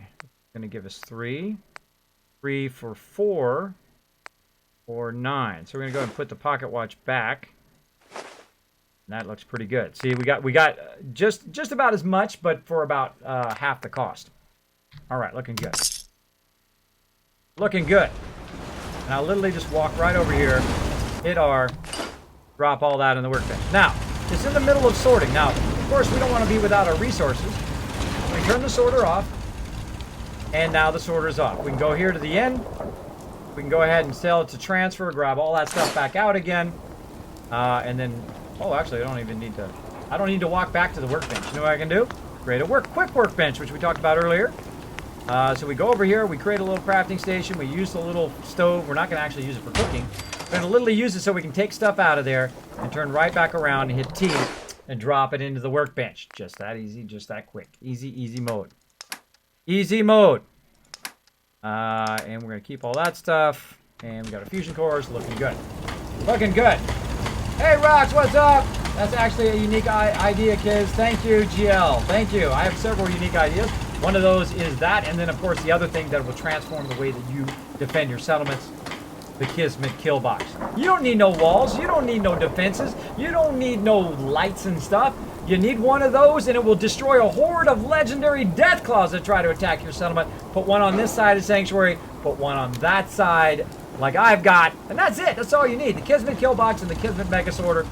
Going to give us 3. 3 for 4. Or 9. So we're going to go ahead and put the pocket watch back. And that looks pretty good. See, we got just about as much, but for about half the cost. All right, looking good. Looking good. And I'll literally just walk right over here, hit R, drop all that in the workbench. Now, it's in the middle of sorting. Now, of course, we don't want to be without our resources. We turn the sorter off, and now the sorter is off. We can go here to the end. We can go ahead and sell it to transfer, grab all that stuff back out again, and then, oh, actually, I don't need to walk back to the workbench. You know what I can do? Create a quick workbench, which we talked about earlier. So we go over here, we create a little crafting station, we use the little stove. We're not going to actually use it for cooking. We're going to literally use it so we can take stuff out of there and turn right back around and hit T and drop it into the workbench. Just that easy, just that quick. Easy mode. Easy mode. And we're going to keep all that stuff. And we got our fusion cores looking good. Looking good. Hey, Rox, what's up? That's actually a unique idea, kids. Thank you, GL. Thank you. I have several unique ideas. One of those is that, and then, of course, the other thing that will transform the way that you defend your settlements, the Kismet kill box. You don't need no walls. You don't need no defenses. You don't need no lights and stuff. You need one of those, and it will destroy a horde of legendary death claws that try to attack your settlement. Put one on this side of Sanctuary, put one on that side, like I've got, and that's it. That's all you need. The Kismet kill box and the Kismet mega sorter.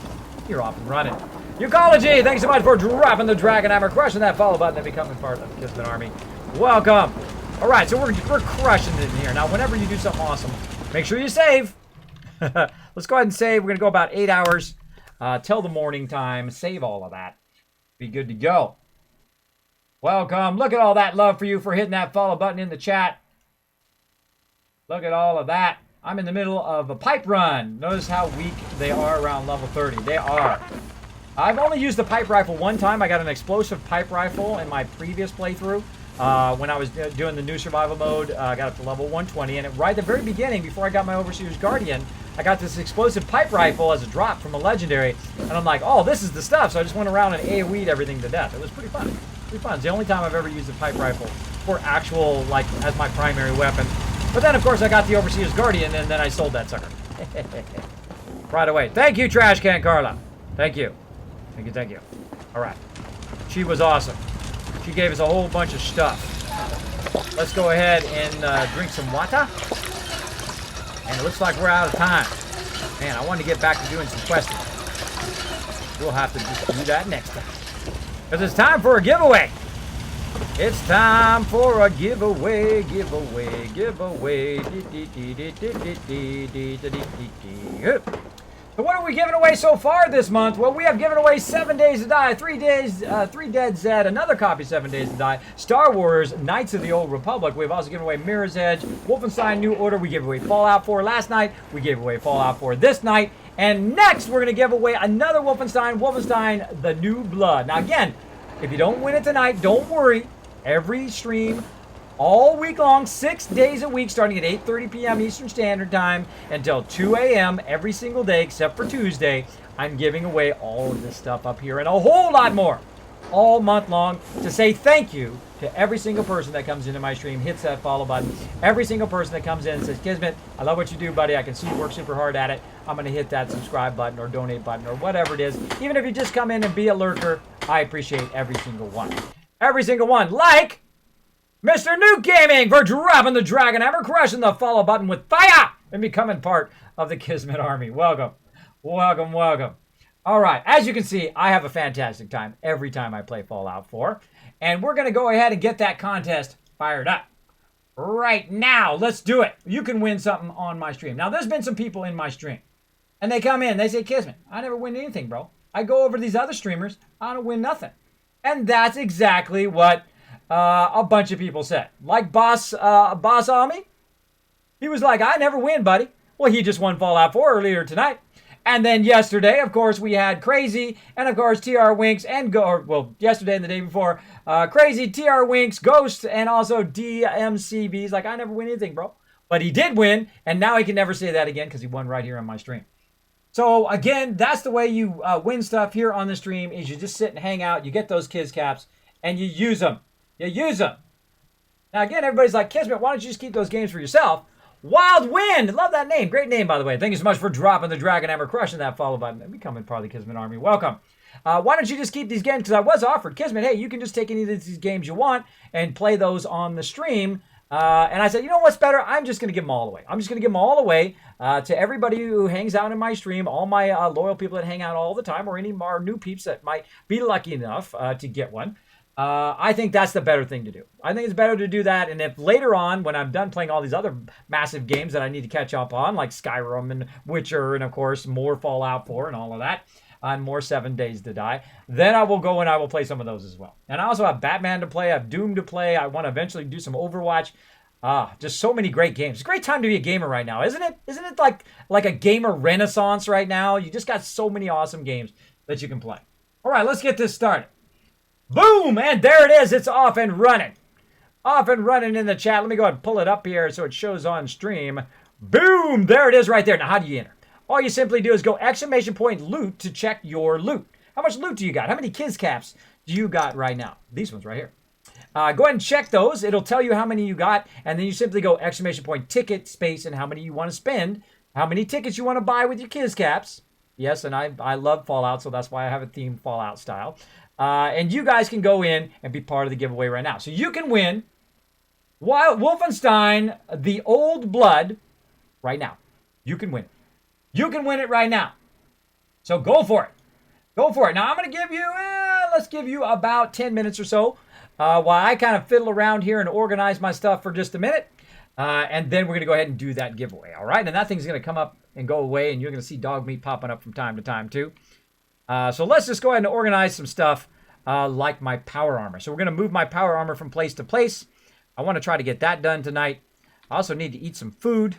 You're off and running. Ecology, thanks so much for dropping the Dragon Hammer, crushing that follow button, and becoming part of the Kismet Army. Welcome. All right, so we're crushing it in here. Now, whenever you do something awesome, make sure you save. Let's go ahead and save. We're going to go about 8 hours till the morning time. Save all of that. Be good to go. Welcome. Look at all that love for you for hitting that follow button in the chat. Look at all of that. I'm in the middle of a pipe run. Notice how weak they are around level 30. They are. I've only used the pipe rifle one time. I got an explosive pipe rifle in my previous playthrough. When I was doing the new survival mode, I got up to level 120. And right at the very beginning, before I got my Overseer's Guardian, I got this explosive pipe rifle as a drop from a legendary. And I'm like, oh, this is the stuff. So I just went around and AoE'd everything to death. It was pretty fun. Pretty fun. It's the only time I've ever used a pipe rifle for actual, like, as my primary weapon. But then, of course, I got the Overseer's Guardian, and then I sold that sucker. Right away. Thank you, Trash Can Carla. Thank you. Thank you. All right. She was awesome. She gave us a whole bunch of stuff. Let's go ahead and drink some water. And it looks like we're out of time. Man, I wanted to get back to doing some questing. We'll have to just do that next time. Because it's time for a giveaway. It's time for a giveaway. So what are we giving away so far this month? Well, we have given away 7 Days to Die, 3 Dead Zed, another copy of 7 Days to Die, Star Wars, Knights of the Old Republic. We've also given away Mirror's Edge, Wolfenstein New Order. We gave away Fallout 4 last night. We gave away Fallout 4 this night. And next, we're going to give away another Wolfenstein The New Blood. Now, again, if you don't win it tonight, don't worry. Every stream, all week long, 6 days a week, starting at 8:30 p.m. Eastern Standard Time until 2 a.m. every single day except for Tuesday, I'm giving away all of this stuff up here and a whole lot more. all month long to say thank you to every single person that comes into my stream, hits that follow button. Every single person that comes in and says, Kismet, I love what you do, buddy. I can see you work super hard at it. I'm going to hit that subscribe button or donate button or whatever it is. Even if you just come in and be a lurker, I appreciate every single one. Every single one. Like Mr. Nuke Gaming for dropping the dragon hammer, crushing the follow button with fire, and becoming part of the Kismet army. Welcome. Welcome, welcome. All right, as you can see, I have a fantastic time every time I play Fallout 4. And we're going to go ahead and get that contest fired up. Right now, let's do it. You can win something on my stream. Now, there's been some people in my stream. And they come in, they say, Kismet, I never win anything, bro. I go over to these other streamers, I don't win nothing. And that's exactly what a bunch of people said. Like Boss Ami. He was like, I never win, buddy. Well, he just won Fallout 4 earlier tonight. And then yesterday, of course, we had Crazy, and of course, TR Winks, and yesterday and the day before, Crazy, TR Winks, Ghost, and also DMCB. He's like, I never win anything, bro. But he did win, and now he can never say that again because he won right here on my stream. So, again, that's the way you win stuff here on the stream, is you just sit and hang out, you get those Kiz Caps, and you use them. You use them. Now, again, everybody's like, Kismet, why don't you just keep those games for yourself? Wild Wind! Love that name. Great name, by the way. Thank you so much for dropping the dragon hammer, crushing that follow button, and becoming part of the Kismet army. Welcome. Why don't you just keep these games? Because I was offered, Kismet, hey, you can just take any of these games you want and play those on the stream. And I said, you know what's better? I'm just going to give them all away. I'm just going to give them all away to everybody who hangs out in my stream, all my loyal people that hang out all the time, or any more new peeps that might be lucky enough to get one. I think that's the better thing to do. I think it's better to do that. And if later on, when I'm done playing all these other massive games that I need to catch up on, like Skyrim and Witcher, and of course, more Fallout 4 and all of that, and more 7 Days to Die, then I will go and I will play some of those as well. And I also have Batman to play. I have Doom to play. I want to eventually do some Overwatch. Just so many great games. It's a great time to be a gamer right now, isn't it? Isn't it like a gamer renaissance right now? You just got so many awesome games that you can play. All right, let's get this started. Boom! And there it is. It's off and running. Off and running in the chat. Let me go ahead and pull it up here so it shows on stream. Boom! There it is right there. Now, how do you enter? All you simply do is go !loot to check your loot. How much loot do you got? How many Kiz Caps do you got right now? These ones right here. Go ahead and check those. It'll tell you how many you got. And then you simply go !ticket space and how many you want to spend. How many tickets you want to buy with your Kiz Caps. Yes, and I love Fallout, so that's why I have a themed Fallout style. And you guys can go in and be part of the giveaway right now. So you can win Wolfenstein, The Old Blood, right now. You can win it. You can win it right now. So go for it. Go for it. Now I'm going to give you, let's give you about 10 minutes or so while I kind of fiddle around here and organize my stuff for just a minute. And then we're going to go ahead and do that giveaway. All right. And that thing's going to come up and go away. And you're going to see dog meat popping up from time to time too. So let's just go ahead and organize some stuff like my power armor. So we're going to move my power armor from place to place. I want to try to get that done tonight. I also need to eat some food.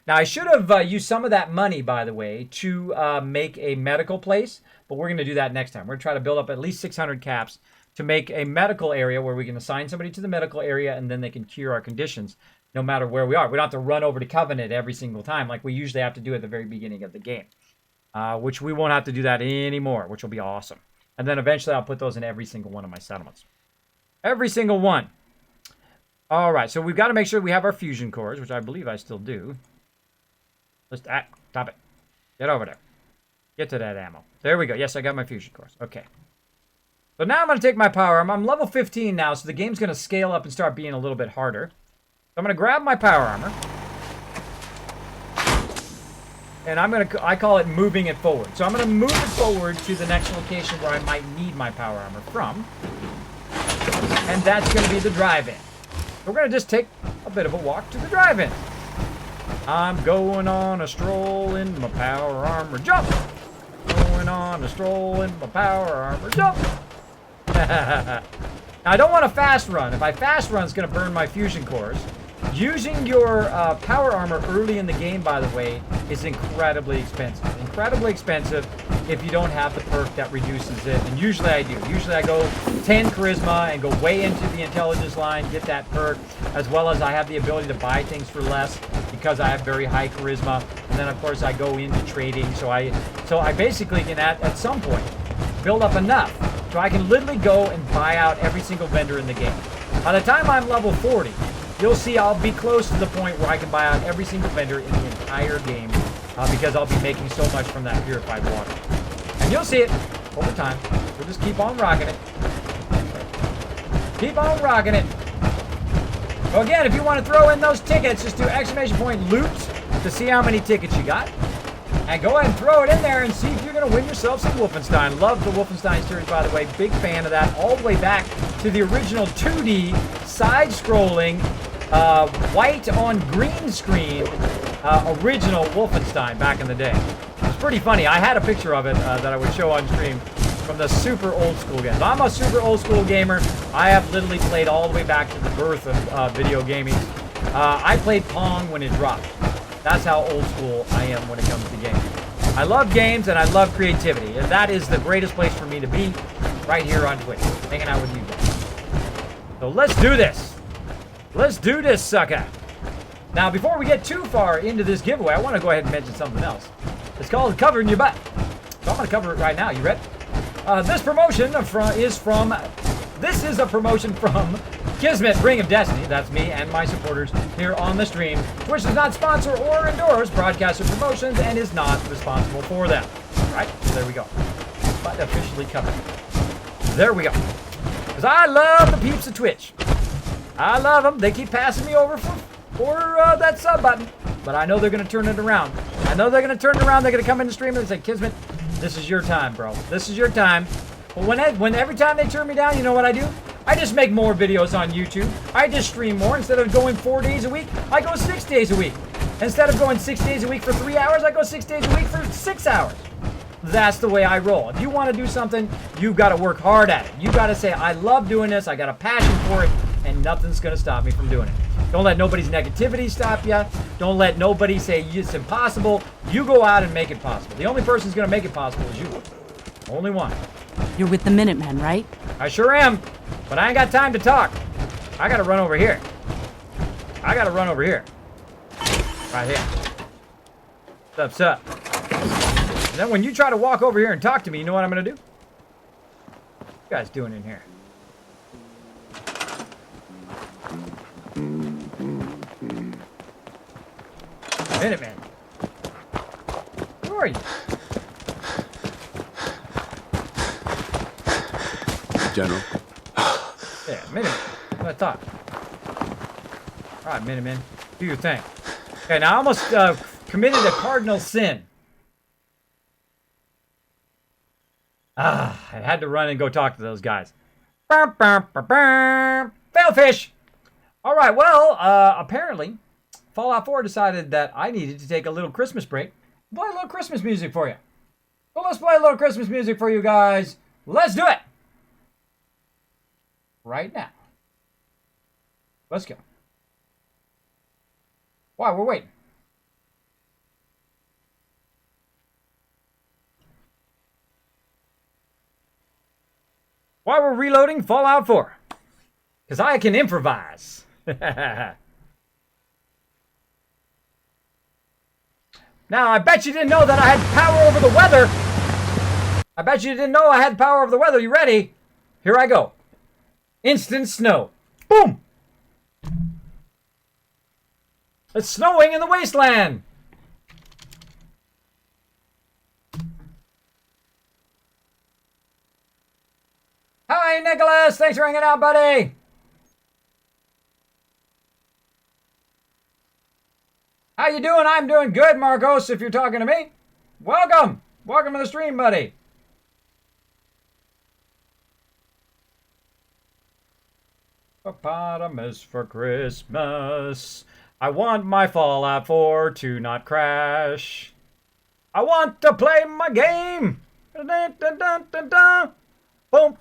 Now, I should have used some of that money, by the way, to make a medical place. But we're going to do that next time. We're going to try to build up at least 600 caps to make a medical area where we can assign somebody to the medical area and then they can cure our conditions no matter where we are. We don't have to run over to Covenant every single time like we usually have to do at the very beginning of the game. Which we won't have to do that anymore, which will be awesome. And then eventually I'll put those in every single one of my settlements. Every single one. All right, so we've got to make sure we have our fusion cores, which I believe I still do. Let's stop it. Get over there. Get to that ammo. There we go. Yes, I got my fusion cores. Okay. So now I'm going to take my power armor. I'm level 15 now, so the game's going to scale up and start being a little bit harder. So I'm going to grab my power armor. And I call it moving it forward. So I'm going to move it forward to the next location where I might need my power armor from. And that's going to be the drive-in. We're going to just take a bit of a walk to the drive-in. I'm going on a stroll in my power armor jump. Going on a stroll in my power armor jump. Now, I don't want a fast run. If I fast run, it's going to burn my fusion cores. Using your power armor early in the game, by the way, is incredibly expensive. Incredibly expensive if you don't have the perk that reduces it. And usually I do. Usually I go 10 charisma and go way into the intelligence line, get that perk, as well as I have the ability to buy things for less because I have very high charisma. And then, of course, I go into trading. So I basically can, at some point, build up enough So I can literally go and buy out every single vendor in the game. By the time I'm level 40, you'll see I'll be close to the point where I can buy out every single vendor in the entire game because I'll be making so much from that purified water. And you'll see it over time. We'll just keep on rocking it. Keep on rocking it. So again, if you want to throw in those tickets, just do exclamation point loops to see how many tickets you got. And go ahead and throw it in there and see if you're going to win yourself some Wolfenstein. Love the Wolfenstein series, by the way. Big fan of that. All the way back to the original 2D, side-scrolling, white on green screen, original Wolfenstein back in the day. It was pretty funny. I had a picture of it that I would show on stream from the super old school games. I'm a super old school gamer. I have literally played all the way back to the birth of video gaming. I played Pong when it dropped. That's how old school I am when it comes to games. I love games and I love creativity. And that is the greatest place for me to be, right here on Twitch, hanging out with you guys. So let's do this. Let's do this, sucker. Now, before we get too far into this giveaway, I want to go ahead and mention something else. It's called Covering Your Butt. So I'm going to cover it right now. You ready? This promotion this is a promotion from Kismet, Ring of Destiny. That's me and my supporters here on the stream. Twitch does not sponsor or endorse broadcaster promotions and is not responsible for them. All right, so there we go. But officially covered. There we go. Because I love the peeps of Twitch. I love them. They keep passing me over for that sub button. But I know they're going to turn it around. I know they're going to turn it around. They're going to come in the stream and say, Kismet, this is your time, bro. This is your time. But when every time they turn me down, you know what I do? I just make more videos on YouTube. I just stream more. Instead of going 4 days a week, I go 6 days a week. Instead of going 6 days a week for 3 hours, I go 6 days a week for 6 hours. That's the way I roll. If you want to do something, you've got to work hard at it. You've got to say, I love doing this. I got a passion for it, and nothing's going to stop me from doing it. Don't let nobody's negativity stop you. Don't let nobody say it's impossible. You go out and make it possible. The only person who's going to make it possible is you. Only one. You're with the Minutemen, right? I sure am, but I ain't got time to talk. I gotta run over here. I gotta run over here. Right here. What's up? And then when you try to walk over here and talk to me, you know what I'm gonna do? What you guys doing in here? Minuteman. Who are you? General. Yeah, Minuteman. What I thought. Alright, Minuteman. Do your thing. Okay, now I almost committed a cardinal sin. I had to run and go talk to those guys. Failfish! Alright, well, apparently, Fallout 4 decided that I needed to take a little Christmas break. Play a little Christmas music for you. Well, let's play a little Christmas music for you guys. Let's do it! Right now. Let's go. Why, we're waiting. While we're reloading Fallout 4. Because I can improvise. Now, I bet you didn't know that I had power over the weather. I bet you didn't know I had power over the weather. You ready? Here I go. Instant snow. Boom! It's snowing in the wasteland. Hi, Nicholas. Thanks for hanging out, buddy. How you doing? I'm doing good, Marcos, if you're talking to me. Welcome. Welcome to the stream, buddy. Hippopotamus for Christmas. I want my Fallout 4 to not crash. I want to play my game. Dun, dun, dun, dun, dun. Boom.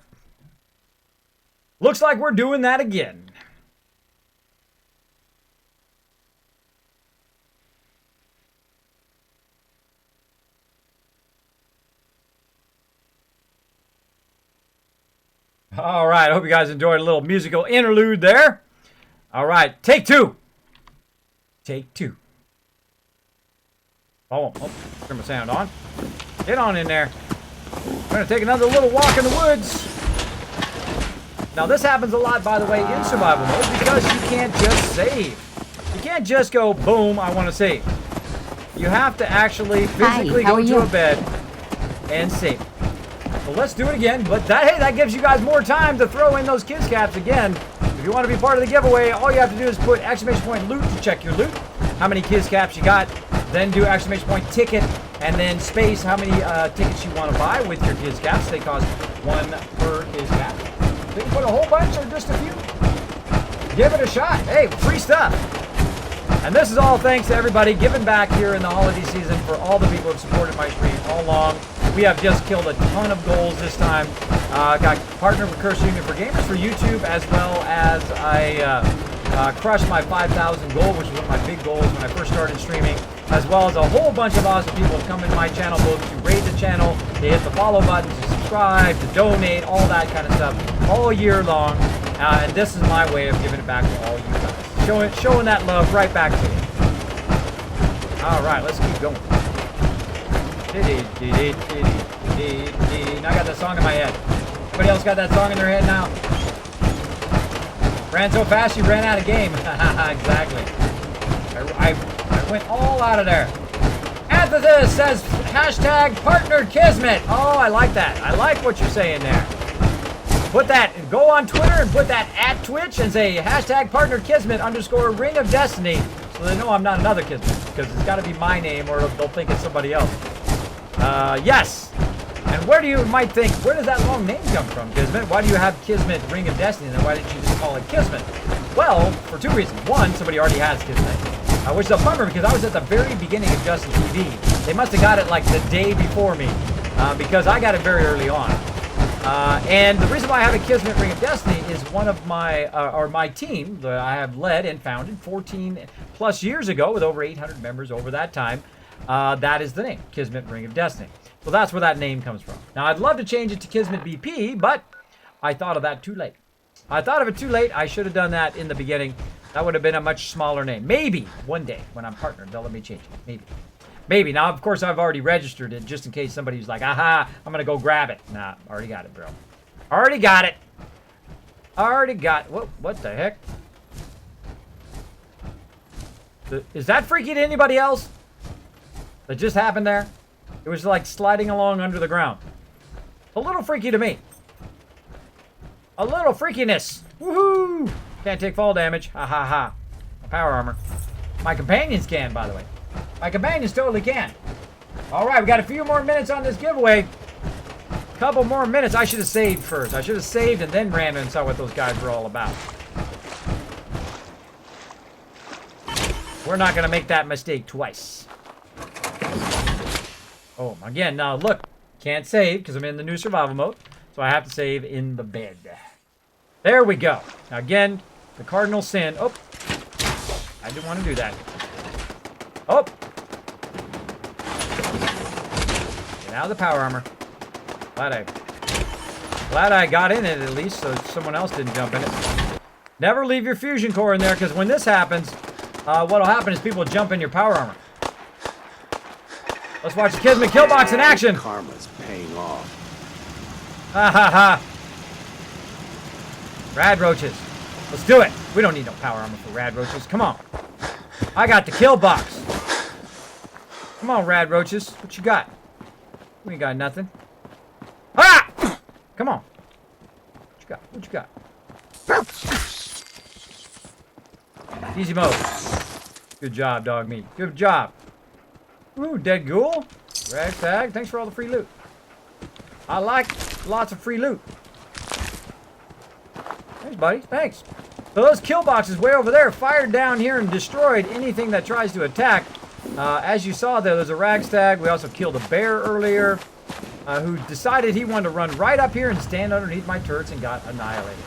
Looks like we're doing that again. All right, I hope you guys enjoyed a little musical interlude there. All right, take two. Take two. Oh, turn my sound on. Get on in there. We're going to take another little walk in the woods. Now this happens a lot, by the way, in survival mode because you can't just save. You can't just go, boom, I want to save. You have to actually physically go to a bed and save. Well, let's do it again, but that gives you guys more time to throw in those kids caps again. If you want to be part of the giveaway, all you have to do is put exclamation point loot to check your loot, how many kids caps you got, then do exclamation point ticket, and then space how many tickets you want to buy with your kids caps. They cost 1 per kids cap. So you can put a whole bunch or just a few. Give it a shot. Hey, free stuff. And this is all thanks to everybody giving back here in the holiday season for all the people who have supported my stream all along. We have just killed a ton of goals this time. Got partnered with Curse Union for Gamers for YouTube, as well as I crushed my 5,000 goal, which was one of my big goals when I first started streaming, as well as a whole bunch of awesome people have come in my channel, both to rate the channel, to hit the follow button, to subscribe, to donate, all that kind of stuff, all year long. And this is my way of giving it back to all you guys. Showing that love right back to you. All right, let's keep going. Now I got that song in my head. Anybody else got that song in their head now? Ran so fast you ran out of game. Exactly. I went all out of there. Antithesis says hashtag partnered Kismet. Oh, I like that. I like what you're saying there. Put that, go on Twitter and put that at Twitch and say hashtag partnered Kismet _ Ring of Destiny, so they know I'm not another Kismet, because it's got to be my name or they'll think it's somebody else. Yes. And where do you might think, where does that long name come from, Kismet? Why do you have Kismet Ring of Destiny, and then why didn't you just call it Kismet? Well, for 2 reasons. One, somebody already has Kismet, which is a bummer because I was at the very beginning of Justin TV. They must have got it like the day before me, because I got it very early on. And the reason why I have a Kismet Ring of Destiny is one of my team that I have led and founded 14 plus years ago with over 800 members over that time. That is the name, Kismet Ring of Destiny. So that's where that name comes from. Now, I'd love to change it to Kismet BP, but I thought of that too late. I thought of it too late. I should have done that in the beginning. That would have been a much smaller name. Maybe one day when I'm partnered, they'll let me change it. Maybe. Maybe. Now, of course, I've already registered it just in case somebody's like, aha, I'm going to go grab it. Nah, already got it, bro. Already got it. Already got it. What the heck? Is that freaky to anybody else? That just happened there? It was like sliding along under the ground. A little freaky to me. A little freakiness. Woohoo! Can't take fall damage. Ha ha ha. Power armor. My companions can, by the way. My companions totally can. Alright, we got a few more minutes on this giveaway. Couple more minutes. I should have saved first. I should have saved and then ran and saw what those guys were all about. We're not going to make that mistake twice. Oh, again, now look. Can't save because I'm in the new survival mode. So I have to save in the bed. There we go. Now again, the cardinal sin. Oh, I didn't want to do that. Oh. Get out of the power armor. Glad I got in it at least, so someone else didn't jump in it. Never leave your fusion core in there, because when this happens, what'll happen is people jump in your power armor. Let's watch the Kismet kill box in action. Karma's paying off. Ha ha ha. Rad roaches. Let's do it. We don't need no power armor for rad roaches. Come on. I got the kill box. Come on, rad roaches. What you got? We ain't got nothing. Ah! Come on. What you got? What you got? Easy mode. Good job, dog meat. Good job. Ooh, dead ghoul. Rag tag. Thanks for all the free loot. I like lots of free loot. Thanks, buddy. Thanks. So those kill boxes way over there fired down here and destroyed anything that tries to attack. As you saw there's a ragstag. We also killed a bear earlier who decided he wanted to run right up here and stand underneath my turrets and got annihilated.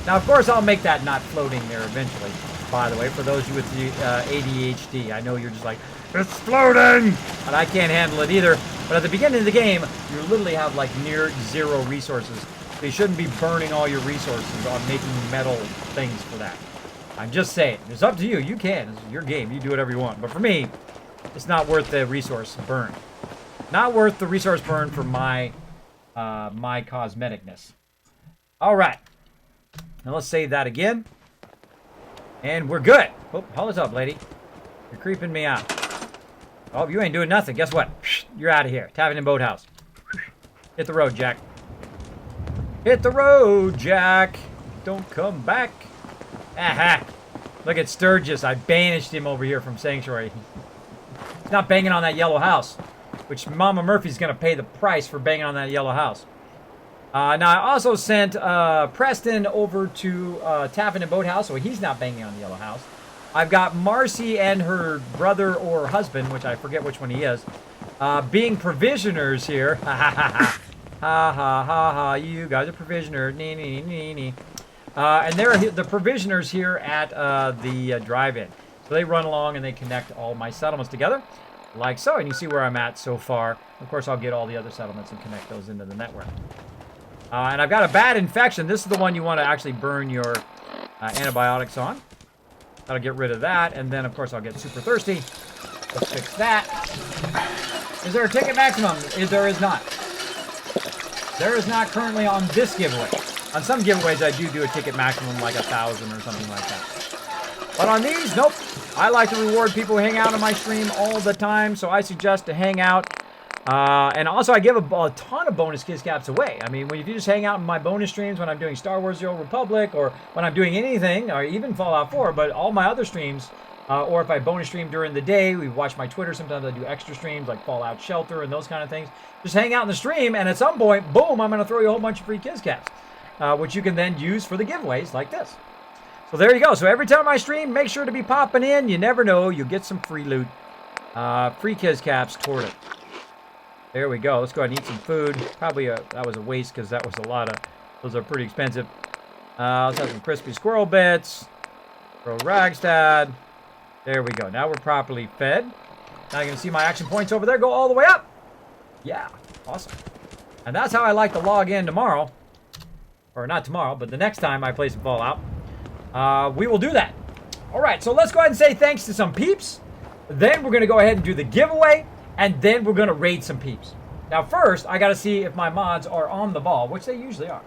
Now, of course, I'll make that not floating there eventually, by the way, for those of you with the ADHD. I know you're just like, it's floating! And I can't handle it either. But at the beginning of the game, you literally have like near zero resources. So you shouldn't be burning all your resources on making metal things for that. I'm just saying. It's up to you. You can. It's your game. You do whatever you want. But for me, it's not worth the resource burn. Not worth the resource burn for my my cosmeticness. All right. Now let's save that again. And we're good. Oh, hold us up, lady. You're creeping me out. Oh, you ain't doing nothing. Guess what? You're out of here. Tapping in boathouse. Hit the road, Jack. Hit the road, Jack. Don't come back. Aha. Look at Sturgis. I banished him over here from Sanctuary. He's not banging on that yellow house, which Mama Murphy's going to pay the price for banging on that yellow house. Now, I also sent Preston over to Tapping in Boathouse, so he's not banging on the yellow house. I've got Marcy and her brother or husband, which I forget which one he is, being provisioners here. Ha ha ha ha. Ha ha ha ha. You guys are provisioners. Nee, nee, nee, nee. And they're the provisioners here at the drive-in. So they run along and they connect all my settlements together, like so. And you see where I'm at so far. Of course, I'll get all the other settlements and connect those into the network. And I've got a bad infection. This is the one you want to actually burn your antibiotics on. That'll get rid of that. And then, of course, I'll get super thirsty. Let's fix that. Is there a ticket maximum? There is not. There is not currently on this giveaway. On some giveaways, I do a ticket maximum like 1,000 or something like that. But on these, nope. I like to reward people who hang out on my stream all the time, so I suggest to hang out. And also, I give a ton of bonus Kiz Caps away. I mean, if you just hang out in my bonus streams when I'm doing Star Wars The Old Republic, or when I'm doing anything, or even Fallout 4, but all my other streams, or if I bonus stream during the day, we watch my Twitter. Sometimes I do extra streams like Fallout Shelter and those kind of things. Just hang out in the stream, and at some point, boom, I'm going to throw you a whole bunch of free Kiz Caps, which you can then use for the giveaways like this. So there you go. So every time I stream, make sure to be popping in. You never know. You'll get some free loot. Free Kiz Caps toward it. There we go. Let's go ahead and eat some food. Probably that was a waste because that was a lot of... Those are pretty expensive. Let's have some crispy squirrel bits. Throw Ragstad. There we go. Now we're properly fed. Now you can see my action points over there go all the way up. Yeah. Awesome. And that's how I like to log in tomorrow. Or not tomorrow, but the next time I play some Fallout. We will do that. All right. So let's go ahead and say thanks to some peeps. Then we're going to go ahead and do the giveaway. And then we're going to raid some peeps. Now first, I got to see if my mods are on the ball, which they usually are.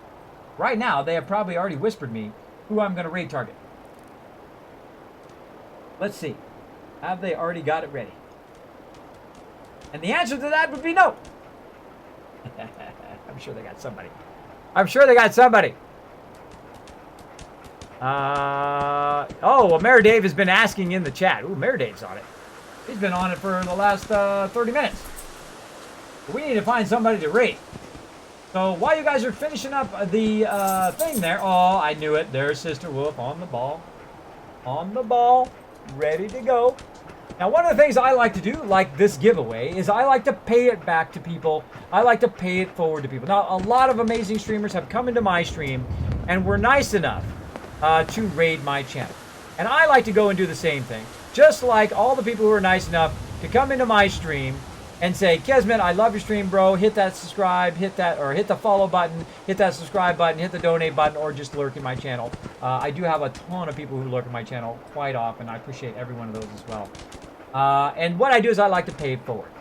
Right now, they have probably already whispered me who I'm going to raid target. Let's see. Have they already got it ready? And the answer to that would be no. I'm sure they got somebody. I'm sure they got somebody. Oh, well, Mayor Dave has been asking in the chat. Ooh, Mayor Dave's on it. He's been on it for the last 30 minutes. We need to find somebody to rate. So while you guys are finishing up the thing there, oh, I knew it. There's Sister Wolf on the ball. On the ball. Ready to go. Now, one of the things I like to do, like this giveaway, is I like to pay it back to people. I like to pay it forward to people. Now, a lot of amazing streamers have come into my stream and were nice enough to raid my channel. And I like to go and do the same thing. Just like all the people who are nice enough to come into my stream and say, Kismet, I love your stream, bro. Hit that subscribe, hit the follow button, hit that subscribe button, hit the donate button, or just lurk in my channel. I do have a ton of people who lurk in my channel quite often. I appreciate every one of those as well. And what I do is I like to pay it forward.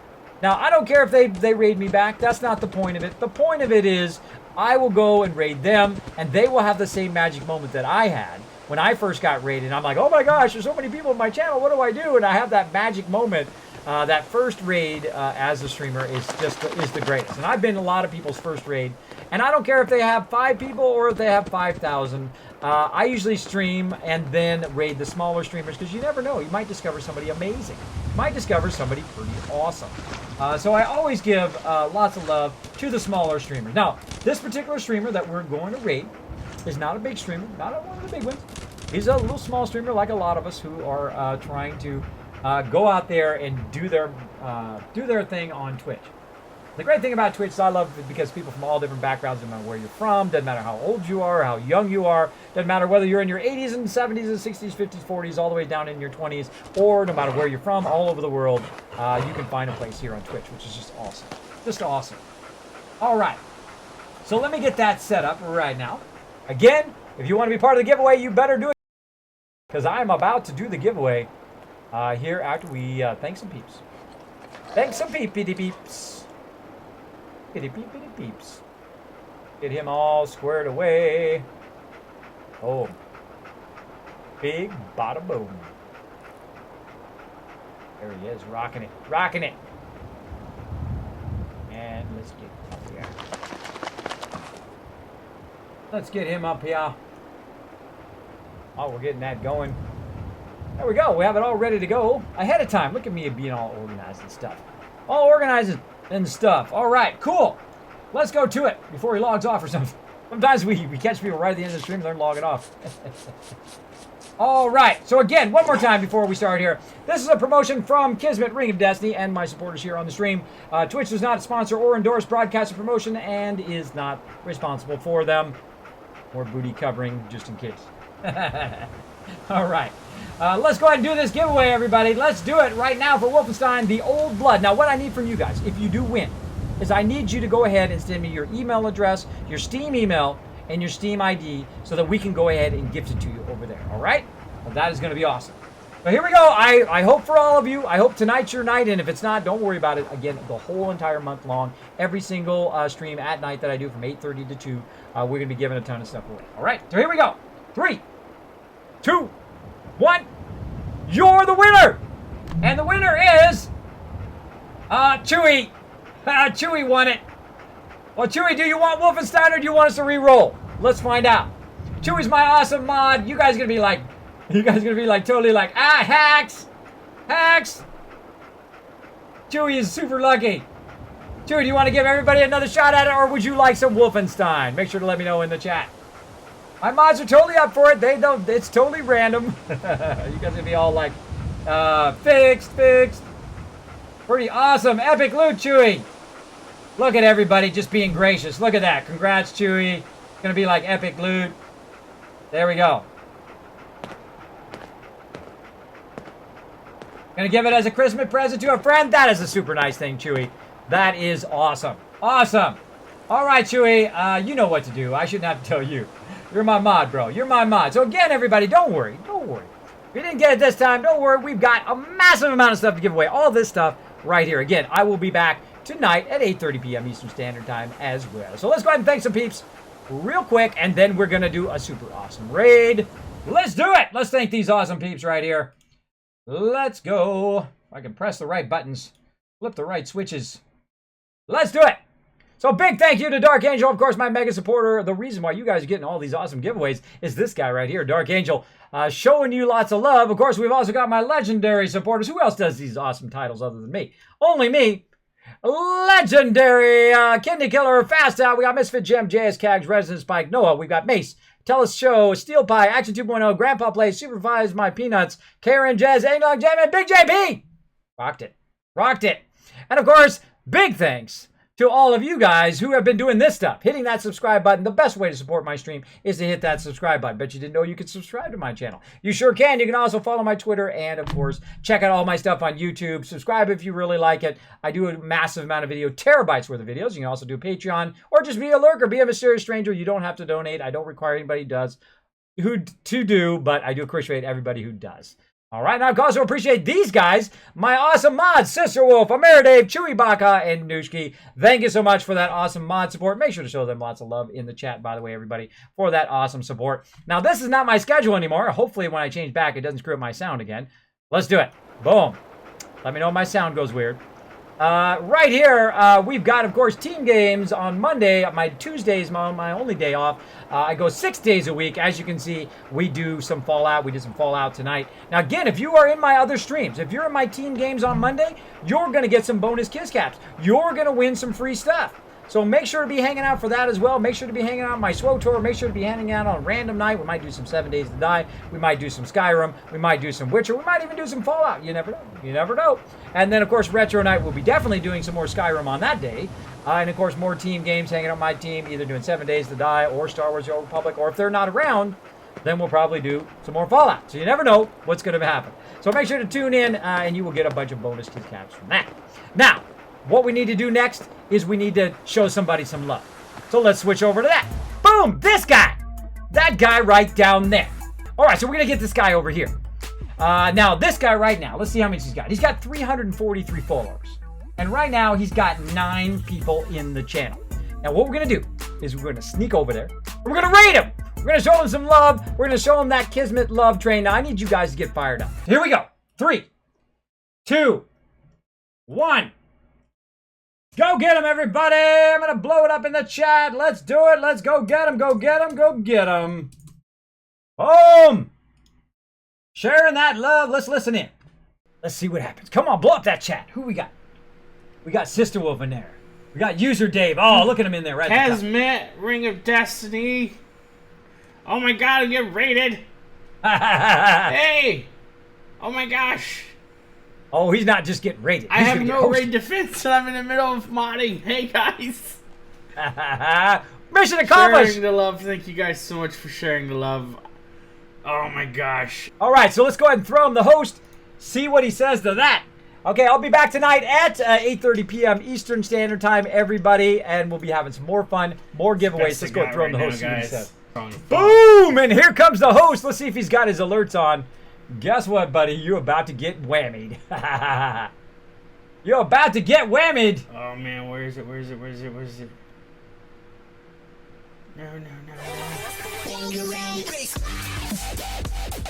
Now, I don't care if they raid me back. That's not the point of it. The point of it is I will go and raid them, and they will have the same magic moment that I had when I first got raided. I'm like, oh my gosh, there's so many people in my channel. What do I do? And I have that magic moment. That first raid as a streamer is the greatest. And I've been a lot of people's first raid. And I don't care if they have 5 people or if they have 5,000. I usually stream and then raid the smaller streamers because you never know. You might discover somebody amazing. You might discover somebody pretty awesome. So I always give lots of love to the smaller streamers. Now, this particular streamer that we're going to raid is not a big streamer, not one of the big ones. He's a little small streamer like a lot of us who are trying to go out there and do their thing on Twitch. The great thing about Twitch is I love it because people from all different backgrounds, no matter where you're from, doesn't matter how old you are, how young you are, doesn't matter whether you're in your 80s and 70s and 60s, 50s, 40s, all the way down in your 20s, or no matter where you're from, all over the world, you can find a place here on Twitch, which is just awesome. Just awesome. All right. So let me get that set up right now. Again, if you want to be part of the giveaway, you better do it because I'm about to do the giveaway here after we thank some peeps. Thanks some peepity peeps. Peepity peepity peeps. Get him all squared away. Boom. Big bada boom. There he is, rocking it. Rocking it. And let's get up here. Let's get him up here. Oh, we're getting that going. There we go. We have it all ready to go ahead of time. Look at me being all organized and stuff. All organized and stuff. All right, cool. Let's go to it before he logs off or something. Sometimes we catch people right at the end of the stream and they're logging off. All right. So again, one more time before we start here. This is a promotion from Kismet, Ring of Destiny, and my supporters here on the stream. Twitch does not sponsor or endorse broadcast or promotion and is not responsible for them. More booty covering just in case. All right. Let's go ahead and do this giveaway, everybody. Let's do it right now for Wolfenstein, The Old Blood. Now, what I need from you guys, if you do win, is I need you to go ahead and send me your email address, your Steam email, and your Steam ID so that we can go ahead and gift it to you over there, all right? Well, that is going to be awesome. So here we go. I hope for all of you. I hope tonight's your night, and if it's not, don't worry about it. Again, the whole entire month long, every single stream at night that I do from 8:30 to 2, we're going to be giving a ton of stuff away. All right, so here we go. 3, 2, 1. You're the winner! And the winner is Chewy. Chewy won it. Well, Chewy, do you want Wolfenstein or do you want us to re-roll? Let's find out. Chewy's my awesome mod. You guys are gonna be like totally like, hacks! Hacks! Chewy is super lucky. Chewy, do you want to give everybody another shot at it or would you like some Wolfenstein? Make sure to let me know in the chat. My mods are totally up for it. They don't, it's totally random. You guys are gonna be all like, fixed. Pretty awesome. Epic loot, Chewy. Look at everybody just being gracious. Look at that. Congrats, Chewy. It's gonna be like epic loot. There we go. Gonna give it as a Christmas present to a friend. That is a super nice thing, Chewy. That is awesome. Awesome. All right, Chewy. You know what to do. I shouldn't have to tell you. You're my mod, bro. You're my mod. So again, everybody, don't worry. Don't worry. If you didn't get it this time, don't worry. We've got a massive amount of stuff to give away. All this stuff right here. Again, I will be back tonight at 8:30 p.m. Eastern Standard Time as well. So let's go ahead and thank some peeps real quick, and then we're going to do a super awesome raid. Let's do it. Let's thank these awesome peeps right here. Let's go. If I can press the right buttons, flip the right switches. Let's do it. So big thank you to Dark Angel, of course, my mega supporter. The reason why you guys are getting all these awesome giveaways is this guy right here, Dark Angel, showing you lots of love. Of course, we've also got my legendary supporters. Who else does these awesome titles other than me? Only me. Legendary Kidney Killer, Fast Out. We got Misfit Gem, JS Cags, Resident Spike, Noah. We got Mace, Tell Us Show, Steel Pie, Action 2.0, Grandpa Plays, Supervise My Peanuts, Karen, Jazz, Anglog Jam, and Big JP. Rocked it. Rocked it. And of course, big thanks to all of you guys who have been doing this stuff, hitting that subscribe button. The best way to support my stream is to hit that subscribe button. Bet you didn't know you could subscribe to my channel. You sure can. You can also follow my Twitter and, of course, check out all my stuff on YouTube. Subscribe if you really like it. I do a massive amount of video, terabytes worth of videos. You can also do Patreon or just be a lurker, be a mysterious stranger. You don't have to donate. I don't require anybody who to do, but I do appreciate everybody who does. All right, now I also appreciate these guys, my awesome mods, Sister Wolf, Ameridave, Chewy Baka, and Nooshki. Thank you so much for that awesome mod support. Make sure to show them lots of love in the chat, by the way, everybody, for that awesome support. Now, this is not my schedule anymore. Hopefully, when I change back, it doesn't screw up my sound again. Let's do it. Boom. Let me know if my sound goes weird. Right here, we've got, of course, team games on Monday. My Tuesday is my only day off. I go 6 days a week. As you can see, we do some Fallout. We did some Fallout tonight. Now, again, if you are in my other streams, if you're in my team games on Monday, you're going to get some bonus Kiss Caps. You're going to win some free stuff. So make sure to be hanging out for that as well. Make sure to be hanging out on my SWO tour. Make sure to be hanging out on Random Night. We might do some 7 Days to Die. We might do some Skyrim. We might do some Witcher. We might even do some Fallout. You never know. You never know. And then, of course, Retro Night, we'll be definitely doing some more Skyrim on that day. And, of course, more team games, hanging out on my team, either doing 7 Days to Die or Star Wars The Old Republic. Or if they're not around, then we'll probably do some more Fallout. So you never know what's going to happen. So make sure to tune in, and you will get a bunch of bonus Kiss Caps from that. Now, what we need to do next is we need to show somebody some love. So let's switch over to that. Boom! This guy! That guy right down there. All right, so we're going to get this guy over here. Now, this guy right now, let's see how many he's got. He's got 343 followers. And right now, he's got 9 people in the channel. Now, what we're going to do is we're going to sneak over there. We're going to raid him. We're going to show them some love. We're going to show them that Kismet love train. Now, I need you guys to get fired up. Here we go. 3, 2, 1. Go get them, everybody. I'm going to blow it up in the chat. Let's do it. Let's go get them. Go get them. Go get them. Boom. Sharing that love. Let's listen in. Let's see what happens. Come on, blow up that chat. Who we got? We got Sister Wolf in there. We got User Dave. Oh, look at him in there. Right at the top. Kismet, Ring of Destiny. Oh my god, I'm getting raided. Hey. Oh my gosh. Oh, he's not just getting raided. I have no raid defense and I'm in the middle of modding. Hey guys. Mission accomplished. Sharing the love. Thank you guys so much for sharing the love. Oh my gosh. All right, so let's go ahead and throw him the host. See what he says to that. Okay, I'll be back tonight at 8:30 p.m. Eastern Standard Time, everybody, and we'll be having some more fun, more giveaways. Let's go and throw him the host. See what he says. Boom! And here comes the host. Let's see if he's got his alerts on. Guess what, buddy? You're about to get whammied. You're about to get whammied. Oh man, where is it? Where is it? Where is it? Where is it? No.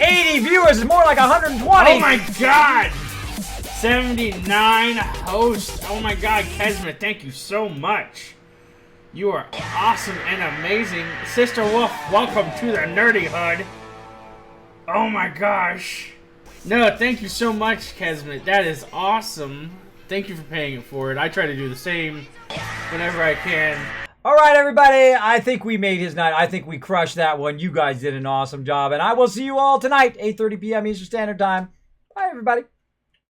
80 viewers is more like 120. Oh my god! 79 hosts. Oh my god, Kismet, thank you so much. You are awesome and amazing. Sister Wolf, welcome to the Nerdy Hood. Oh my gosh. No, thank you so much, Kismet. That is awesome. Thank you for paying it forward. I try to do the same whenever I can. All right, everybody. I think we made his night. I think we crushed that one. You guys did an awesome job. And I will see you all tonight, 8:30 p.m. Eastern Standard Time. Bye, everybody.